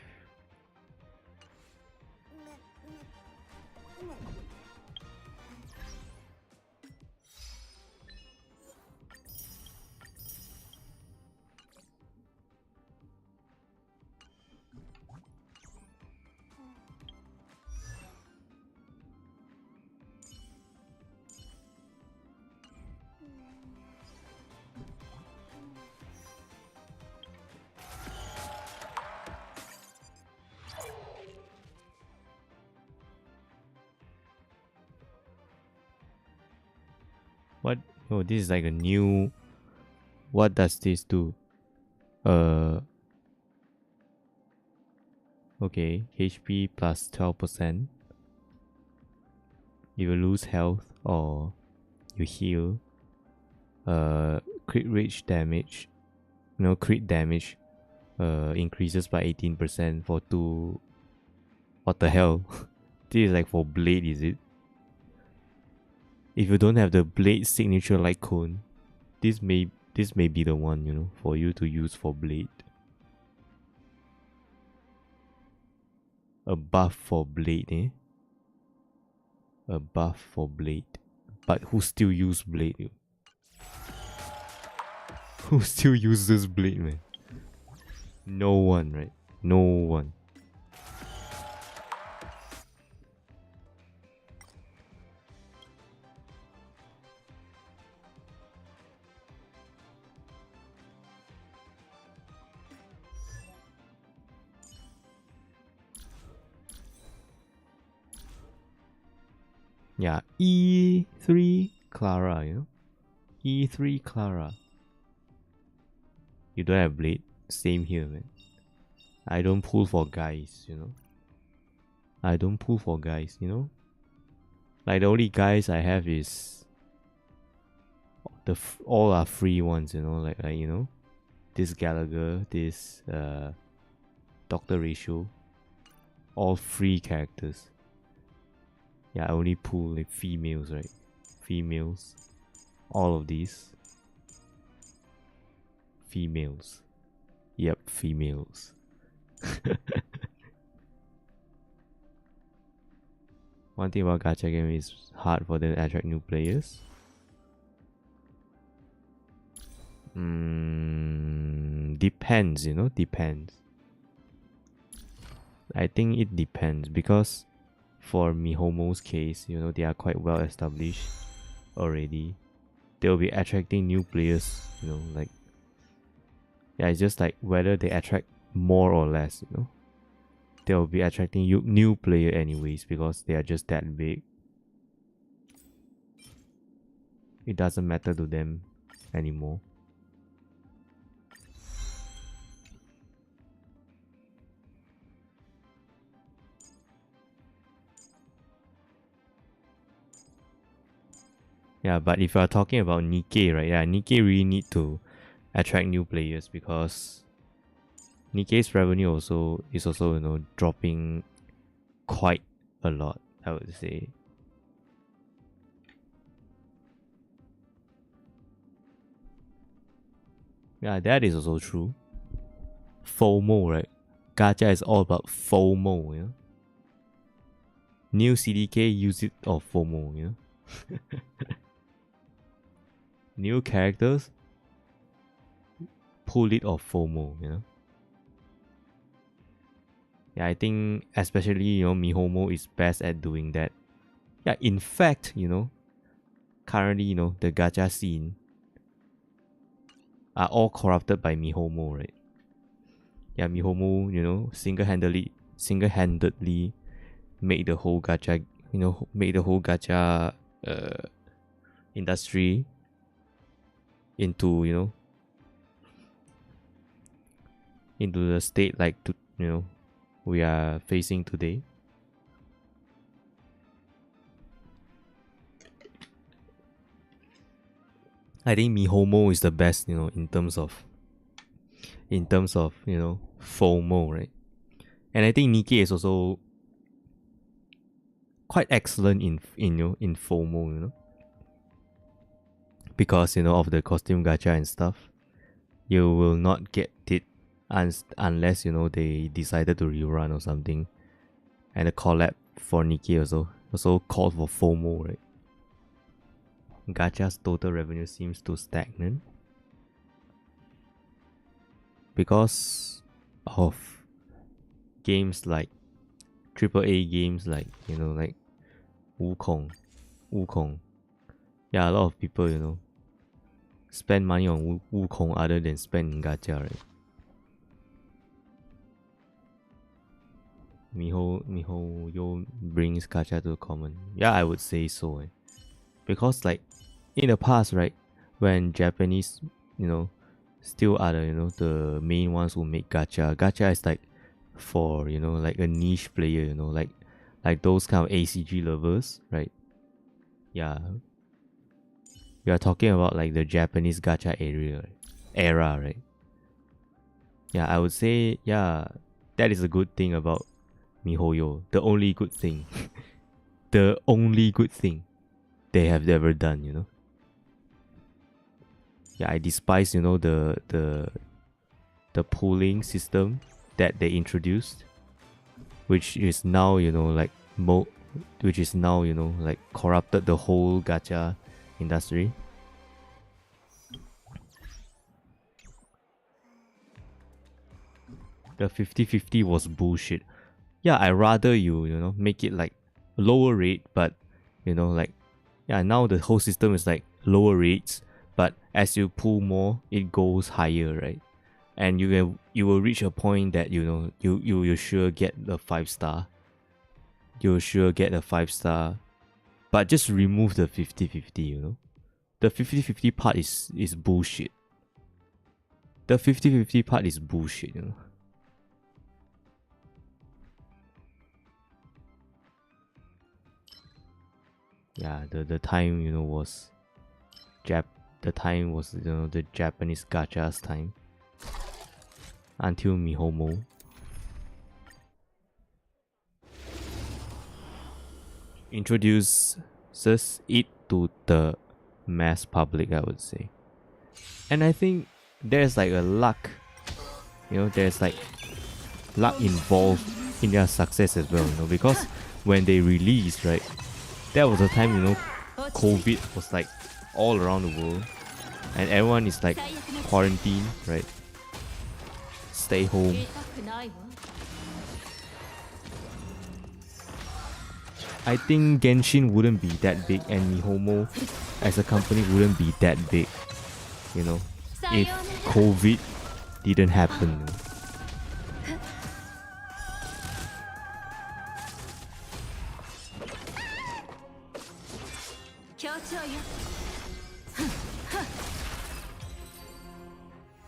What? Oh, this is like a new. What does this do? Okay, HP plus 12%. If you lose health or you heal, crit rage damage, crit damage, increases by 18% for 2. What the hell? This is like for blade, is it? If you don't have the blade signature light cone, this may be the one, for you to use for blade. A buff for blade, eh? A buff for blade. But who still use blade? Who still uses blade, man? No one, right? No one. Yeah, E3 Clara, E3 Clara. You don't have blade? Same here, man. I don't pull for guys, I don't pull for guys, Like the only guys I have is all are free ones, like this Gallagher, this Dr. Ratio, all free characters. Yeah, I only pull like females, right? Females. All of these. Females. Yep, females. One thing about gacha game is hard for them to attract new players. Depends, depends. I think it depends because for Mihomo's case, they are quite well established already. They'll be attracting new players, like yeah, it's just like whether they attract more or less, they'll be attracting new player anyways because they are just that big. It doesn't matter to them anymore. Yeah, but if you are talking about Nikke, right? Yeah, Nikke really need to attract new players because Nikke's revenue also is also dropping quite a lot, I would say. Yeah, that is also true. FOMO, right? Gacha is all about FOMO, you know. New CDK use it of FOMO, you know. New characters pull it off FOMO, you know. Yeah, I think especially Mihomo is best at doing that. Yeah, in fact, currently the gacha scene are all corrupted by Mihomo, right? Yeah, Mihomo, single-handedly make the whole gacha, industry into into the state like we are facing today. I think Mihomo is the best, in terms of FOMO, right? And I think Nikke is also quite excellent in FOMO, because of the costume gacha and stuff. You will not get it unless they decided to rerun or something. And the collab for Nikke also called for FOMO, right? Gacha's total revenue seems to stagnant because of games like AAA games like like Wukong. Yeah, a lot of people spend money on Wukong other than spend in gacha, right? Mihoyo brings gacha to common. Yeah, I would say so. Because like in the past, right, when Japanese, still are the main ones who make gacha. Gacha is like for like a niche player, like those kind of ACG lovers, right? Yeah, we are talking about like the Japanese gacha era, right? Yeah, I would say that is a good thing about Mihoyo. The only good thing, the only good thing they have ever done, Yeah, I despise the pooling system that they introduced, which is now like corrupted the whole gacha industry. The 50-50 was bullshit. Yeah, I rather you make it like lower rate, but now the whole system is like lower rates, but as you pull more, it goes higher, right? And you will reach a point that you sure get the 5-star. You'll sure get a 5-star, but just remove the 50-50. The 50-50 part is bullshit. The 50-50 part is bullshit. Yeah, the time was the time was the Japanese gacha's time until Mihomo. Introduces it to the mass public, I would say. And I think there's like a luck, there's like luck involved in their success as well, because when they released, right, that was a time, COVID was like all around the world and everyone is like quarantined, right? Stay home. I think Genshin wouldn't be that big and Mihomo as a company wouldn't be that big, if COVID didn't happen.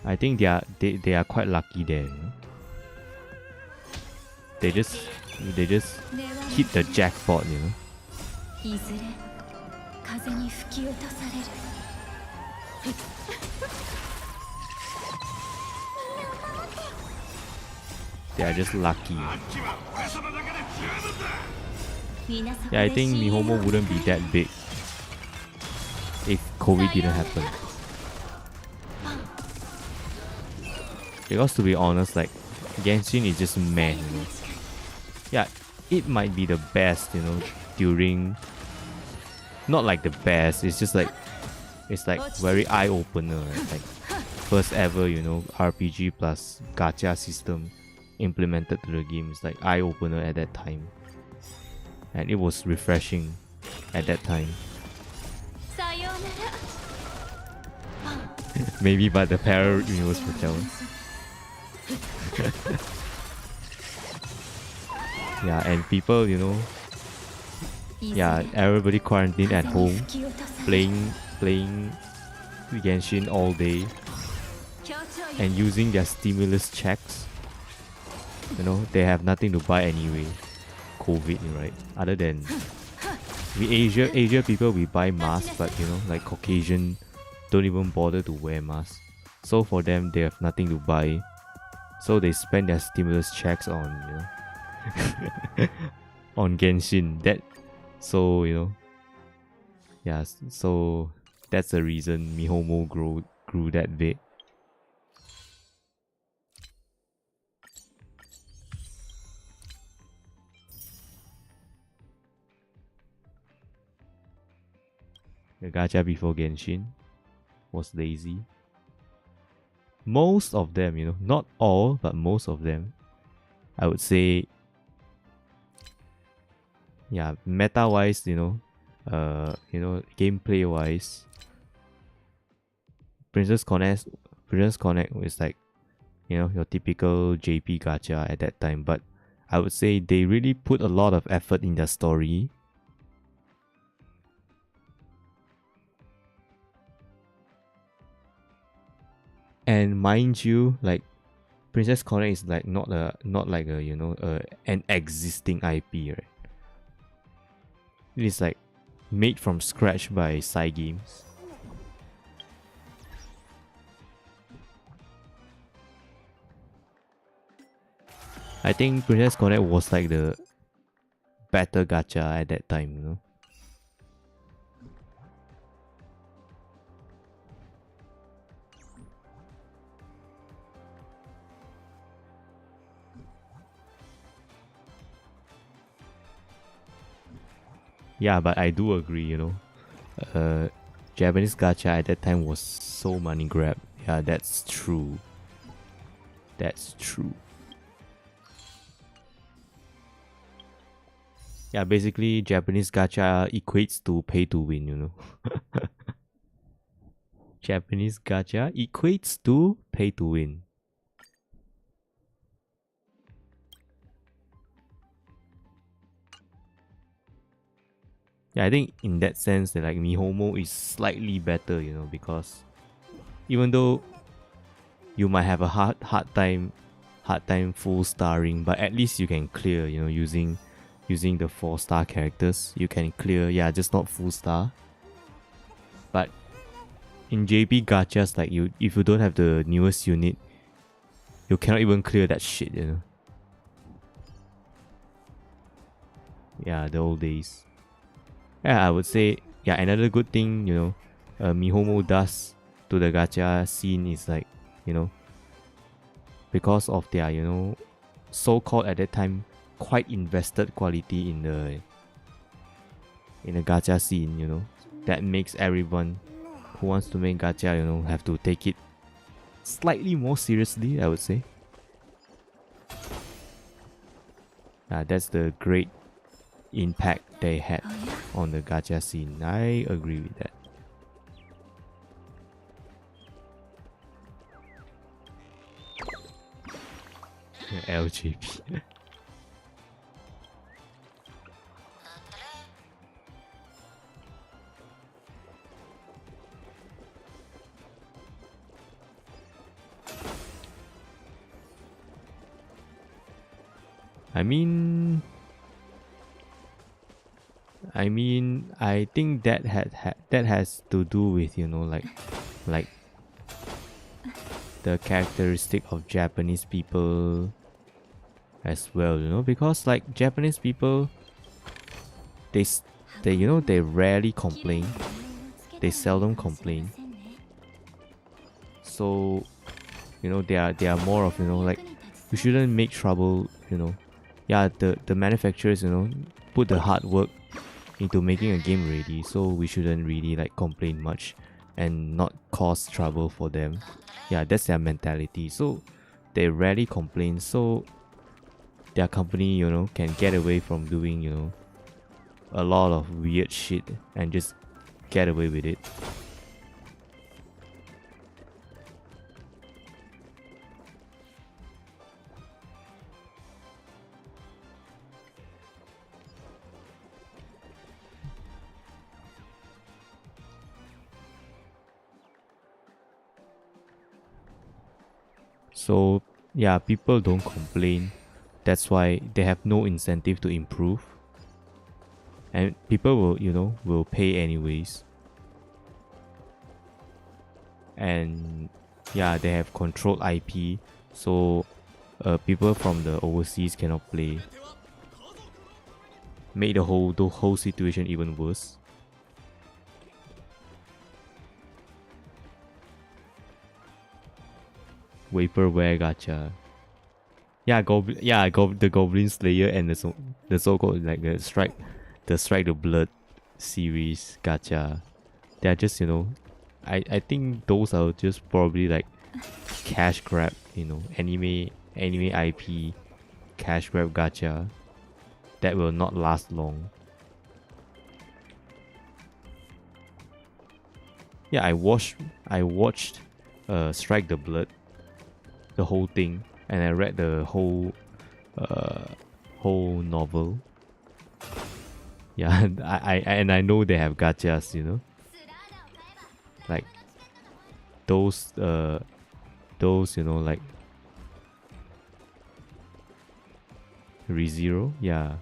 I think they are quite lucky there. They just hit the jackpot, 風に吹き落とされる。They are just lucky. あっちは俺様だけで十分だ。 Yeah, I think Mihomo wouldn't be that big if COVID didn't happen. Because to be honest, like Genshin is just meh, you know. Yeah, it might be the best, you know, during not like the best, it's just like it's like very eye opener, right? Like first ever, you know, RPG plus gacha system implemented to the game. It's like eye opener at that time. And it was refreshing at that time. Maybe but the parallel universe will tell us. Yeah, and people, you know, yeah, everybody quarantined at home, playing Genshin all day, and using their stimulus checks. You know, they have nothing to buy anyway. COVID, right? Other than we Asia people, we buy masks, but you know, like Caucasian don't even bother to wear masks. So for them, they have nothing to buy. So they spend their stimulus checks on, you know, on Genshin. So you know, yeah. So that's the reason Mihomo grew that big. The gacha before Genshin was lazy. Most of them, you know, not all, but most of them, I would say, yeah, meta-wise, you know, gameplay-wise, Princess Connect was like, you know, your typical JP gacha at that time, but I would say they really put a lot of effort in their story. And mind you, like Princess Connect is like not like a, you know, an existing IP, right? It is like made from scratch by Cygames. I think Princess Connect was like the better gacha at that time, you know. Yeah, but I do agree, you know. Japanese gacha at that time was so money grab. Yeah, that's true. That's true. Yeah, basically Japanese gacha equates to pay to win, you know. Japanese gacha equates to pay to win. Yeah, I think in that sense that like Mihomo is slightly better, you know, because even though you might have a hard time full starring, but at least you can clear, you know, using the 4-star characters, you can clear, yeah, just not full star. But in JP gachas, like if you don't have the newest unit, you cannot even clear that shit, you know. Yeah, the old days. Yeah, I would say, yeah, another good thing, you know, Mihomo does to the gacha scene is like, you know, because of their, you know, so-called at that time quite invested quality in the gacha scene, you know, that makes everyone who wants to make gacha, you know, have to take it slightly more seriously, I would say. That's the great impact they had on the gacha scene. I agree with that. LJP. I mean, I think that that has to do with, you know, like the characteristic of Japanese people as well, you know, because like Japanese people, they you know, they rarely complain, they seldom complain. So, you know, they are more of, you know, like, you shouldn't make trouble, you know. Yeah, the manufacturers, you know, put the hard work into making a game ready, so we shouldn't really like complain much and not cause trouble for them. Yeah, that's their mentality. So they rarely complain, so their company, you know, can get away from doing, you know, a lot of weird shit and just get away with it. So yeah, people don't complain. That's why they have no incentive to improve. And people will, you know, will pay anyways. And yeah, they have controlled IP, so people from the overseas cannot play. Make the whole situation even worse. Vaporware gacha. Yeah, the Goblin Slayer and the so-called like the Strike the Blood series gacha. They're just, you know, I think those are just probably like cash grab, you know, anime IP cash grab gacha that will not last long. Yeah, I watched Strike the Blood, the whole thing, and I read the whole novel. Yeah, I know they have gachas, you know, like those you know, like ReZero, yeah,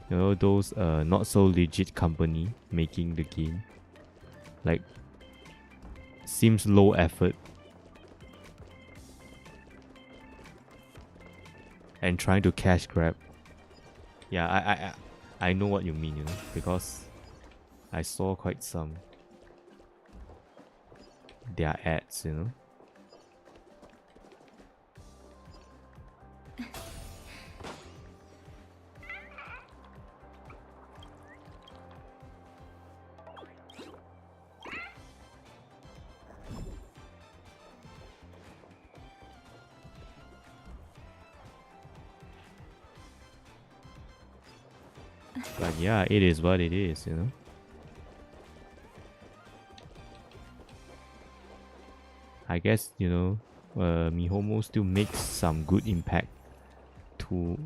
you know, those not so legit company making the game, like seems low effort and trying to cash grab. Yeah, I know what you mean, you know, because I saw quite some their ads, you know. But yeah, it is what it is, you know. I guess, you know, Mihomo still makes some good impact to,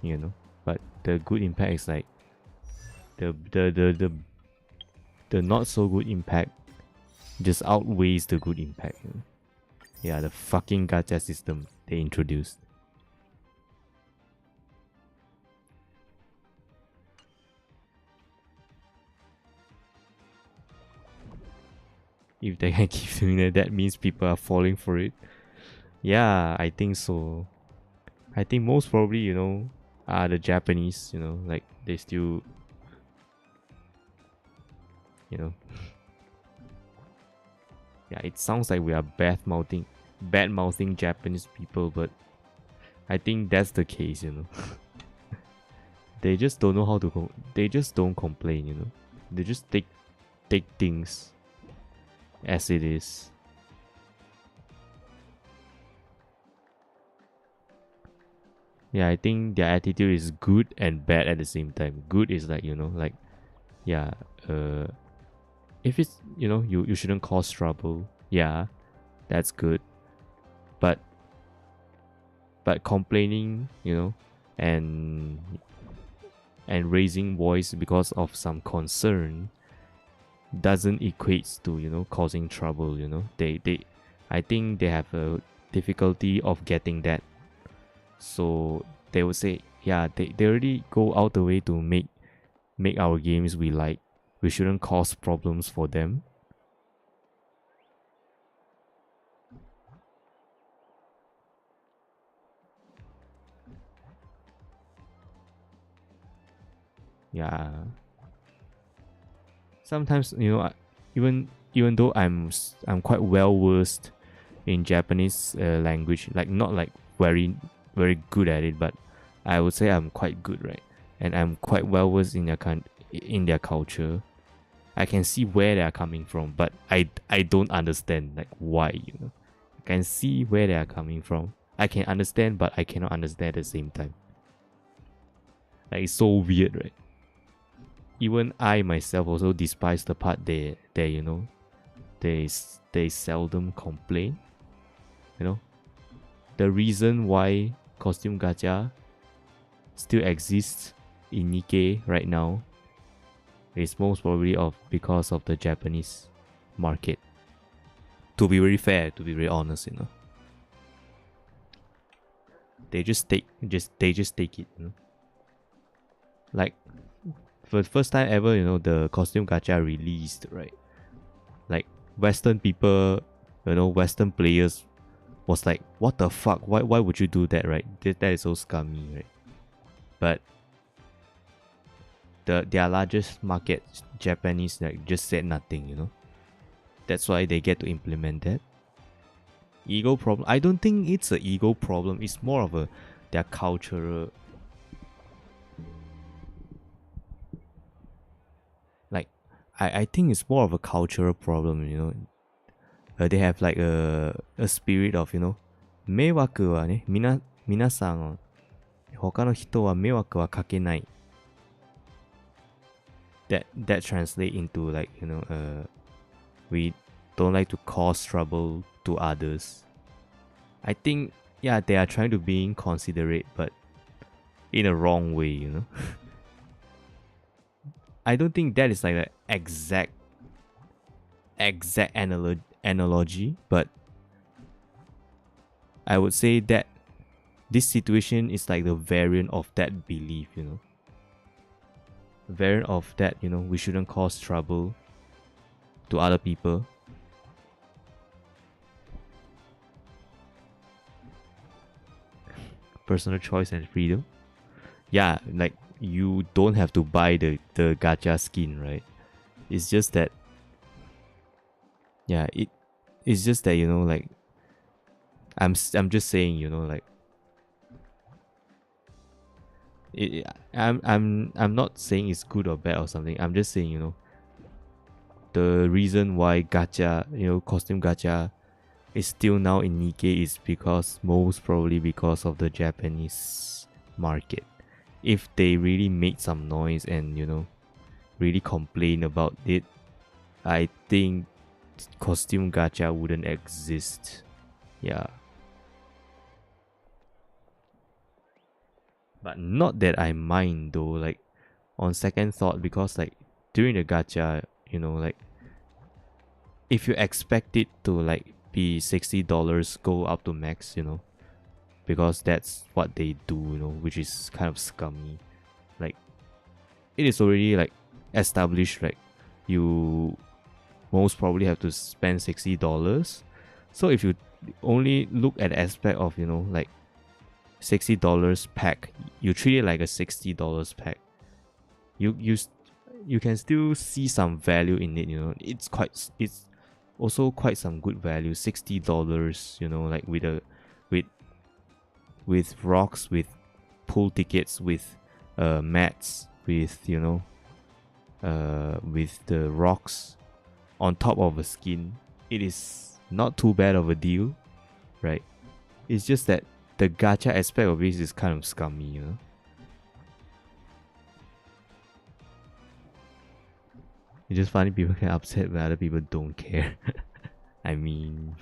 you know, but the good impact is like the not so good impact just outweighs the good impact, you know? Yeah, the fucking gacha system they introduced. If they can keep doing that, that means people are falling for it. Yeah, I think so. I think most probably, you know, are the Japanese, you know, like they still, you know. Yeah, it sounds like we are bad mouthing Japanese people, but I think that's the case, you know. They just don't know how to they just don't complain, you know. They just take things as it is. Yeah, I think their attitude is good and bad at the same time. Good is like, you know, like, yeah, if it's, you know, you shouldn't cause trouble. Yeah, that's good. But complaining, you know, and raising voice because of some concern doesn't equate to, you know, causing trouble, you know. I think they have a difficulty of getting that. So they would say, yeah, they already go out the way to make make our games we like. We shouldn't cause problems for them. Yeah. Sometimes, you know, even though I'm quite well versed in Japanese language, like not like very good at it, but I would say I'm quite good, right? And I'm quite well versed in their culture. I can see where they are coming from, but I don't understand like why, you know. I can see where they are coming from. I can understand, but I cannot understand at the same time. Like, it's so weird, right? Even I myself also despise the part they you know, they seldom complain. You know, the reason why costume gacha still exists in Nikke right now is most probably because of the Japanese market. To be very fair, to be very honest, you know, they just take it, you know. Like, for the first time ever, you know, the costume gacha released, right? Like, Western people, you know, Western players was like, what the fuck? Why would you do that, right? That is so scummy, right? But their largest market, Japanese, like, just said nothing, you know. That's why they get to implement that. Ego problem? I don't think it's an ego problem. It's more of their cultural. Like, I think it's more of a cultural problem, you know. They have like a spirit of, you know, 迷惑はね、皆さん、他の人は迷惑はかけない。That translate into like, you know, we don't like to cause trouble to others. I think, yeah, they are trying to be considerate, but in a wrong way, you know. I don't think that is like an exact analogy, but I would say that this situation is like the variant of that belief, you know. Variant of that, you know, we shouldn't cause trouble to other people. Personal choice and freedom. Yeah, like, you don't have to buy the gacha skin, right? It's just that, yeah, it's just that, you know, like, I'm just saying, you know, like, I'm not saying it's good or bad or something. I'm just saying, you know, the reason why gacha, you know, costume gacha is still now in Nikke is most probably because of the Japanese market. If they really made some noise and, you know, really complain about it, I think costume gacha wouldn't exist. Yeah. But not that I mind though, like, on second thought, because like during the gacha, you know, like, if you expect it to like be $60, go up to max, you know, because that's what they do, you know, which is kind of scummy. Like, it is already like established, like, you most probably have to spend $60. So if you only look at the aspect of, you know, like, $60 pack, you treat it like a $60 pack, you can still see some value in it, you know. It's also quite some good value. $60, you know, like, with rocks, with pool tickets, with mats, with, you know, with the rocks on top of a skin. It is not too bad of a deal, right? It's just that the gacha aspect of this is kind of scummy, you know. It's just funny people get upset when other people don't care. I mean,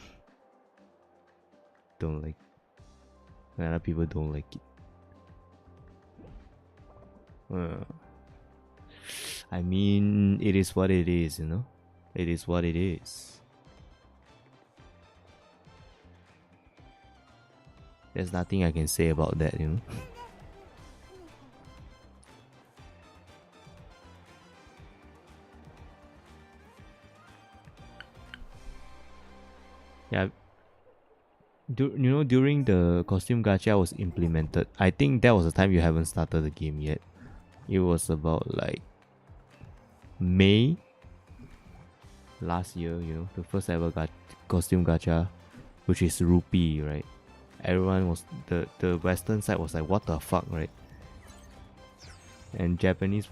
don't like when other people don't like it. I mean, it is what it is, you know. It is what it is. There's nothing I can say about that, you know. Yeah. During the costume gacha was implemented, I think that was the time you haven't started the game yet. It was about like May last year, the first ever costume gacha, which is rupee, right? Everyone was, the western side was like, what the fuck, right? And Japanese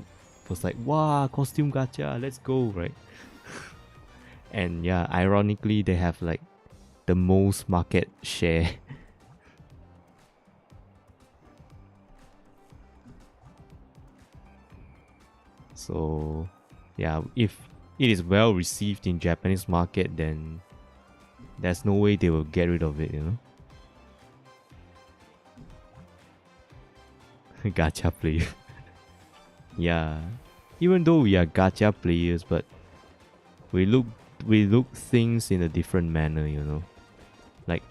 was like, wow, costume gacha, let's go, right? And yeah, ironically, they have like the most market share. So yeah, if it is well received in Japanese market, then there's no way they will get rid of it, Gacha player. Yeah, even though we are gacha players, but we look things in a different manner, Like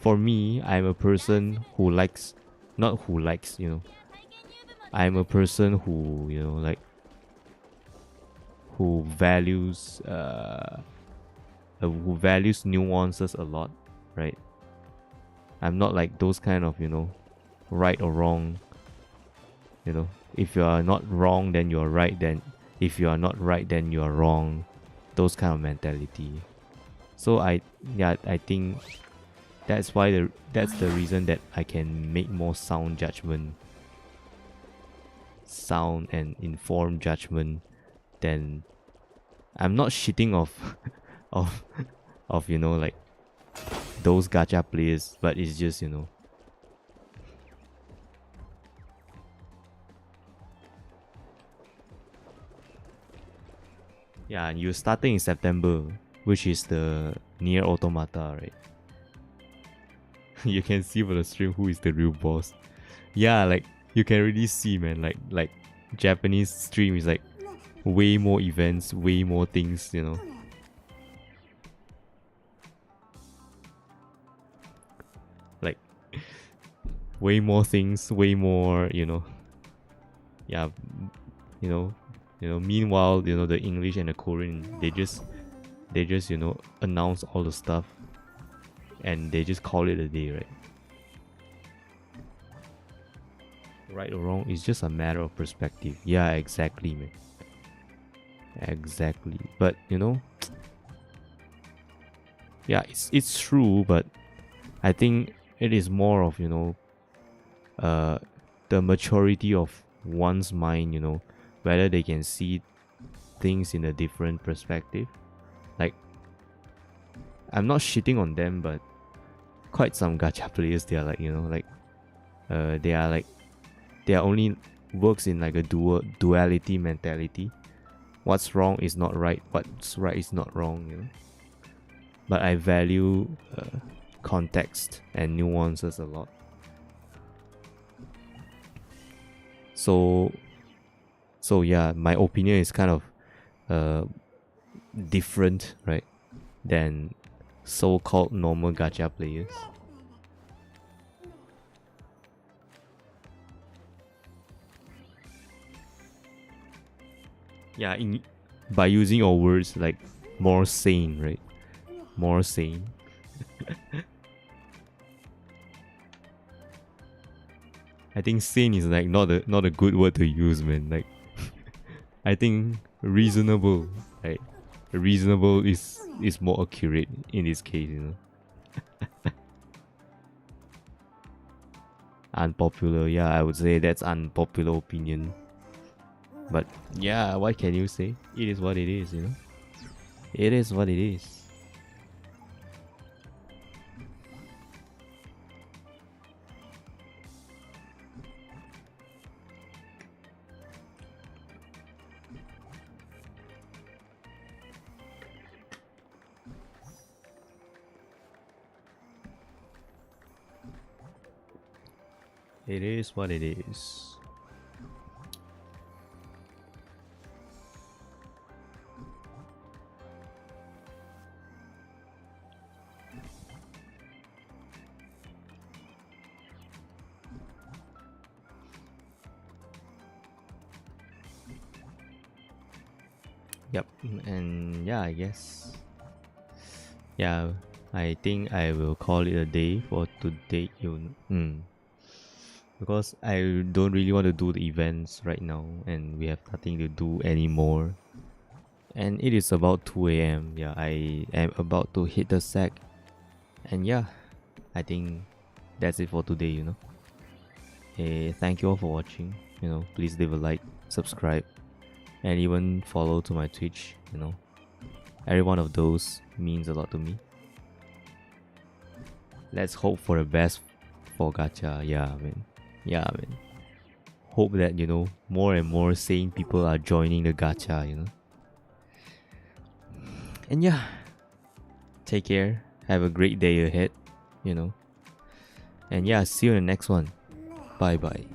for me, I'm a person who likes, not who likes, I'm a person who, like, who values nuances a lot, right? I'm not like those kind of, right or wrong. If you are not wrong, then you are right. Then if you are not right, then you are wrong. Those kind of mentality. So I think that's the reason that I can make more sound and informed judgment. Then I'm not shitting off of like those gacha players, but it's just yeah, and you're starting in September, which is the Nier Automata, right? You can see for the stream who is the real boss. Yeah, like you can really see, man. Like Japanese stream is like way more events, way more things, Like way more things, way more, Yeah, meanwhile, the English and the Korean, they just announce all the stuff and they just call it a day, right? Right or wrong, it's just a matter of perspective. Yeah, exactly, man. Exactly. But yeah, it's true, but I think it is more of, the maturity of one's mind, whether they can see things in a different perspective. Like, I'm not shitting on them, but quite some gacha players, they are like, they are only works in like a duality mentality. What's wrong is not right, what's right is not wrong, But I value context and nuances a lot. So yeah, my opinion is kind of different, right, than so-called normal gacha players. Yeah, by using your words, like more sane, right? More sane. I think sane is like not a good word to use, man. Like I think reasonable, right? Reasonable is more accurate in this case, Unpopular, yeah, I would say that's unpopular opinion. But yeah, what can you say? It is what it is, It is what it is. It is what it is. Yep, and yeah, I guess. Yeah, I think I will call it a day for today. Because I don't really want to do the events right now, and we have nothing to do anymore. And it is about 2 a.m. Yeah, I am about to hit the sack. And yeah, I think that's it for today, Thank you all for watching. Please leave a like, subscribe, and even follow to my Twitch. Every one of those means a lot to me. Let's hope for the best for gacha. Yeah, man. Hope that more and more sane people are joining the gacha. And yeah, take care. Have a great day ahead. And yeah, see you in the next one. Bye bye.